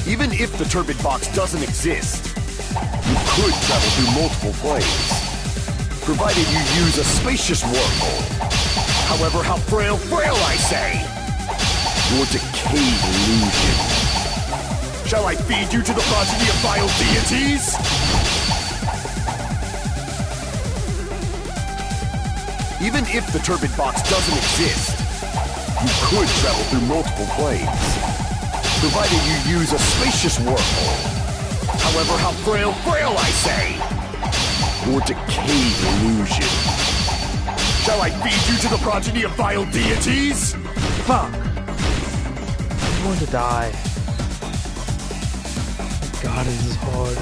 Even if the turbid box doesn't exist, you could travel through multiple planes, provided you use a spacious wormhole. However, how frail I say! Your decayed illusion. Shall I feed you to the progeny of vile deities? Even if the turbid box doesn't exist, you could travel through multiple planes, provided you use a spacious wormhole. However, how frail I say! Your decayed illusion. Shall I feed you to the progeny of vile deities? Fuck! I'm going to die. God, this is hard.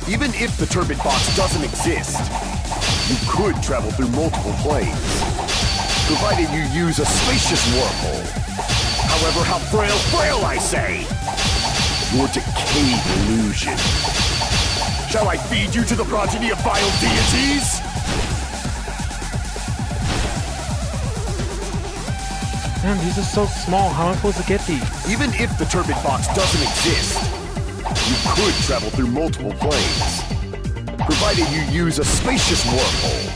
Even if the turbid box doesn't exist, you could travel through multiple planes, provided you use a spacious wormhole. However, how frail I say! Your decayed illusion. Shall I feed you to the progeny of vile deities? Man, these are so small. How am I supposed to get these? Even if the turbid box doesn't exist, you could travel through multiple planes, provided you use a spacious wormhole.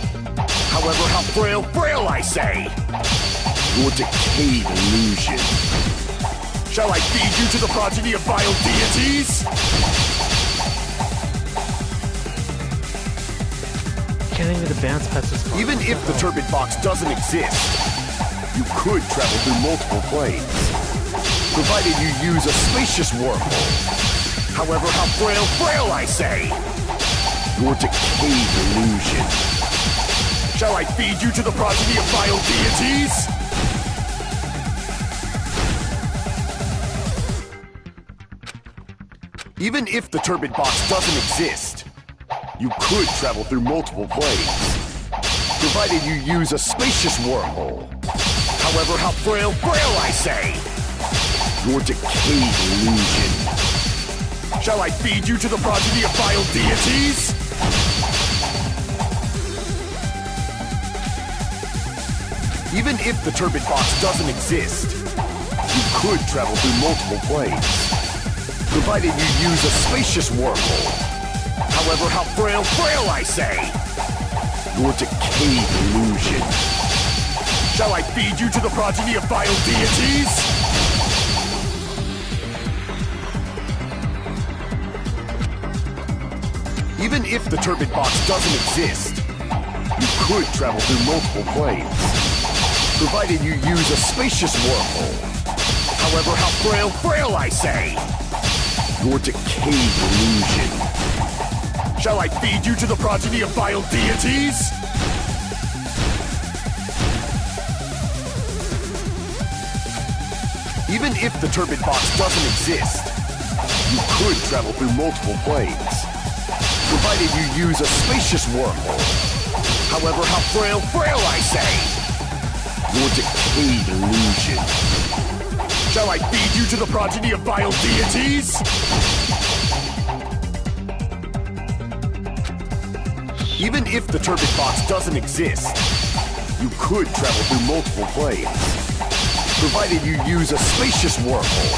However, how frail I say! Your decayed illusion. Shall I feed you to the progeny of vile deities? Can't even the bounce past this part. Even if the turbid box doesn't exist, you could travel through multiple planes, provided you use a spacious wormhole. However, how frail I say! Your decayed illusion. Shall I feed you to the progeny of vile deities? Even if the turbid box doesn't exist, you could travel through multiple planes, provided you use a spacious wormhole. However, how frail I say! Your decayed illusion. Shall I feed you to the progeny of vile deities? Even if the turbid box doesn't exist, you could travel through multiple planes, provided you use a spacious wormhole. However, how frail I say! Your decayed illusion. Shall I feed you to the progeny of vile deities? Even if the turbid box doesn't exist, you could travel through multiple planes, provided you use a spacious wormhole. However, how frail I say! Your decayed illusion. Shall I feed you to the progeny of vile deities? Even if the turbid box doesn't exist, you could travel through multiple planes, provided you use a spacious wormhole. However, how frail I say! Your decayed illusion. Shall I feed you to the progeny of vile deities? Even if the turbid box doesn't exist, you could travel through multiple planes, provided you use a spacious wormhole.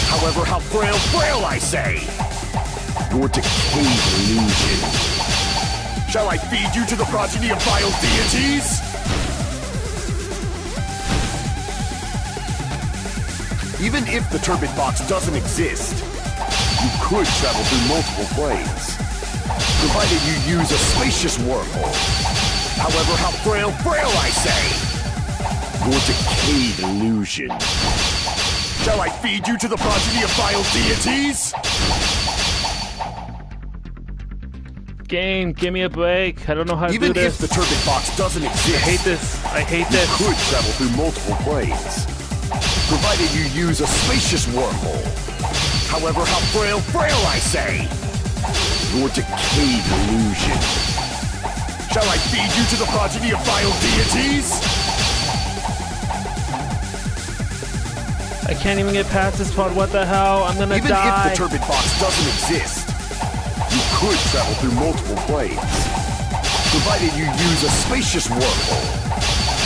However, how frail I say! Your decayed illusion. Shall I feed you to the progeny of vile deities? Even if the turbid box doesn't exist, you could travel through multiple planes, provided you use a spacious wormhole. However, how frail I say! Your decayed illusion. Shall I feed you to the progeny of vile deities? Game, give me a break. I don't know how to do Even this. if the turbid box doesn't exist, I hate this. I hate this. You could travel through multiple planes, provided you use a spacious wormhole. However, how frail I say! Your decayed illusion. Shall I feed you to the progeny of vile deities? I can't even get past this part. What the hell? I'm gonna Even die. if the turbid box doesn't exist, you could travel through multiple planes, provided you use a spacious wormhole.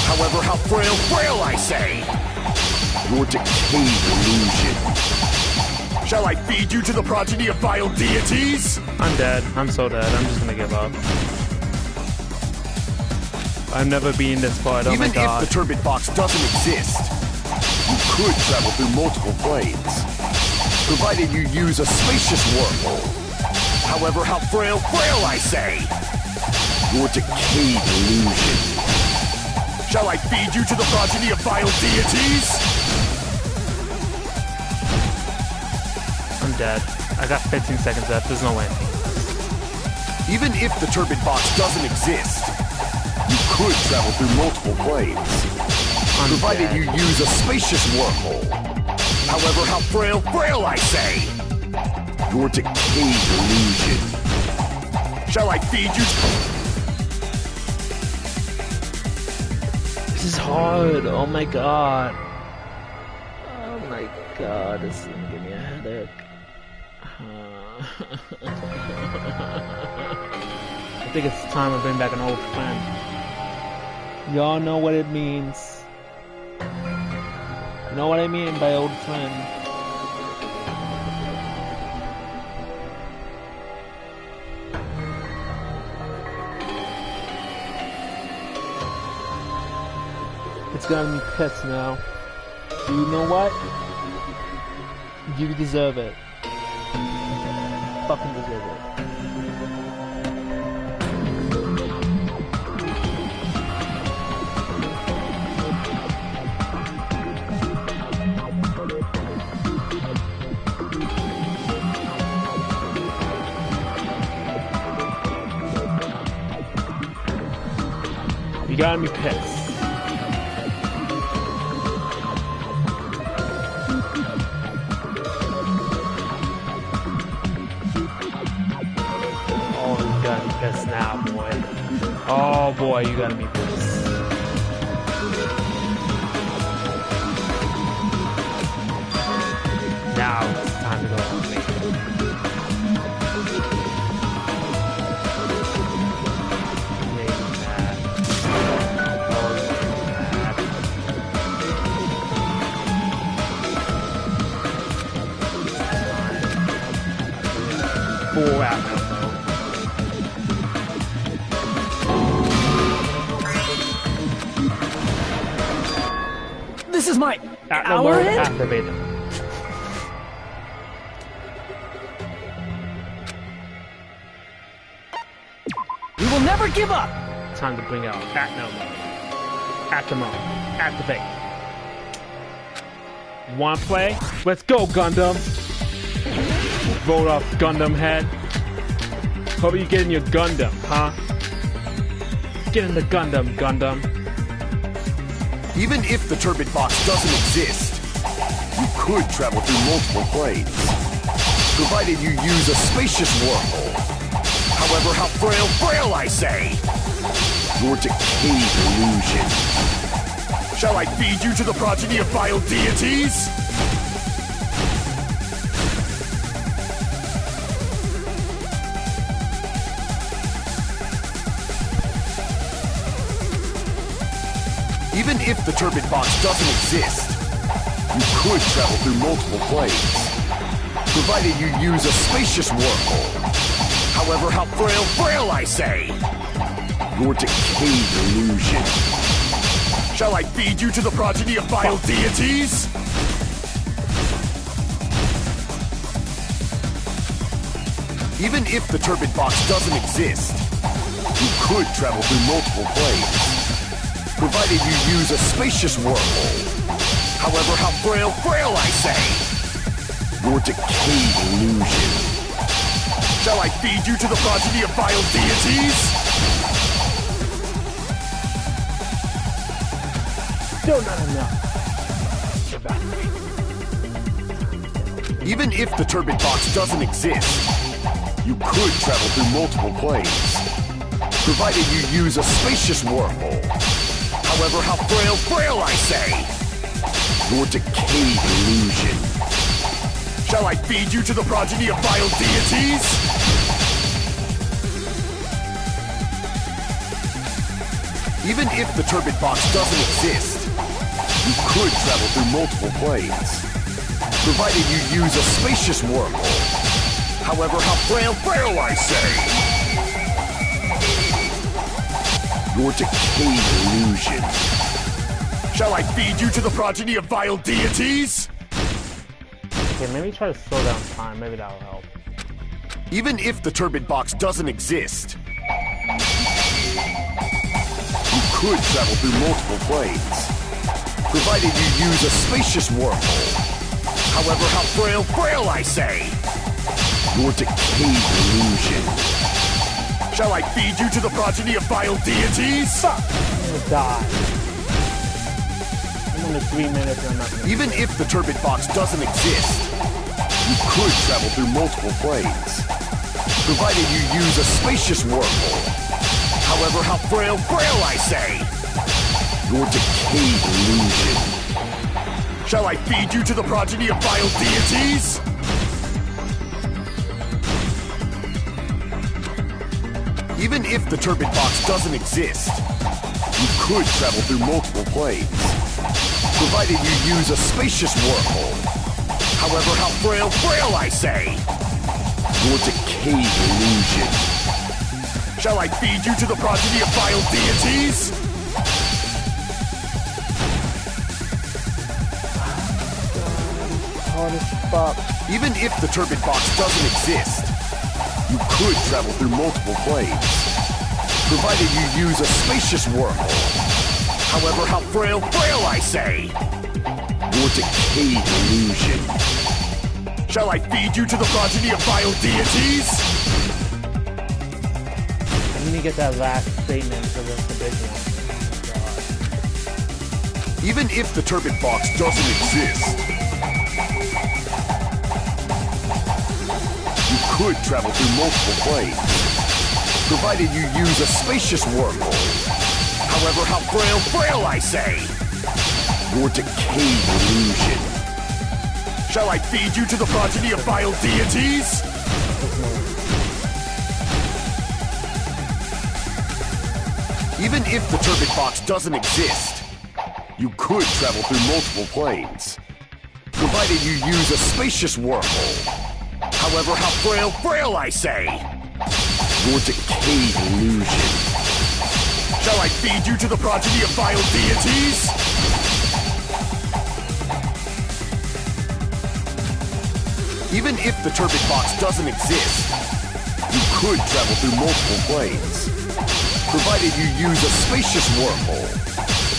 However, how frail I say! Your decayed illusion. Shall I feed you to the progeny of vile deities? I'm dead. I'm so dead. I'm just gonna give up. I've never been this far. Oh Even my god. if the turbid box doesn't exist, you could travel through multiple planes, provided you use a spacious wormhole. However, how frail I say! Your decayed illusion. Shall I feed you to the progeny of vile deities? I'm dead. I got 15 seconds left. There's no way. Even if the turbid box doesn't exist, you could travel through multiple planes, provided you use a spacious wormhole. However, how frail I say! Your decayed illusion. Shall I feed you? This is hard. Oh my god. Oh my god. This is gonna give me a headache. I think it's time to bring back an old friend. Y'all know what it means. Know what I mean by old friend. It's gotta be pets now. You know what? You deserve it. Fucking deserve it. You gotta be pissed. Oh, you gotta be pissed now, boy. Oh boy, you gotta be pissed. Now it's time to go on me. Full out now, This is my Acno hour mode end? activated. We will never give up! Time to bring out Acno mode. Acno mode. Activate. Wanna play? Let's go, Gundam! Vote off Gundam head. Hope you get in your Gundam, huh? Get in the Gundam, Gundam. Even if the turbid box doesn't exist, you could travel through multiple planes, provided you use a spacious wormhole. However, how frail I say! Your decayed illusion. Shall I feed you to the progeny of vile deities? Even if the turbid box doesn't exist, you could travel through multiple planes, provided you use a spacious wormhole. However, how frail I say! Your decayed illusion. Shall I feed you to the progeny of vile deities? Even if the turbid box doesn't exist, you could travel through multiple planes, provided you use a spacious wormhole. However, how frail I say! Your decayed illusion. Shall I feed you to the progeny of vile deities? Still not enough. Get back to me. Even if the turbid box doesn't exist, you could travel through multiple planes, provided you use a spacious wormhole. However, how frail I say! Your decayed illusion. Shall I feed you to the progeny of vile deities? Even if the turbid box doesn't exist, you could travel through multiple planes, provided you use a spacious wormhole. However, how frail I say! Your decayed illusion. Shall I feed you to the progeny of vile deities? Okay, maybe try to slow down time. Maybe that'll help. Even if the turbid box doesn't exist, you could travel through multiple planes, provided you use a spacious wormhole. However, how frail I say! Your decayed illusion. Shall I feed you to the progeny of vile deities? Fuck! I'm gonna die. I'm under 3 minutes and I'm not gonna... Even if the turbid box doesn't exist, you could travel through multiple planes, provided you use a spacious wormhole. However, how frail I say! Your decayed illusion. Shall I feed you to the progeny of vile deities? Even if the turbid box doesn't exist, you could travel through multiple planes, provided you use a spacious wormhole. However, how frail I say! Your decayed illusion. Shall I feed you to the progeny of vile deities? hard as fuck. Even if the turbid box doesn't exist, you could travel through multiple planes, provided you use a spacious wormhole. However, how frail I say! Your decayed illusion. Shall I feed you to the progeny of vile deities? I'm gonna get that last statement for the big one. Even if the turbid box doesn't exist, you could travel through multiple planes, provided you use a spacious wormhole. However, how frail I say! Your decayed illusion. Shall I feed you to the progeny of vile deities? Even if the turbid box doesn't exist, you could travel through multiple planes, provided you use a spacious wormhole. However, how frail I say! Your decayed illusion. Shall I feed you to the progeny of vile deities? Even if the turbid box doesn't exist, you could travel through multiple planes, provided you use a spacious wormhole.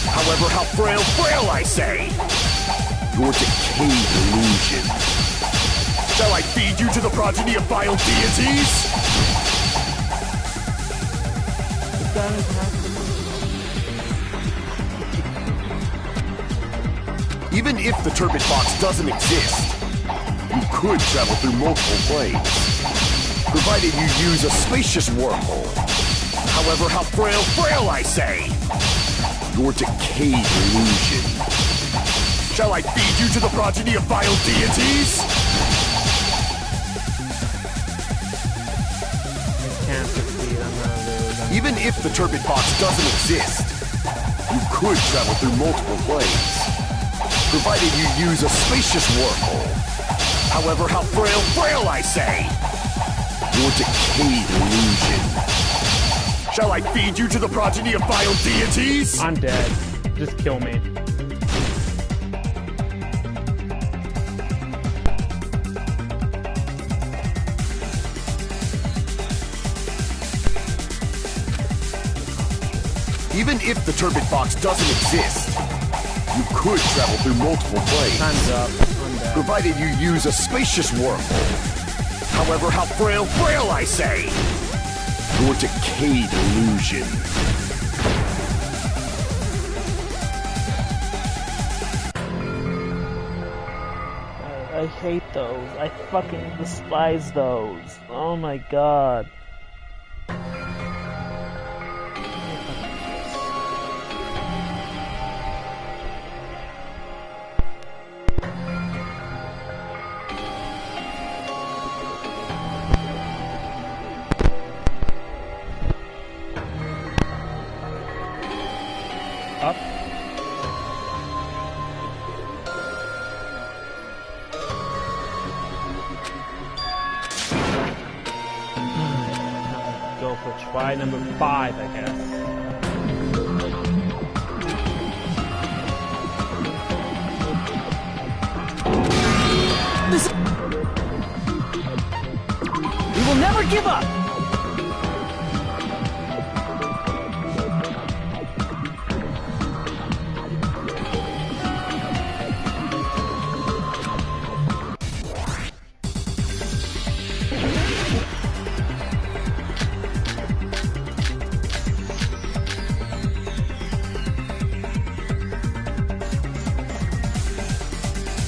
However, how frail I say! Your decayed illusion. Shall I feed you to the progeny of vile deities? Even if the turbid box doesn't exist, you could travel through multiple planes, provided you use a spacious wormhole. However, how frail I say! Your decayed illusion. Shall I feed you to the progeny of vile deities? Even if the turbid box doesn't exist, you could travel through multiple planes, provided you use a spacious wormhole. However, how frail I say! Your decayed illusion. Shall I feed you to the progeny of vile deities? I'm dead. Just kill me. Even if the turbid box doesn't exist, you could travel through multiple planes. Time's up. I'm dead. Provided you use a spacious wormhole. However, how frail I say! Your decayed illusion. I hate those. I fucking despise those. Oh my god. Up. Go for try number 5, I guess. We will never give up!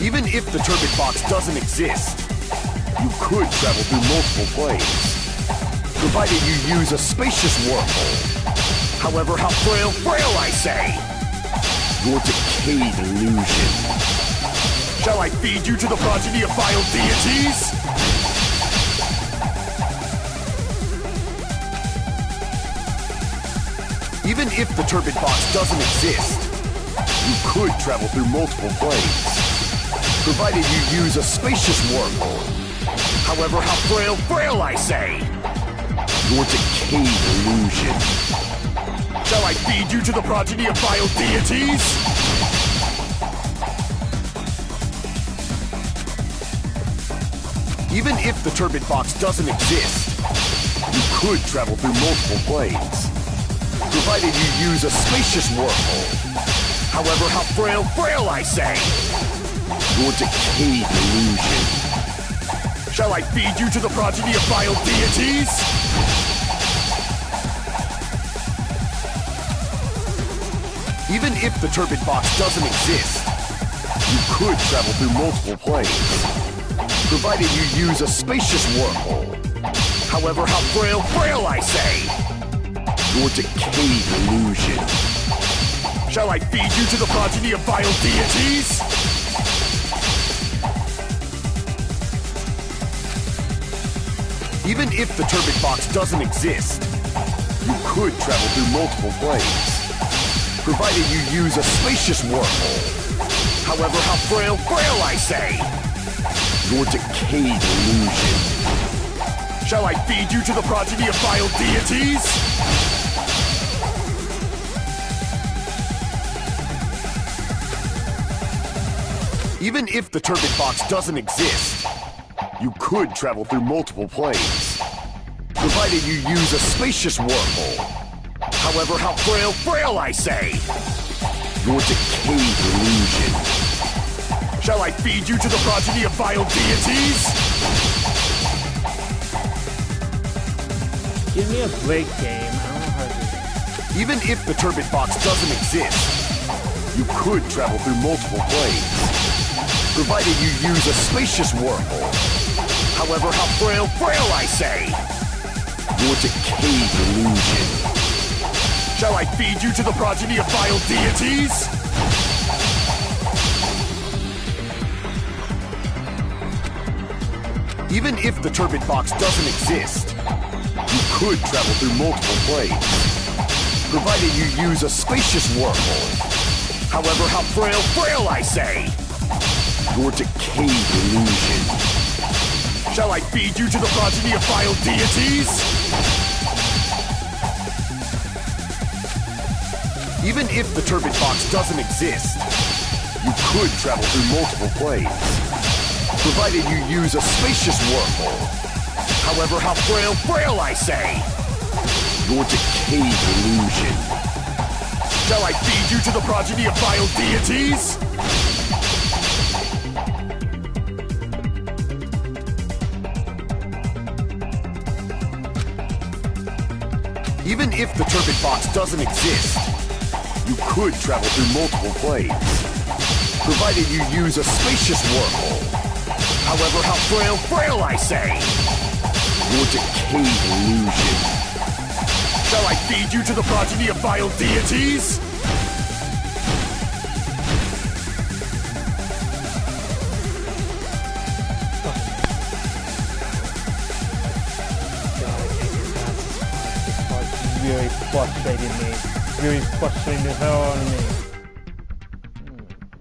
Even if the turbid box doesn't exist, you could travel through multiple planes, provided you use a spacious wormhole. However, how frail I say! Your decayed illusion. Shall I feed you to the progeny of vile deities? Even if the turbid box doesn't exist, you could travel through multiple planes, provided you use a spacious wormhole. However, how frail I say! Your decayed illusion. Shall I feed you to the progeny of vile deities? Even if the turbid box doesn't exist, you could travel through multiple planes, provided you use a spacious wormhole. However, how frail I say! Your decayed illusion. Shall I feed you to the progeny of vile deities? Even if the turbid box doesn't exist, you could travel through multiple planes, provided you use a spacious wormhole. However, how frail I say! Your decayed illusion. Shall I feed you to the progeny of vile deities? Even if the turbid box doesn't exist, you could travel through multiple planes, provided you use a spacious wormhole. However, how frail I say! Your decayed illusion. Shall I feed you to the progeny of vile deities? Even if the turbid box doesn't exist, you could travel through multiple planes, provided you use a spacious wormhole. However, how frail I say! Your decayed illusion. Shall I feed you to the progeny of vile deities? Give me a break, game. I don't know how to do this. Even if the turbid box doesn't exist, you could travel through multiple planes, provided you use a spacious wormhole. However, how frail I say! Your decayed illusion. Shall I feed you to the progeny of vile deities? Even if the turbid box doesn't exist, you could travel through multiple planes, provided you use a spacious wormhole. However, how frail I say! Your decayed illusion. Shall I feed you to the progeny of vile deities? Even if the turbid box doesn't exist, you could travel through multiple planes, provided you use a spacious wormhole. However, how frail I say! Your decayed illusion. Shall I feed you to the progeny of vile deities? Even if the turbid box doesn't exist, you could travel through multiple planes, provided you use a spacious wormhole. However, how frail I say! Your decayed illusion. Shall I feed you to the progeny of vile deities? Really frustrating me. Really frustrating the hell out of me.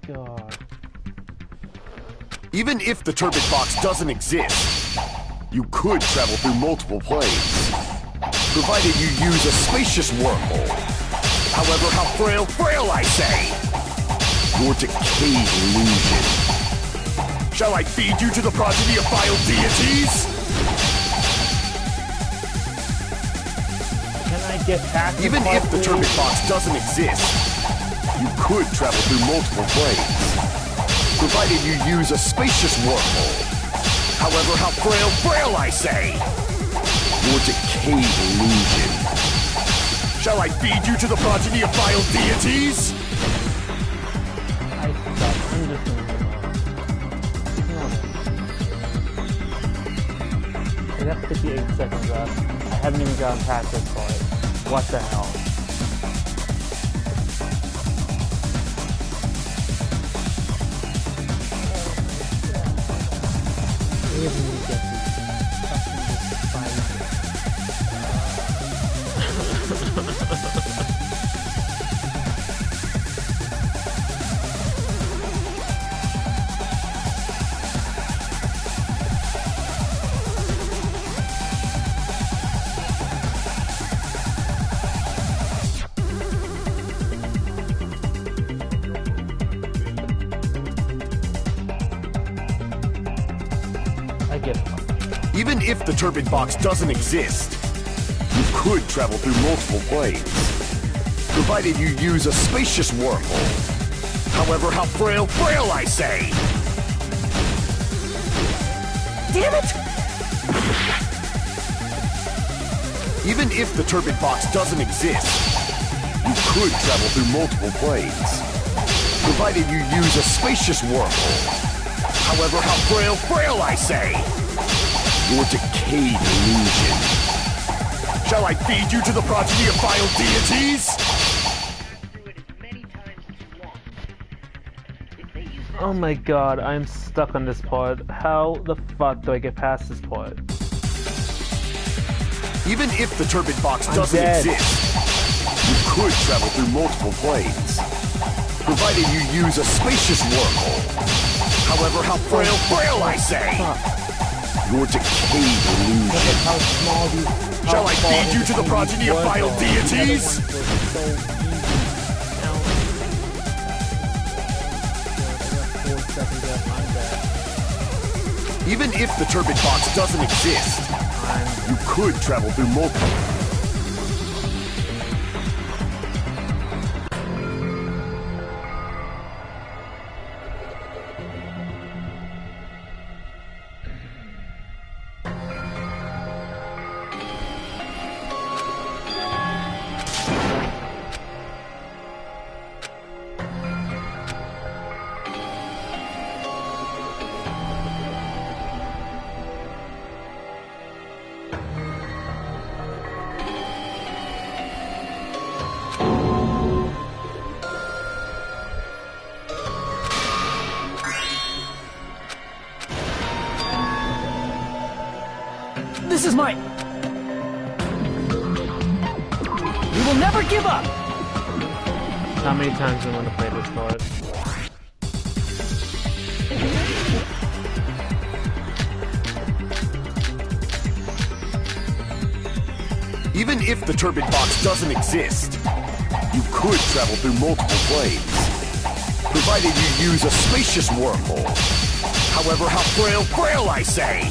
Oh, God. Even if the turbid box doesn't exist, you could travel through multiple planes, provided you use a spacious wormhole. However, how frail I say! Your decayed illusion. Shall I feed you to the progeny of vile deities? Even if the turbid box doesn't exist, you could travel through multiple planes, provided you use a spacious wormhole. However, how frail I say! Your decayed illusion. Shall I feed you to the progeny of vile deities? I suck. I'm just gonna I got 58 seconds left. I haven't even gotten past this part. What the hell? I give up. Even if the turbid box doesn't exist, you could travel through multiple planes, provided you use a spacious wormhole. However, how frail I say! Damn it! Even if the turbid box doesn't exist, you could travel through multiple planes, provided you use a spacious wormhole. However, how frail I say! Your decayed illusion. Shall I feed you to the progeny of vile deities? Oh my god, I'm stuck on this part. How the fuck do I get past this part? Even if the turbid box doesn't exist, you could travel through multiple planes, provided you use a spacious wormhole. However, how frail I say! Your decayed illusion. How small these... Shall I feed you to the progeny of vile deities? Even if the turbid box doesn't exist, you could travel through multiple... This is my... We will never give up! How many times do I want to play this part? Even if the turbid box doesn't exist, you could travel through multiple planes, provided you use a spacious wormhole. However, how frail I say!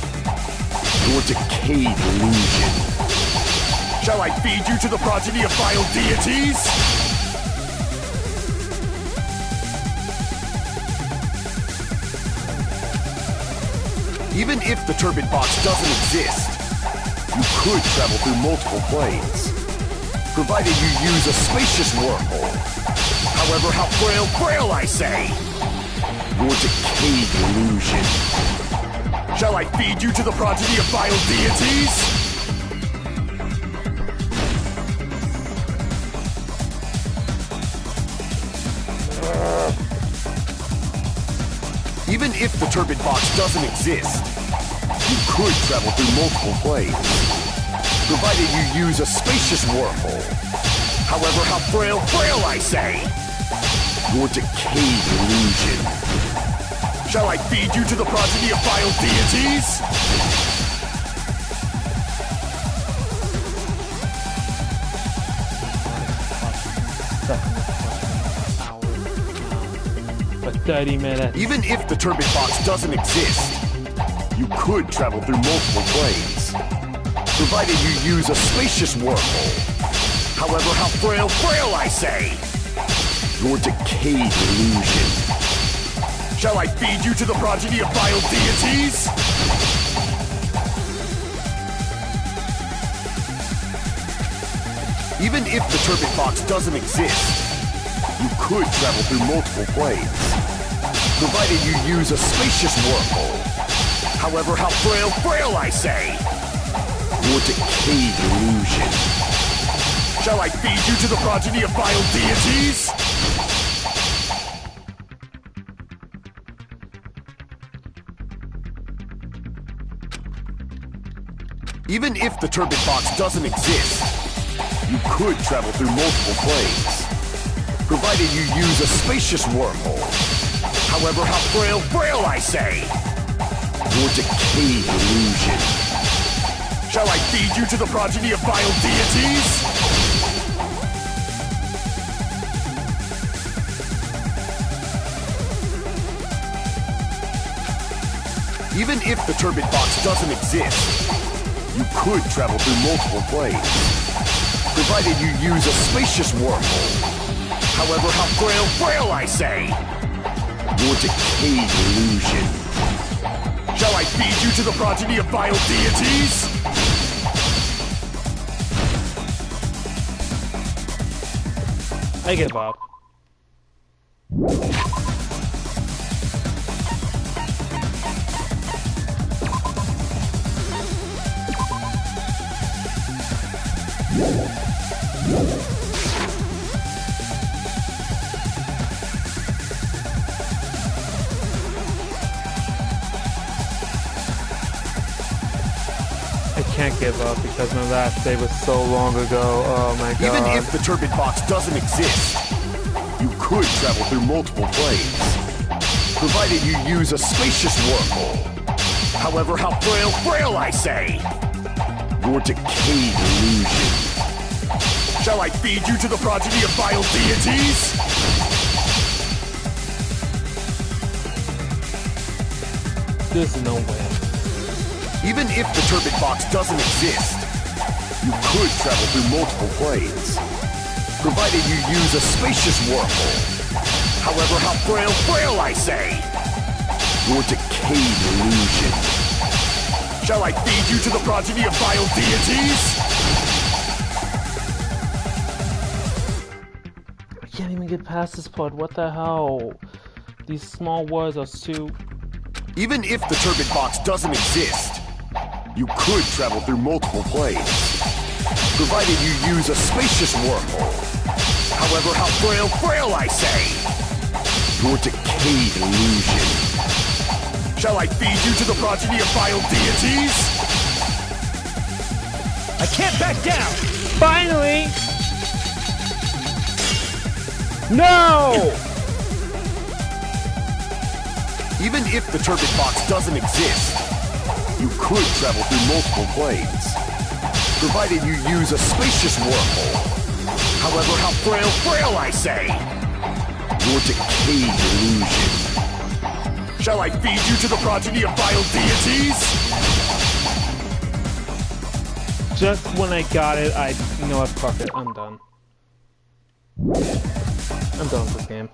Your decayed illusion. Shall I feed you to the progeny of vile deities? Even if the turbid box doesn't exist, you could travel through multiple planes, provided you use a spacious wormhole. However, how frail I say! Your decayed illusion. Shall I feed you to the progeny of vile deities? Even if the turbid box doesn't exist, you could travel through multiple planes, provided you use a spacious wormhole. However, how frail I say! Your decayed illusion. Shall I feed you to the progeny of vile deities? For 30 minutes. Even if the turbid box doesn't exist, you could travel through multiple planes, provided you use a spacious wormhole. However, how frail I say! Your decayed illusion. Shall I feed you to the progeny of vile deities? Even if the turbid box doesn't exist, you could travel through multiple planes, provided you use a spacious wormhole. However, how frail I say! Your decayed illusion. Shall I feed you to the progeny of vile deities? Even if the turbid box doesn't exist, you could travel through multiple planes, provided you use a spacious wormhole. However, how frail I say! Your decayed illusion. Shall I feed you to the progeny of vile deities? Even if the turbid box doesn't exist, You could travel through multiple planes, provided you use a spacious wormhole. However, how frail I say! Your decayed illusion. Shall I feed you to the progeny of vile deities? I give up. I can't give up because my last day was so long ago. Oh my god. Even if the turbid box doesn't exist, you could travel through multiple planes, provided you use a spacious wormhole. However, how frail I say! Your decayed illusion. Shall I feed you to the progeny of vile deities? There's no way. Even if the turbid box doesn't exist, you could travel through multiple planes, provided you use a spacious wormhole. However, how frail I say! Your decayed illusion. Shall I feed you to the progeny of vile deities? I can't even get past this part. What the hell? These small words are too... Even if the turbid box doesn't exist, you could travel through multiple planes, provided you use a spacious wormhole. However, how frail I say! Your decayed illusion. Shall I feed you to the progeny of vile deities? I can't back down! Finally! No! Even if the turbid box doesn't exist, you could travel through multiple planes, provided you use a spacious wormhole. However, how frail I say! Your decayed illusion. Shall I feed you to the progeny of vile deities? Just when I got it, you know what, fuck it, I'm done. I'm done with this game.